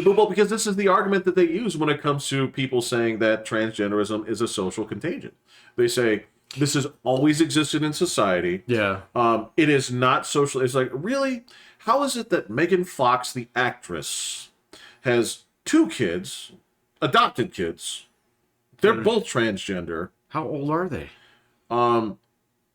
Speaker 3: Well, because this is the argument that they use when it comes to people saying that transgenderism is a social contagion. They say this has always existed in society.
Speaker 2: Yeah.
Speaker 3: It is not social. It's like, really? How is it that Megan Fox, the actress, has 2 kids, adopted kids? They're both transgender.
Speaker 2: How old are they?
Speaker 3: Um,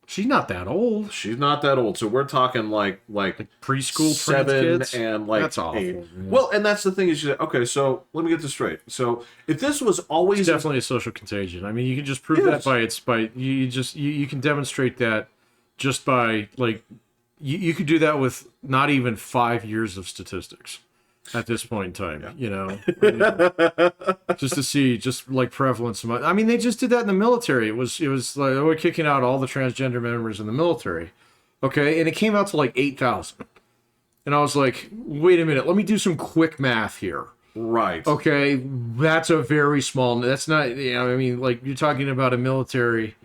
Speaker 2: She's not that old.
Speaker 3: she's not that old, so we're talking like
Speaker 2: Preschool
Speaker 3: 7
Speaker 2: trans kids?
Speaker 3: and like
Speaker 2: That's awful.
Speaker 3: 8.
Speaker 2: Yeah.
Speaker 3: Well, and that's the thing is, okay, so let me get this straight. So if this was always
Speaker 2: It's definitely a social contagion. I mean, you can just prove that
Speaker 3: Yes.
Speaker 2: by you can demonstrate that just by like you could do that with not even 5 years of statistics at this point in time. Just to see just like prevalence. I mean, they just did that in the military. It was like they were kicking out all the transgender members in the military. Okay, and it came out to like 8,000. And I was like, wait a minute, let me do some quick math here.
Speaker 3: right.
Speaker 2: Okay, that's a very small. That's not. I mean, like you're talking about a military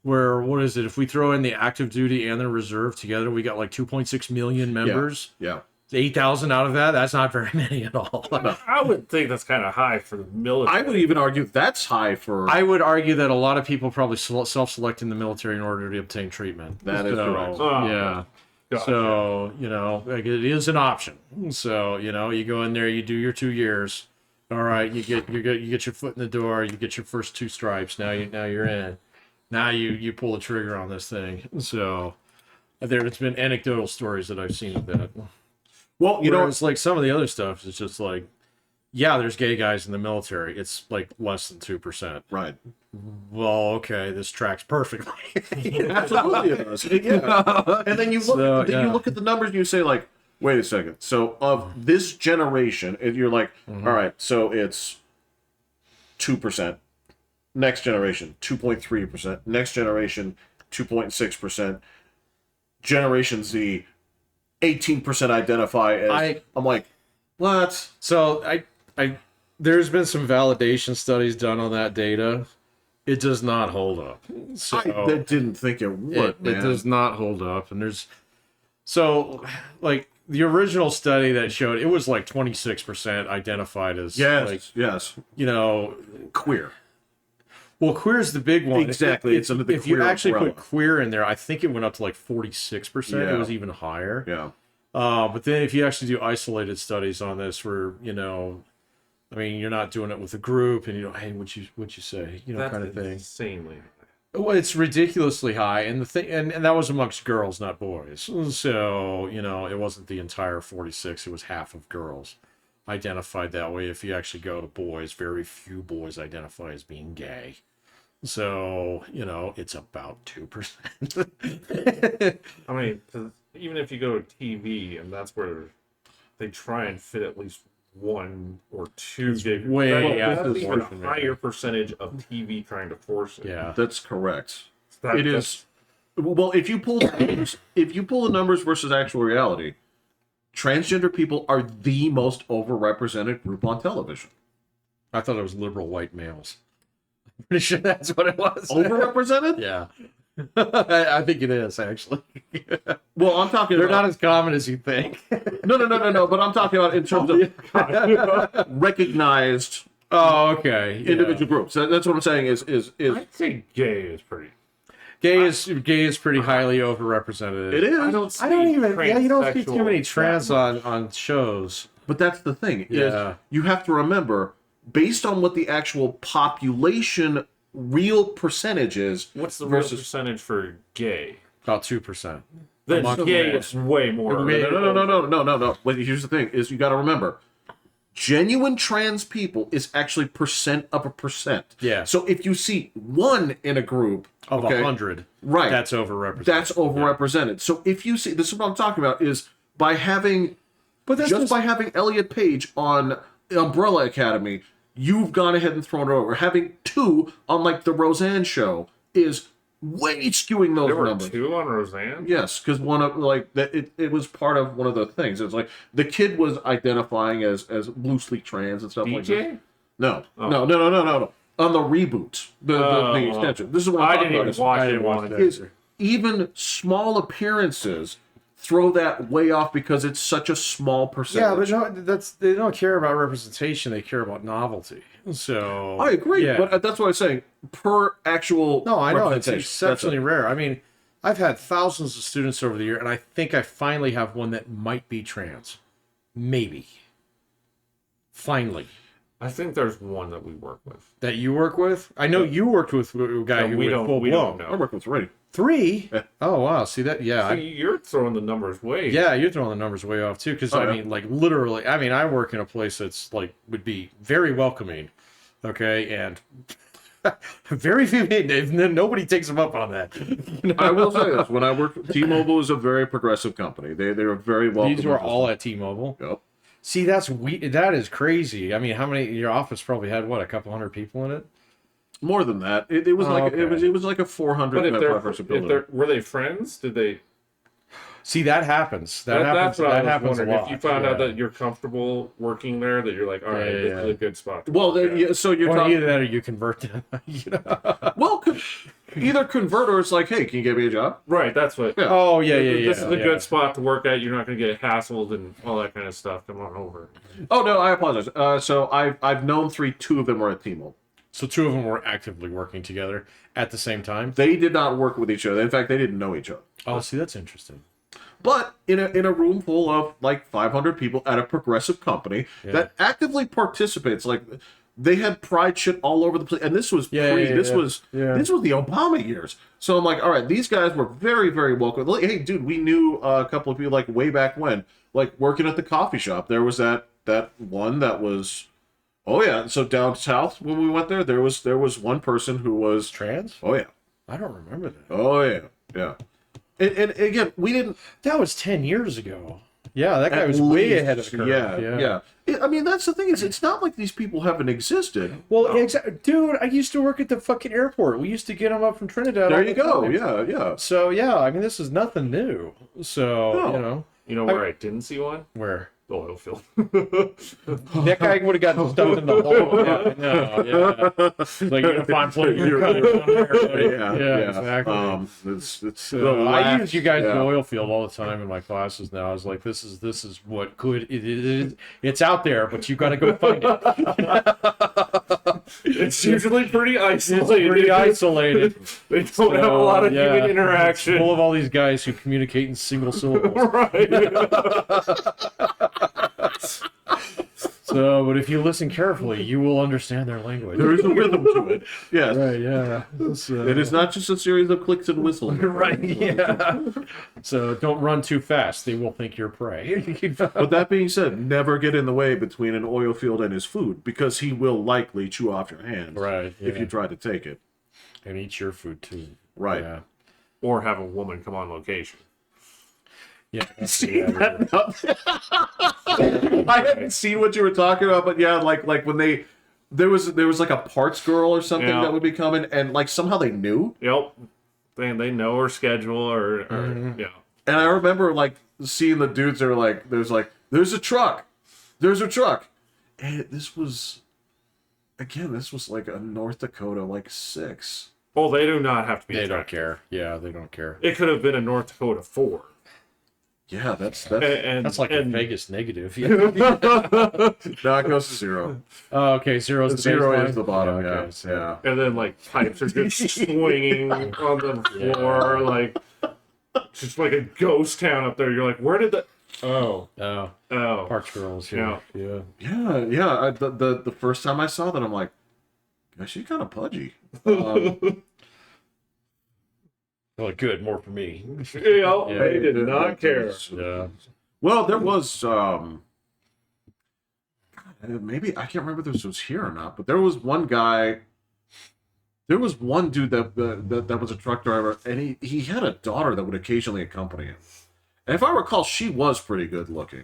Speaker 2: where what is it? If we throw in the active duty and the reserve together, we got like 2.6 million members.
Speaker 3: Yeah.
Speaker 2: 8,000 out of that. That's not very many at all.
Speaker 1: I would think that's kind of high for the military.
Speaker 3: I would even argue that's high for.
Speaker 2: I would argue that a lot of people probably self-select in the military in order to obtain treatment.
Speaker 3: That is correct.
Speaker 1: Oh,
Speaker 2: Yeah.
Speaker 1: gotcha.
Speaker 2: So, like it is an option. So, you go in there, you do your 2 years. All right, you get your foot in the door, you get your first 2 stripes. Now you're in. Now you pull the trigger on this thing. So, there's been anecdotal stories that I've seen of that.
Speaker 3: Well, you know,
Speaker 2: It's like some of the other stuff is just like, yeah, there's gay guys in the military. It's like less than 2%.
Speaker 3: right.
Speaker 2: Well, okay, this tracks perfectly.
Speaker 3: Absolutely it does. Yeah. And then you look you look at the numbers and you say like, wait a second. So of this generation, and you're like, all right, so it's 2%. Next generation, 2.3%. Next generation, 2.6%. Generation Z, 18% identify as. I'm like, what?
Speaker 2: So I there's been some validation studies done on that data. It does not hold up. So
Speaker 3: I didn't think it would, man.
Speaker 2: it does not hold up. And there's like the original study that showed it was like 26% identified as
Speaker 3: Yes, queer.
Speaker 2: Well, queer is the big one.
Speaker 3: Exactly. It's under the
Speaker 2: if you
Speaker 3: queer
Speaker 2: actually
Speaker 3: umbrella.
Speaker 2: put queer in there, I think it went up to like 46%.
Speaker 3: Yeah.
Speaker 2: It was even higher.
Speaker 3: Yeah.
Speaker 2: But then if you actually do isolated studies on this where, I mean, you're not doing it with a group, and hey, what'd you say,
Speaker 1: That's
Speaker 2: kind of thing.
Speaker 1: insanely.
Speaker 2: Well, it's ridiculously high, and the thing, and that was amongst girls, not boys. So it wasn't the entire 46; it was half of girls identified that way. If you actually go to boys, very few boys identify as being gay. So it's about 2%.
Speaker 1: I mean, 'cause even if you go to TV, and that's where they try and fit at least one or two gay.
Speaker 2: way
Speaker 1: that's
Speaker 2: out of
Speaker 1: even
Speaker 2: proportion,
Speaker 1: a higher percentage of TV trying to force it.
Speaker 2: Yeah.
Speaker 3: That's correct.
Speaker 1: That-
Speaker 3: It is. Well, if you pull the numbers versus actual reality, transgender people are the most overrepresented group on television.
Speaker 2: I thought it was liberal white males. I'm pretty sure that's what it was.
Speaker 3: Overrepresented?
Speaker 2: Yeah. I think it is, actually.
Speaker 3: Well, I'm talking
Speaker 2: They're
Speaker 3: about...
Speaker 2: not as common as you think.
Speaker 3: No, but I'm talking about in terms of recognized
Speaker 2: Oh, okay. Yeah.
Speaker 3: individual groups. That's what I'm saying is
Speaker 1: I'd say gay is pretty.
Speaker 2: Gay is pretty highly overrepresented.
Speaker 3: it is.
Speaker 1: I don't see
Speaker 2: you don't see too
Speaker 1: transsexual
Speaker 2: many trans on shows.
Speaker 3: But that's the thing
Speaker 2: Yeah.
Speaker 3: is you have to remember, based on what the actual population real percentage is,
Speaker 1: What's the real
Speaker 3: versus
Speaker 1: percentage for gay?
Speaker 2: About 2%.
Speaker 1: Then
Speaker 2: Amongst
Speaker 1: gay
Speaker 2: men.
Speaker 1: is way more.
Speaker 3: no. Wait, here's the thing: is you got to remember, genuine trans people is actually percent of a percent.
Speaker 2: Yeah.
Speaker 3: So if you see one in a group
Speaker 2: Of 100.
Speaker 3: right,
Speaker 2: That's overrepresented.
Speaker 3: that's overrepresented. So if you see, this is what I'm talking about: is by having, by having Elliot Page on Umbrella Academy, you've gone ahead and thrown it over. Having two on like the Roseanne show is way skewing those
Speaker 1: There were
Speaker 3: numbers.
Speaker 1: two on Roseanne.
Speaker 3: Yes, because one of like that it was part of one of the things. It's like the kid was identifying as loosely trans and stuff like that.
Speaker 1: DJ?
Speaker 3: No,
Speaker 1: Oh.
Speaker 3: no. On the reboot, the extension. This is what I'm
Speaker 1: I
Speaker 3: talking
Speaker 1: didn't
Speaker 3: about.
Speaker 1: even watch
Speaker 2: I
Speaker 1: it.
Speaker 2: didn't watch
Speaker 1: once.
Speaker 2: that.
Speaker 3: Is even small appearances throw that way off because it's such a small percentage.
Speaker 2: Yeah, but they don't care about representation. They care about novelty. So
Speaker 3: I agree,
Speaker 2: yeah.
Speaker 3: but that's what I'm saying. Per actual
Speaker 2: No, I know it's
Speaker 3: representation.
Speaker 2: exceptionally
Speaker 3: That's
Speaker 2: rare. I mean, I've had thousands of students over the year, and I think I finally have one that might be trans. Maybe. Finally.
Speaker 1: I think there's one that we work with.
Speaker 2: That you work with? I know you worked with a guy
Speaker 1: No,
Speaker 2: who
Speaker 1: we
Speaker 2: went
Speaker 1: don't.
Speaker 2: full
Speaker 1: We
Speaker 2: blown.
Speaker 1: don't
Speaker 3: it. I
Speaker 1: know.
Speaker 3: work with 3.
Speaker 2: 3?
Speaker 3: Yeah.
Speaker 2: Oh, wow. See that? Yeah.
Speaker 1: See, you're throwing the numbers way.
Speaker 2: Yeah, you're throwing the numbers way off too. Because
Speaker 3: Oh,
Speaker 2: I
Speaker 3: yeah.
Speaker 2: mean, like literally, I work in a place that's like would be very welcoming, okay, and very few. Nobody takes them up on that.
Speaker 3: I will say this: when I worked, T-Mobile is a very progressive company. They were very well.
Speaker 2: These were all at T-Mobile.
Speaker 3: Yep.
Speaker 2: See, that's that is crazy. I mean, how many? Your office probably had what, a couple hundred people in it.
Speaker 3: More than that. It was like
Speaker 2: okay.
Speaker 3: it was like a 400
Speaker 1: But
Speaker 3: person building.
Speaker 1: were they friends? Did they?
Speaker 2: See, that happens. That
Speaker 1: That's
Speaker 2: happens.
Speaker 1: what
Speaker 2: That
Speaker 1: I was
Speaker 2: happens a
Speaker 1: wondering.
Speaker 2: lot.
Speaker 1: If you found out
Speaker 2: Yeah.
Speaker 1: that you're comfortable working there, that you're like, all right,
Speaker 2: Yeah,
Speaker 1: this
Speaker 2: yeah.
Speaker 1: is a good spot.
Speaker 3: Well, so you're
Speaker 2: Or
Speaker 3: talking.
Speaker 2: either that or you convert them.
Speaker 3: Well, either convert or it's like, hey, can you get me a job?
Speaker 1: Right. That's what.
Speaker 3: Yeah.
Speaker 2: Oh yeah.
Speaker 1: This is a
Speaker 2: yeah.
Speaker 1: good spot to work at. You're not going to get hassled and all that kind of stuff. Come on over.
Speaker 3: Oh no, I apologize. So I've known 3. 2 of them were at T-Mobile.
Speaker 2: So 2 of them were actively working together at the same time.
Speaker 3: They did not work with each other. In fact, they didn't know each other.
Speaker 2: Oh, see, that's interesting.
Speaker 3: But in a room full of like 500 people at a progressive company that actively participates, like they had pride shit all over the place. And this was this was the Obama years. So I'm like, all right, these guys were very, very welcome. Like, hey, dude, we knew a couple of people like way back when, like working at the coffee shop. There was that one that was, oh yeah. So down south when we went there was one person who was
Speaker 2: Trans?
Speaker 3: Oh yeah.
Speaker 2: I don't remember that.
Speaker 3: Oh yeah. Yeah. And again, we didn't.
Speaker 2: That was 10 years ago. Yeah, that guy
Speaker 3: At
Speaker 2: was way
Speaker 3: least,
Speaker 2: ahead of the curve.
Speaker 3: Yeah. I mean, that's the thing is, it's not like these people haven't existed.
Speaker 2: Well, dude, I used to work at the fucking airport. We used to get them up from Trinidad.
Speaker 3: There
Speaker 2: all
Speaker 3: you
Speaker 2: the
Speaker 3: go.
Speaker 2: time.
Speaker 3: Yeah.
Speaker 2: So, yeah, I mean, this is nothing new. So,
Speaker 3: No.
Speaker 1: You know where I didn't see one?
Speaker 2: Where?
Speaker 1: The oil field.
Speaker 2: That guy would have gotten stuffed in the hole. Yeah, no, yeah. Like, you're fine putting your cutters on there. Like, yeah, exactly.
Speaker 3: It's
Speaker 2: I use you guys' oil field all the time in my classes now. I was like, this is what good it is. It's out there, but you got to go find it.
Speaker 1: It's usually pretty isolated.
Speaker 2: It's pretty isolated.
Speaker 1: They don't have a lot of human interaction.
Speaker 2: It's full of all these guys who communicate in single syllables.
Speaker 1: Right.
Speaker 2: So So, but if you listen carefully, you will understand their language.
Speaker 3: There is a rhythm to it. Yes.
Speaker 2: Right, yeah.
Speaker 3: It is not just a series of clicks and whistles.
Speaker 2: Right, yeah. So don't run too fast. They will think you're prey.
Speaker 3: But that being said, never get in the way between an oil field and his food, because he will likely chew off your hands
Speaker 2: Right,
Speaker 3: if
Speaker 2: yeah.
Speaker 3: you try to take it.
Speaker 2: And eat your food, too.
Speaker 3: Right.
Speaker 2: Yeah.
Speaker 1: Or have a woman come on location.
Speaker 2: Yeah.
Speaker 3: I hadn't seen what you were talking about, but yeah, like when there was like a parts girl or something
Speaker 1: Yeah.
Speaker 3: that would be coming, and like somehow they knew.
Speaker 1: Yep. They know her schedule or yeah.
Speaker 3: And I remember like seeing the dudes that were like, there's a truck, and this was like a North Dakota like 6.
Speaker 1: Oh, they do not have to be.
Speaker 2: They don't
Speaker 1: attractive.
Speaker 2: care. Yeah, they don't care.
Speaker 1: It could have been a North Dakota 4.
Speaker 3: Yeah, that's
Speaker 2: That's like a
Speaker 1: and
Speaker 2: Vegas negative.
Speaker 3: no, it goes to 0.
Speaker 2: Oh, okay. Zero's the
Speaker 3: 0
Speaker 2: baseline?
Speaker 3: is the bottom.
Speaker 2: Yeah,
Speaker 3: Yeah,
Speaker 2: okay, so-
Speaker 1: and then like pipes are just swinging on the floor, like just like a ghost town up there. You're like, where did the? Oh,
Speaker 2: Oh,
Speaker 1: oh.
Speaker 2: Parks Girls. Yeah. Yeah.
Speaker 3: Yeah. The first time I saw that, I'm like, yeah, she's kind of pudgy.
Speaker 2: Well, good. More for me.
Speaker 1: Yeah,
Speaker 2: Yeah,
Speaker 1: they did not care.
Speaker 2: Yeah.
Speaker 3: Well, there was maybe I can't remember if this was here or not, but there was one guy. There was one dude that was a truck driver, and he had a daughter that would occasionally accompany him. And if I recall, she was pretty good looking.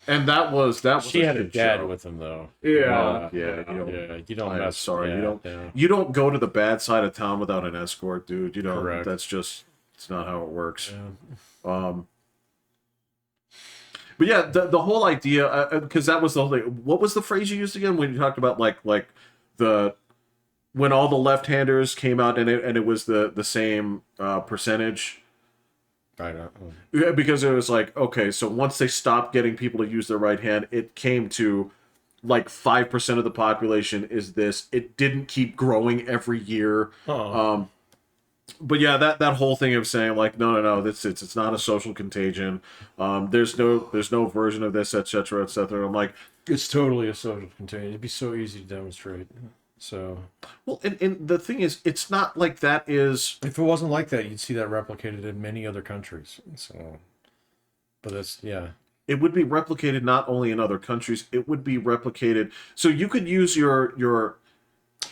Speaker 3: And that was
Speaker 2: She had a
Speaker 3: shit
Speaker 2: dad
Speaker 3: show.
Speaker 2: with him though.
Speaker 1: Yeah.
Speaker 2: You don't
Speaker 3: I'm
Speaker 2: mess.
Speaker 3: sorry,
Speaker 2: yeah,
Speaker 3: you don't go to the bad side of town without an escort, dude. You don't.
Speaker 2: Correct.
Speaker 3: That's just it's not how it works.
Speaker 2: Yeah.
Speaker 3: But yeah, the whole idea, because that was the whole thing. What was the phrase you used again when you talked about like when all the left-handers came out and it was the same percentage?
Speaker 2: I don't.
Speaker 3: Yeah, because it was like, okay, so once they stopped getting people to use their right hand, it came to like 5% of the population is this. It didn't keep growing every year.
Speaker 2: Oh.
Speaker 3: But yeah, that whole thing of saying like, no, it's not a social contagion. There's no version of this, etc., etc. I'm like,
Speaker 2: It's totally a social contagion. It'd be so easy to demonstrate. So,
Speaker 3: well, and the thing is, it's not like that is.
Speaker 2: if it wasn't like that, you'd see that replicated in many other countries. So, but that's yeah.
Speaker 3: It would be replicated not only in other countries. It would be replicated. So you could use your control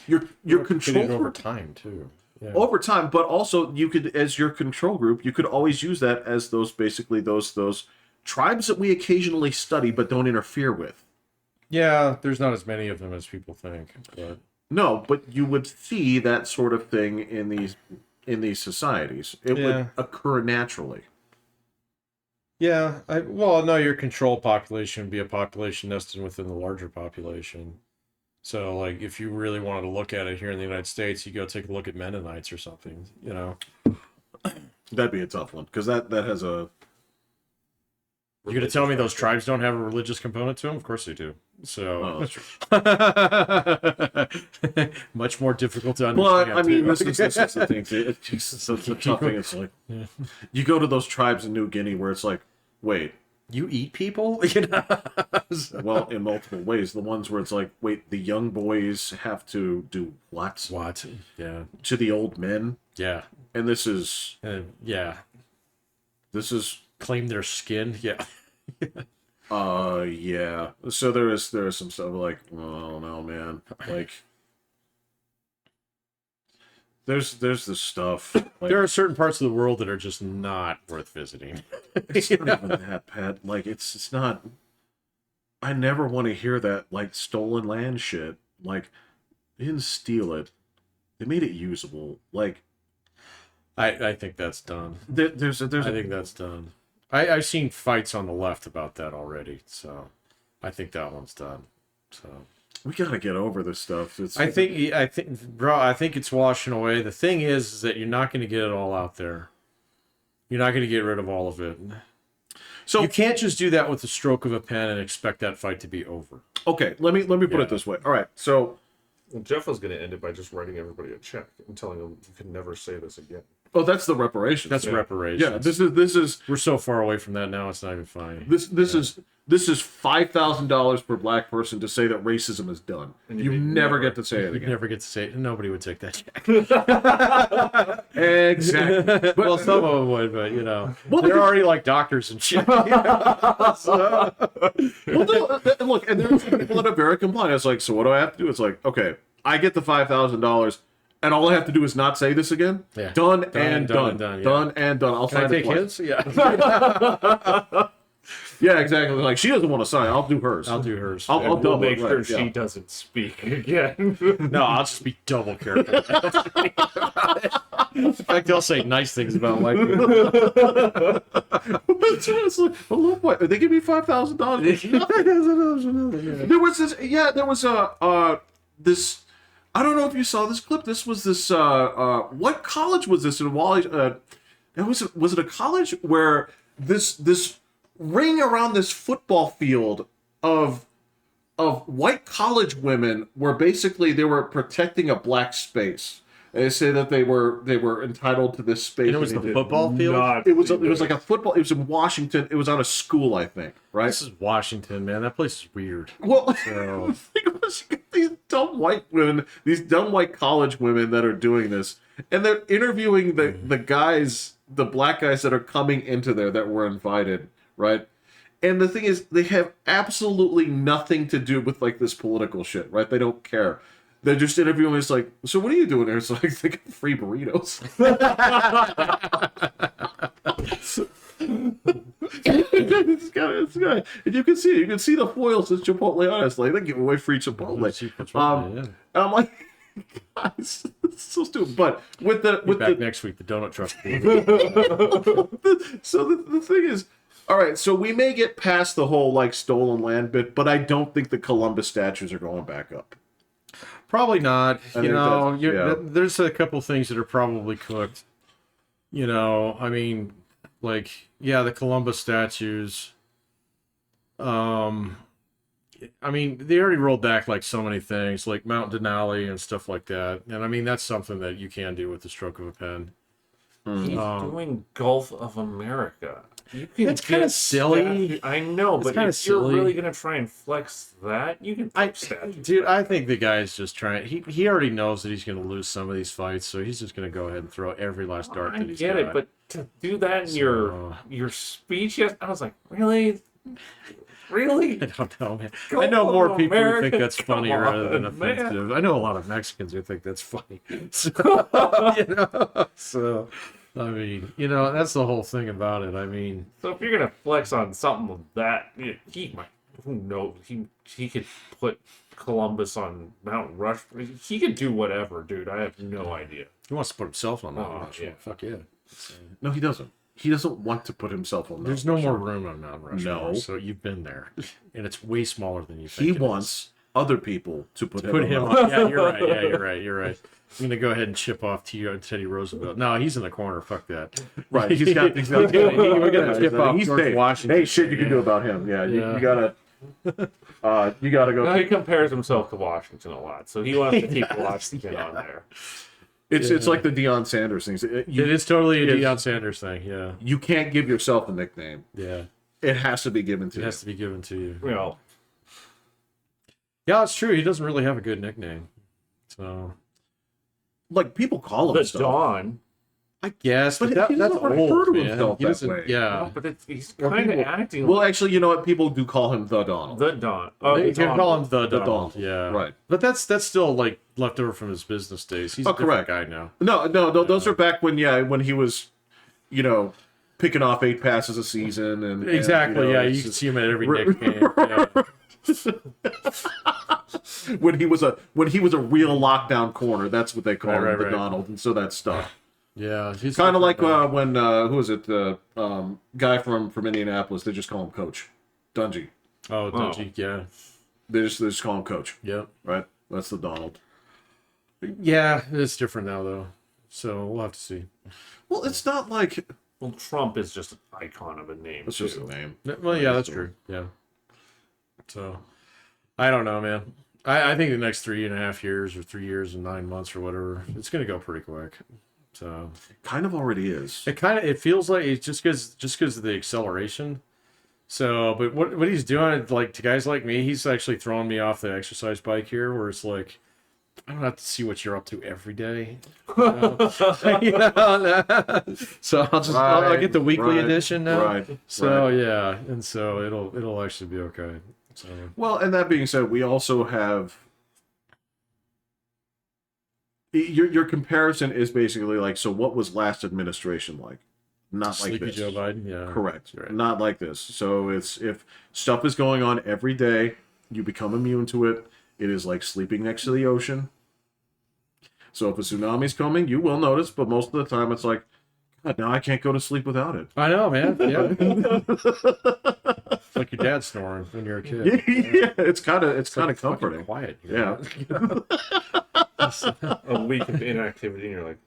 Speaker 2: Replicated over
Speaker 3: group
Speaker 2: time too. Yeah.
Speaker 3: over time, but also you could, as your control group, you could always use that as those tribes that we occasionally study but don't interfere with.
Speaker 2: Yeah, there's not as many of them as people think. But
Speaker 3: No, but you would see that sort of thing in these societies. It
Speaker 2: Yeah.
Speaker 3: would occur naturally.
Speaker 2: yeah, no, your control population would be a population nested within the larger population. So, like, if you really wanted to look at it here in the United States, you go take a look at Mennonites or something. You know,
Speaker 3: That'd be a tough one because that has a.
Speaker 2: you're gonna tell me those tribes don't have a religious component to them? Of course they do. So,
Speaker 3: Oh, that's true.
Speaker 2: much more difficult to
Speaker 3: Well,
Speaker 2: understand.
Speaker 3: I mean,
Speaker 2: too.
Speaker 3: this is the thing. It's just it's a tough thing. It's like you go to those tribes in New Guinea where it's like, wait,
Speaker 2: You eat people? You know?
Speaker 3: well, in multiple ways. The ones where it's like, wait, the young boys have to do what
Speaker 2: What? Yeah.
Speaker 3: to the old men,
Speaker 2: Yeah.
Speaker 3: and this is
Speaker 2: Yeah. Claim their skin. Yeah.
Speaker 3: yeah. So there is some stuff like, oh no, man, like. There's this stuff. Like,
Speaker 2: There are certain parts of the world that are just not worth visiting.
Speaker 3: it's not even that, Pat. Like it's not. I never want to hear that like stolen land shit. Like they didn't steal it; they made it usable. Like
Speaker 2: I think that's done.
Speaker 3: there's
Speaker 2: I think that's done. I've seen fights on the left about that already, so I think that one's done. So
Speaker 3: we gotta get over this stuff.
Speaker 2: I think, bro, I think it's washing away. The thing is that you're not going to get it all out there. You're not going to get rid of all of it.
Speaker 3: so
Speaker 2: You can't just do that with the stroke of a pen and expect that fight to be over.
Speaker 3: okay. Let me put
Speaker 2: Yeah.
Speaker 3: it this way. All right. So
Speaker 1: Well, Jeff was going to end it by just writing everybody a check and telling them you can never say this again.
Speaker 3: that's the reparations.
Speaker 2: That's reparations.
Speaker 3: yeah. This is
Speaker 2: We're so far away from that now. It's not even funny.
Speaker 3: this is This is $5,000 per black person to say that racism is done.
Speaker 1: And
Speaker 3: You never get to say it
Speaker 2: You
Speaker 3: again.
Speaker 2: never get to say it. Nobody would take that check.
Speaker 3: Exactly. But,
Speaker 2: Well, some of them would, but you know,
Speaker 3: Well,
Speaker 2: they're
Speaker 3: because-
Speaker 2: already like doctors and shit.
Speaker 3: well, look, and there's people that are very compliant. It's like, so what do I have to do? It's like, okay, I get the $5,000, and all I have to do is not say this again.
Speaker 2: Yeah.
Speaker 3: Done
Speaker 2: Done,
Speaker 3: and
Speaker 2: done,
Speaker 3: done.
Speaker 2: yeah.
Speaker 3: Done and done. I'll
Speaker 2: Can I
Speaker 3: sign it
Speaker 2: take
Speaker 3: twice.
Speaker 2: his? Yeah.
Speaker 3: Yeah, exactly. Like, she doesn't want to sign. I'll do hers.
Speaker 2: I'll do hers.
Speaker 3: I'll
Speaker 1: We'll
Speaker 3: double
Speaker 1: make
Speaker 3: it,
Speaker 1: sure
Speaker 3: right,
Speaker 1: she
Speaker 3: yeah.
Speaker 1: doesn't speak again.
Speaker 2: No, I'll just be double careful. In fact, I'll say nice things about white people.
Speaker 3: Seriously, I love what they give me $5,000. There was this. Yeah, there was this. I don't know if you saw this clip. This was this. What college was this in Wally? Was it a college where this ring around this football field of white college women were basically they were protecting a black space. They say that they were entitled to this space.
Speaker 2: And it was
Speaker 3: and
Speaker 2: the
Speaker 3: they did-
Speaker 2: football field?
Speaker 1: Not
Speaker 3: It was like a football. It was in Washington. It was on a school, I think. Right.
Speaker 2: This is Washington, man. That place is weird.
Speaker 3: Well,
Speaker 2: So-
Speaker 3: the thing was, you got these dumb white women, these dumb white college women that are doing this, and they're interviewing the guys, the black guys that are coming into there that were invited, right? And the thing is, they have absolutely nothing to do with like this political shit, right? They don't care. They're just interviewing. It's like, so what are you doing here? It's like they get free burritos. This guy, and you can see it. You can see the foils at Chipotle. Honestly, they give away free Chipotle.
Speaker 2: Yeah.
Speaker 3: And I'm like, guys, it's so stupid. But with the
Speaker 2: Back next week, the donut truck.
Speaker 3: so the thing is, all right. So we may get past the whole like stolen land bit, but I don't think the Columbus statues are going back up.
Speaker 2: Probably not.
Speaker 3: I
Speaker 2: You
Speaker 3: think
Speaker 2: know,
Speaker 3: that's- yeah.
Speaker 2: there's a couple things that are probably cooked. You know, I mean, like, yeah, the Columbus statues. I mean, they already rolled back like so many things, like Mount Denali and stuff like that. And I mean, that's something that you can do with the stroke of a pen.
Speaker 1: He's doing Gulf of America. You can
Speaker 2: That's kinda
Speaker 1: get
Speaker 2: silly.
Speaker 1: I know,
Speaker 2: It's
Speaker 1: but
Speaker 2: kinda
Speaker 1: if you're
Speaker 2: silly.
Speaker 1: really gonna try and flex that, you can put statues.
Speaker 2: Dude, I think the guy's just trying. He already knows that he's going to lose some of these fights, so he's just going to go ahead and throw every last dart
Speaker 1: I
Speaker 2: that he's
Speaker 1: get
Speaker 2: got.
Speaker 1: it, but to do that in
Speaker 2: So-
Speaker 1: your speech, yes, I was like, really, really?
Speaker 2: I don't know, man.
Speaker 1: Go
Speaker 2: I know more
Speaker 1: on,
Speaker 2: people who
Speaker 1: America.
Speaker 2: think that's funny
Speaker 1: Come
Speaker 2: rather than
Speaker 1: on, man.
Speaker 2: offensive. I know a lot of Mexicans who think that's funny. So, you know, so I mean, you know, that's the whole thing about it. I mean,
Speaker 1: So if you're gonna flex on something like that, he might. Who knows? He could put Columbus on Mount Rushmore. He could do whatever, dude. I have no idea.
Speaker 2: he wants to put himself on Mount
Speaker 1: Oh,
Speaker 2: Rushmore.
Speaker 1: yeah.
Speaker 2: Fuck yeah.
Speaker 3: No, he doesn't. He doesn't want to put himself on.
Speaker 2: There's
Speaker 3: Mount
Speaker 2: no more
Speaker 3: Rushmore.
Speaker 2: room on Mount Rushmore.
Speaker 3: No.
Speaker 2: So you've been there, and it's way smaller than you think.
Speaker 3: He
Speaker 2: it
Speaker 3: wants other people to put
Speaker 2: is.
Speaker 3: him
Speaker 2: Put
Speaker 3: on.
Speaker 2: him
Speaker 3: Mount
Speaker 2: on. Yeah, you're right. Yeah, you're right. You're right. I'm gonna go ahead and chip off Teddy Roosevelt. No, he's in the corner. Fuck that.
Speaker 3: Right. He's got.
Speaker 2: We're gonna chip off
Speaker 3: He's
Speaker 2: George
Speaker 3: big.
Speaker 2: Washington.
Speaker 3: Hey, shit, you can do about him. Yeah,
Speaker 2: Yeah.
Speaker 3: You gotta. You gotta go.
Speaker 1: Now he compares himself to Washington a lot, so he wants to keep Washington on there.
Speaker 3: It's like the Deion Sanders things.
Speaker 2: It is totally a
Speaker 3: It is.
Speaker 2: Deion Sanders thing. Yeah,
Speaker 3: You can't give yourself a nickname.
Speaker 2: yeah.
Speaker 3: It has to be given to
Speaker 2: It
Speaker 3: you.
Speaker 2: has to be given to you.
Speaker 1: You know,
Speaker 2: Yeah, it's true. He doesn't really have a good nickname. So
Speaker 3: Like people call him
Speaker 1: the
Speaker 3: stuff.
Speaker 1: Dawn.
Speaker 2: I guess,
Speaker 3: But
Speaker 2: but
Speaker 3: he
Speaker 2: that's
Speaker 3: doesn't refer
Speaker 2: old,
Speaker 3: to
Speaker 2: man.
Speaker 3: himself
Speaker 2: He
Speaker 3: that
Speaker 2: doesn't.
Speaker 3: way.
Speaker 2: Yeah,
Speaker 1: No, but it's
Speaker 3: Or
Speaker 1: kind of
Speaker 3: people-
Speaker 1: acting
Speaker 3: Well,
Speaker 1: like
Speaker 3: actually, you know what? People do call him the Donald.
Speaker 1: the Dawn. Oh,
Speaker 2: you
Speaker 1: the
Speaker 2: can
Speaker 1: Dawn.
Speaker 2: call him the
Speaker 3: The
Speaker 2: Donald.
Speaker 3: Donald,
Speaker 2: Yeah,
Speaker 3: right.
Speaker 2: But that's still like left over from his business days. He's
Speaker 3: Oh,
Speaker 2: a different
Speaker 3: correct.
Speaker 2: guy now.
Speaker 3: No, those are back when he was, picking off 8 passes a season and
Speaker 2: Exactly.
Speaker 3: and,
Speaker 2: Yeah,
Speaker 3: it's
Speaker 2: you can
Speaker 3: just-
Speaker 2: see him at every Knicks game. Yeah.
Speaker 3: when he was a real lockdown corner. That's what they call him,
Speaker 2: Right,
Speaker 3: the
Speaker 2: right.
Speaker 3: Donald, and so that's stuff.
Speaker 2: Yeah, he's
Speaker 3: Kind of like
Speaker 2: different
Speaker 3: when who was it? The guy from Indianapolis. They just call him Coach Dungy.
Speaker 2: guy. Oh, Dungey, yeah,
Speaker 3: They just call him Coach,
Speaker 2: yep.
Speaker 3: right? That's the Donald.
Speaker 2: Yeah, it's different now though. So we'll have to see.
Speaker 3: Well, it's not like
Speaker 1: Well, Trump is just an icon of a name.
Speaker 3: it's just
Speaker 1: too.
Speaker 3: a name.
Speaker 2: Well, yeah, that's true. Yeah. So, I don't know, man. I think the next 3.5 years or 3 years and 9 months or whatever, it's gonna go pretty quick. So
Speaker 3: Kind of already is.
Speaker 2: it feels like it's just because of the acceleration. So, but what he's doing, like to guys like me, he's actually throwing me off the exercise bike here, where it's like, I don't have to see what you're up to every day. You know? So I'll get the weekly edition now.
Speaker 3: Right.
Speaker 2: So
Speaker 3: right.
Speaker 2: yeah, and so it'll actually be okay. So
Speaker 3: Well, and that being said, we also have your comparison is basically like, so what was last administration like? Not like
Speaker 2: Sleepy
Speaker 3: this.
Speaker 2: Joe Biden, yeah,
Speaker 3: Correct.
Speaker 2: right.
Speaker 3: Not like this. So it's if stuff is going on every day, you become immune to it. It is like sleeping next to the ocean. So if a tsunami's coming, you will notice, but most of the time it's like, God, now I can't go to sleep without it.
Speaker 2: I know, man. Yeah, it's like your dad snoring when you're a kid.
Speaker 3: Yeah, it's kind of
Speaker 2: Like,
Speaker 3: comforting.
Speaker 2: fucking quiet.
Speaker 3: Yeah.
Speaker 1: A week of inactivity, and you're like,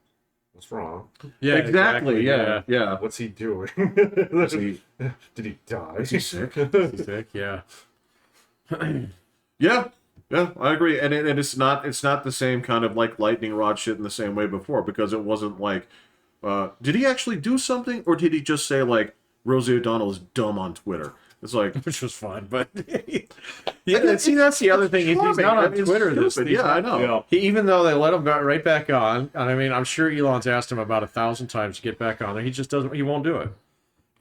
Speaker 1: what's wrong?
Speaker 2: Yeah,
Speaker 3: exactly. Yeah.
Speaker 1: What's he doing?
Speaker 3: He-
Speaker 1: Did he die?
Speaker 3: Is he sick?
Speaker 2: He's sick, yeah.
Speaker 3: Yeah, I agree. And it's not the same kind of like lightning rod shit in the same way before, because it wasn't like, did he actually do something, or did he just say like Rosie O'Donnell is dumb on Twitter? It's like,
Speaker 2: Which was fun, but yeah. See, that's the other thing. He's not on Twitter.
Speaker 3: I know.
Speaker 1: Yeah.
Speaker 2: Even though they let him right back on, and I mean, I'm sure Elon's asked him about 1,000 times to get back on there. He just doesn't. He won't do it.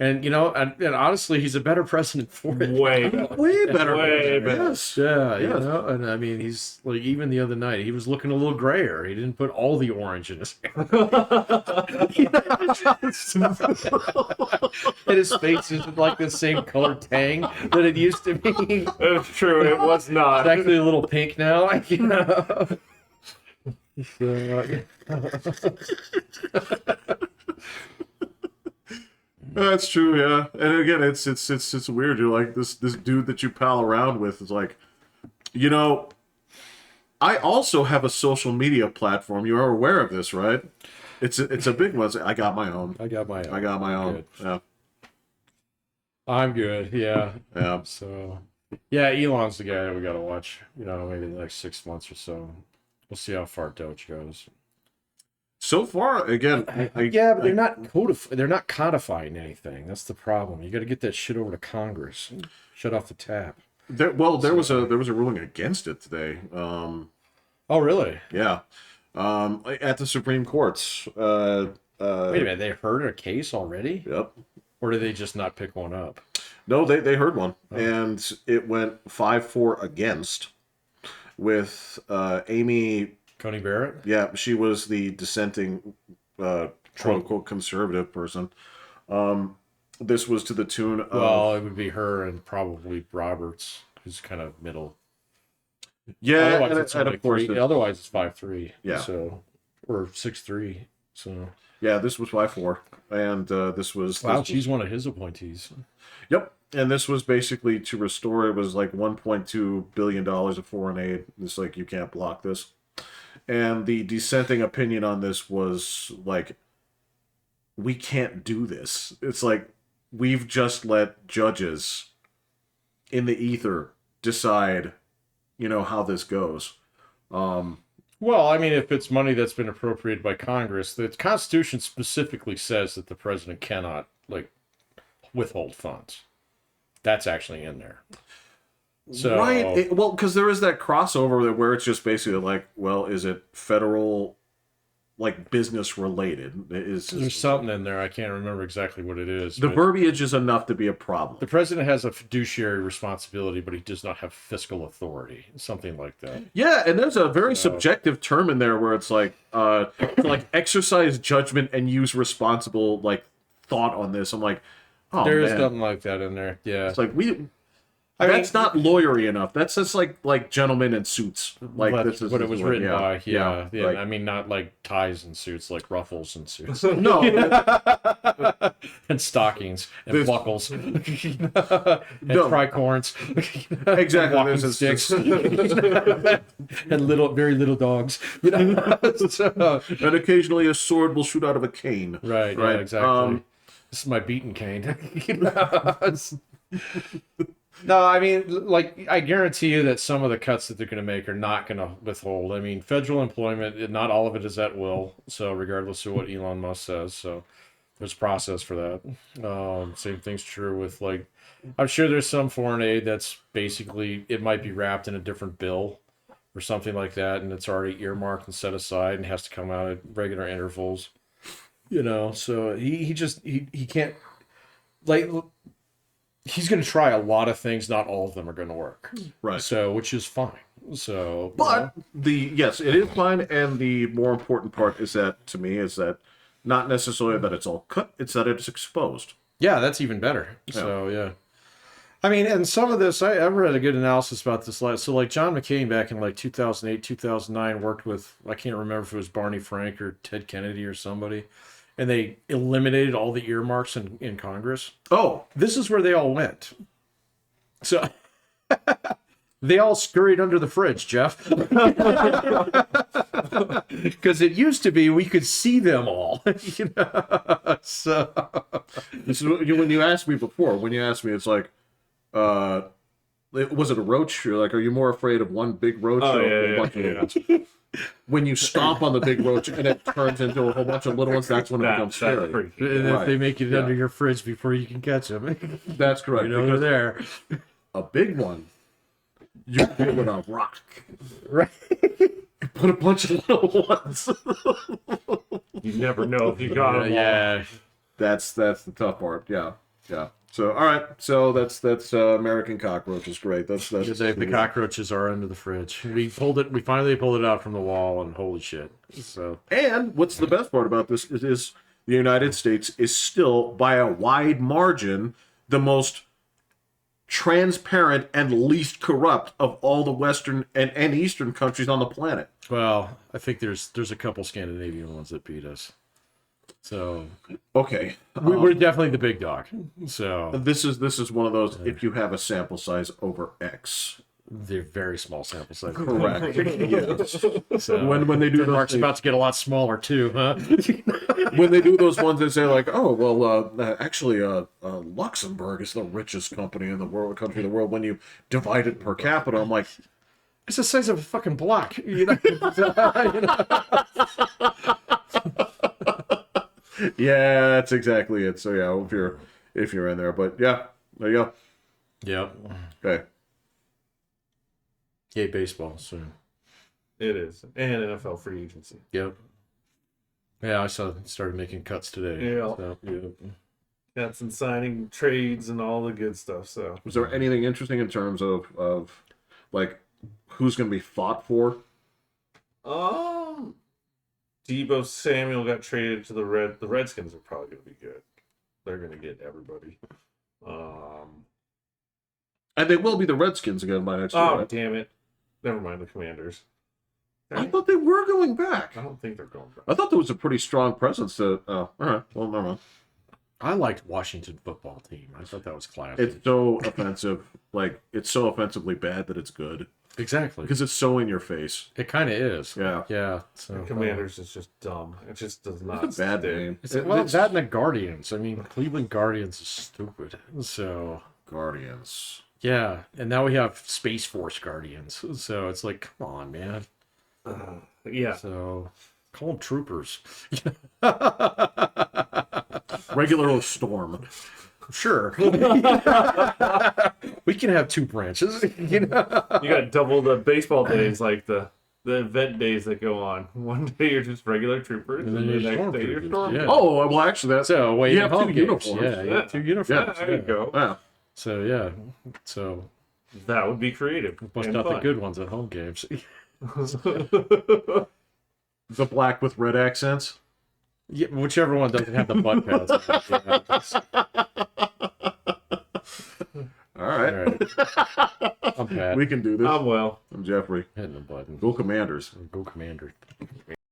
Speaker 2: And and honestly, he's a better president for it.
Speaker 1: Way better.
Speaker 3: Way better.
Speaker 1: Way better.
Speaker 3: Yes.
Speaker 2: Yeah,
Speaker 3: Yes.
Speaker 2: and I mean, he's like, even the other night, he was looking a little grayer. He didn't put all the orange in his hair. And his face isn't like the same color tang that it used to be.
Speaker 1: It's true. It was not.
Speaker 2: It's actually a little pink now. You know?
Speaker 3: That's true, yeah. And again, it's weird. You're like this dude that you pal around with is like, I also have a social media platform. You are aware of this, right? It's a big one. I got my own.
Speaker 2: I got my own.
Speaker 3: Good. Yeah.
Speaker 2: I'm good. Yeah.
Speaker 3: Yeah.
Speaker 2: So, yeah, Elon's the guy that we got to watch. Maybe the next 6 months or so. We'll see how far Doge goes.
Speaker 3: So far, again,
Speaker 2: Yeah, but they're not they're not codifying anything. That's the problem. You got to get that shit over to Congress. Shut off the tap.
Speaker 3: there was a ruling against it today.
Speaker 2: Oh, really?
Speaker 3: Yeah. At the Supreme Courts.
Speaker 2: Wait a minute. They heard a case already,
Speaker 3: Yep.
Speaker 2: or did they just not pick one up?
Speaker 3: No, they heard one, and it went 5-4 against, with Amy.
Speaker 2: Coney Barrett.
Speaker 3: Yeah, she was the dissenting, quote unquote, conservative person. This was to the tune of.
Speaker 2: Well, it would be her and probably Roberts, who's kind of middle.
Speaker 3: Yeah,
Speaker 2: Otherwise, it's
Speaker 3: and
Speaker 2: only
Speaker 3: of course,
Speaker 2: 3. Otherwise, it's 5-3.
Speaker 3: Yeah.
Speaker 2: So, or 6-3. So.
Speaker 3: yeah, this was 5-4, and this was.
Speaker 2: Wow,
Speaker 3: this
Speaker 2: she's one of his appointees.
Speaker 3: Yep, and this was basically to restore. It was like $1.2 billion of foreign aid. It's like, you can't block this. And the dissenting opinion on this was like, we can't do this. It's like, we've just let judges in the ether decide, how this goes.
Speaker 2: Well, I mean, if it's money that's been appropriated by Congress, the Constitution specifically says that the president cannot, withhold funds. That's actually in there. So,
Speaker 3: Right. Well, because there is that crossover where it's just basically like, well, is it federal, business related?
Speaker 2: There's something in there. I can't remember exactly what it is.
Speaker 3: The
Speaker 2: but
Speaker 3: verbiage is enough to be a problem.
Speaker 2: the president has a fiduciary responsibility, but he does not have fiscal authority. Something like that.
Speaker 3: Yeah, and there's a very subjective term in there where it's like, exercise judgment and use responsible, thought on this. I'm like, oh,
Speaker 2: There is
Speaker 3: man.
Speaker 2: something like that in there. Yeah.
Speaker 3: It's like, that's not lawyery enough. That's just like gentlemen in suits.
Speaker 2: That's what it was written by. Yeah.
Speaker 3: like-
Speaker 2: I mean, not like ties and suits, like ruffles and suits.
Speaker 3: No,
Speaker 2: And stockings and
Speaker 3: There's-
Speaker 2: buckles and
Speaker 3: No.
Speaker 2: tricorns.
Speaker 3: exactly.
Speaker 2: Walking
Speaker 3: There's
Speaker 2: sticks. And very little dogs. So-
Speaker 3: and occasionally a sword will shoot out of a cane.
Speaker 2: right. Yeah, exactly. This is my beating cane. No, I mean, I guarantee you that some of the cuts that they're going to make are not going to withhold. I mean, federal employment, not all of it is at will. So regardless of what Elon Musk says, so There's process for that. Same thing's true with like, I'm sure there's some foreign aid that's basically it might be wrapped in a different bill or something like that, and it's already earmarked and set aside and has to come out at regular intervals. So he can't like he's going to try a lot of things. Not all of them are going to work,
Speaker 3: Right.
Speaker 2: So which is fine. So,
Speaker 3: But yes, it is fine, and the more important part is that to me is that not necessarily that it's all cut; it's that it's exposed.
Speaker 2: yeah, that's even better. So yeah. I mean, and some of this, I read a good analysis about this. So, like, John McCain back in, like, 2008, 2009 worked with, I can't remember if it was Barney Frank or Ted Kennedy or somebody, and they eliminated all the earmarks in Congress.
Speaker 3: Oh,
Speaker 2: This is where they all went. So, they all scurried under the fridge, Jeff. Because it used to be we could see them all. So,
Speaker 3: this is when you asked me before. When you asked me, it's like, was it a roach? You're like, are you more afraid of one big roach or a bunch of little ones? When you stomp on the big roach and it turns into a whole bunch of little ones, that's when it becomes scary.
Speaker 2: and if they make it under your fridge before you can catch them,
Speaker 3: That's correct.
Speaker 2: they're there.
Speaker 3: A big one, you do it with a rock.
Speaker 2: Right.
Speaker 3: Put a bunch of little ones.
Speaker 1: You never know if you got them.
Speaker 2: Yeah.
Speaker 3: That's the tough part. Yeah. So all right. So that's American cockroach is great. That's
Speaker 2: The cockroaches are under the fridge. We finally pulled it out from the wall, and holy shit. So
Speaker 3: And what's the best part about this is the United States is still by a wide margin the most transparent and least corrupt of all the Western and Eastern countries on the planet.
Speaker 2: well, I think there's a couple Scandinavian ones that beat us. So
Speaker 3: Okay.
Speaker 2: we're definitely the big dog. So
Speaker 3: This is one of those if you have a sample size over X.
Speaker 2: they're very small sample sizes.
Speaker 3: Correct. Yes.
Speaker 2: So
Speaker 3: When they do those
Speaker 2: Denmark's
Speaker 3: things-
Speaker 2: about to get a lot smaller too, huh?
Speaker 3: when they do those ones that say like, oh well, actually, Luxembourg is the richest country in the world. When you divide it per capita, I'm like,
Speaker 2: It's the size of a fucking block.
Speaker 3: yeah, that's exactly it. So yeah, if you're in there, but yeah, there you go.
Speaker 2: Yep.
Speaker 3: Okay.
Speaker 2: Yay, baseball soon.
Speaker 1: It is. And NFL free agency.
Speaker 2: Yep. Yeah, I saw started making cuts today.
Speaker 1: Yeah.
Speaker 2: So, yep.
Speaker 1: Got some signing trades and all the good stuff. So
Speaker 3: Was there anything interesting in terms of like who's going to be fought for?
Speaker 1: Debo Samuel got traded to the Redskins are probably going to be good. They're going to get everybody.
Speaker 3: And they will be the Redskins again by next year.
Speaker 1: Oh,
Speaker 3: Right?
Speaker 1: damn it. Never mind the Commanders.
Speaker 3: I thought they were going back.
Speaker 1: I don't think they're going back.
Speaker 3: I thought there was a pretty strong presence. Oh, all right. Well, never mind.
Speaker 2: I liked Washington football team. I thought that was classic.
Speaker 3: It's so offensive. Like it's so offensively bad that it's good
Speaker 2: Exactly.
Speaker 3: because it's so in your face.
Speaker 2: It kind of is.
Speaker 3: Yeah.
Speaker 2: Yeah. So,
Speaker 1: Commanders is just dumb. It just does not.
Speaker 3: It's a bad
Speaker 1: stick.
Speaker 3: name.
Speaker 2: Well, that and the Guardians. I mean, Cleveland Guardians is stupid. So,
Speaker 3: Guardians.
Speaker 2: yeah. And now we have Space Force Guardians. So it's like, come on, man.
Speaker 1: Yeah.
Speaker 2: So call them troopers.
Speaker 3: Regular old Storm.
Speaker 2: Sure. We can have two branches.
Speaker 1: You got double the baseball days, like the event days that go on. One day you're just regular troopers, and
Speaker 2: then
Speaker 1: the
Speaker 2: you're
Speaker 1: next
Speaker 2: storm
Speaker 1: day you're
Speaker 2: troopers,
Speaker 1: storm.
Speaker 2: yeah.
Speaker 3: Oh, well, actually, that's
Speaker 2: So wait,
Speaker 3: You have
Speaker 2: home
Speaker 3: two
Speaker 2: games.
Speaker 3: uniforms.
Speaker 2: Yeah, you have two
Speaker 1: Yeah,
Speaker 2: uniforms.
Speaker 1: there you go.
Speaker 3: yeah.
Speaker 2: So yeah. So
Speaker 1: That would be creative.
Speaker 2: bust
Speaker 1: and
Speaker 2: out the
Speaker 1: fun.
Speaker 2: good ones at home games.
Speaker 3: The black with red accents.
Speaker 2: Yeah, whichever one doesn't have the butt pads.
Speaker 3: All right.
Speaker 2: All right. I'm Pat.
Speaker 3: We can do this.
Speaker 1: I'm well.
Speaker 3: I'm Jeffrey.
Speaker 2: Hitting the button.
Speaker 3: Go Commanders.
Speaker 2: Go Commander.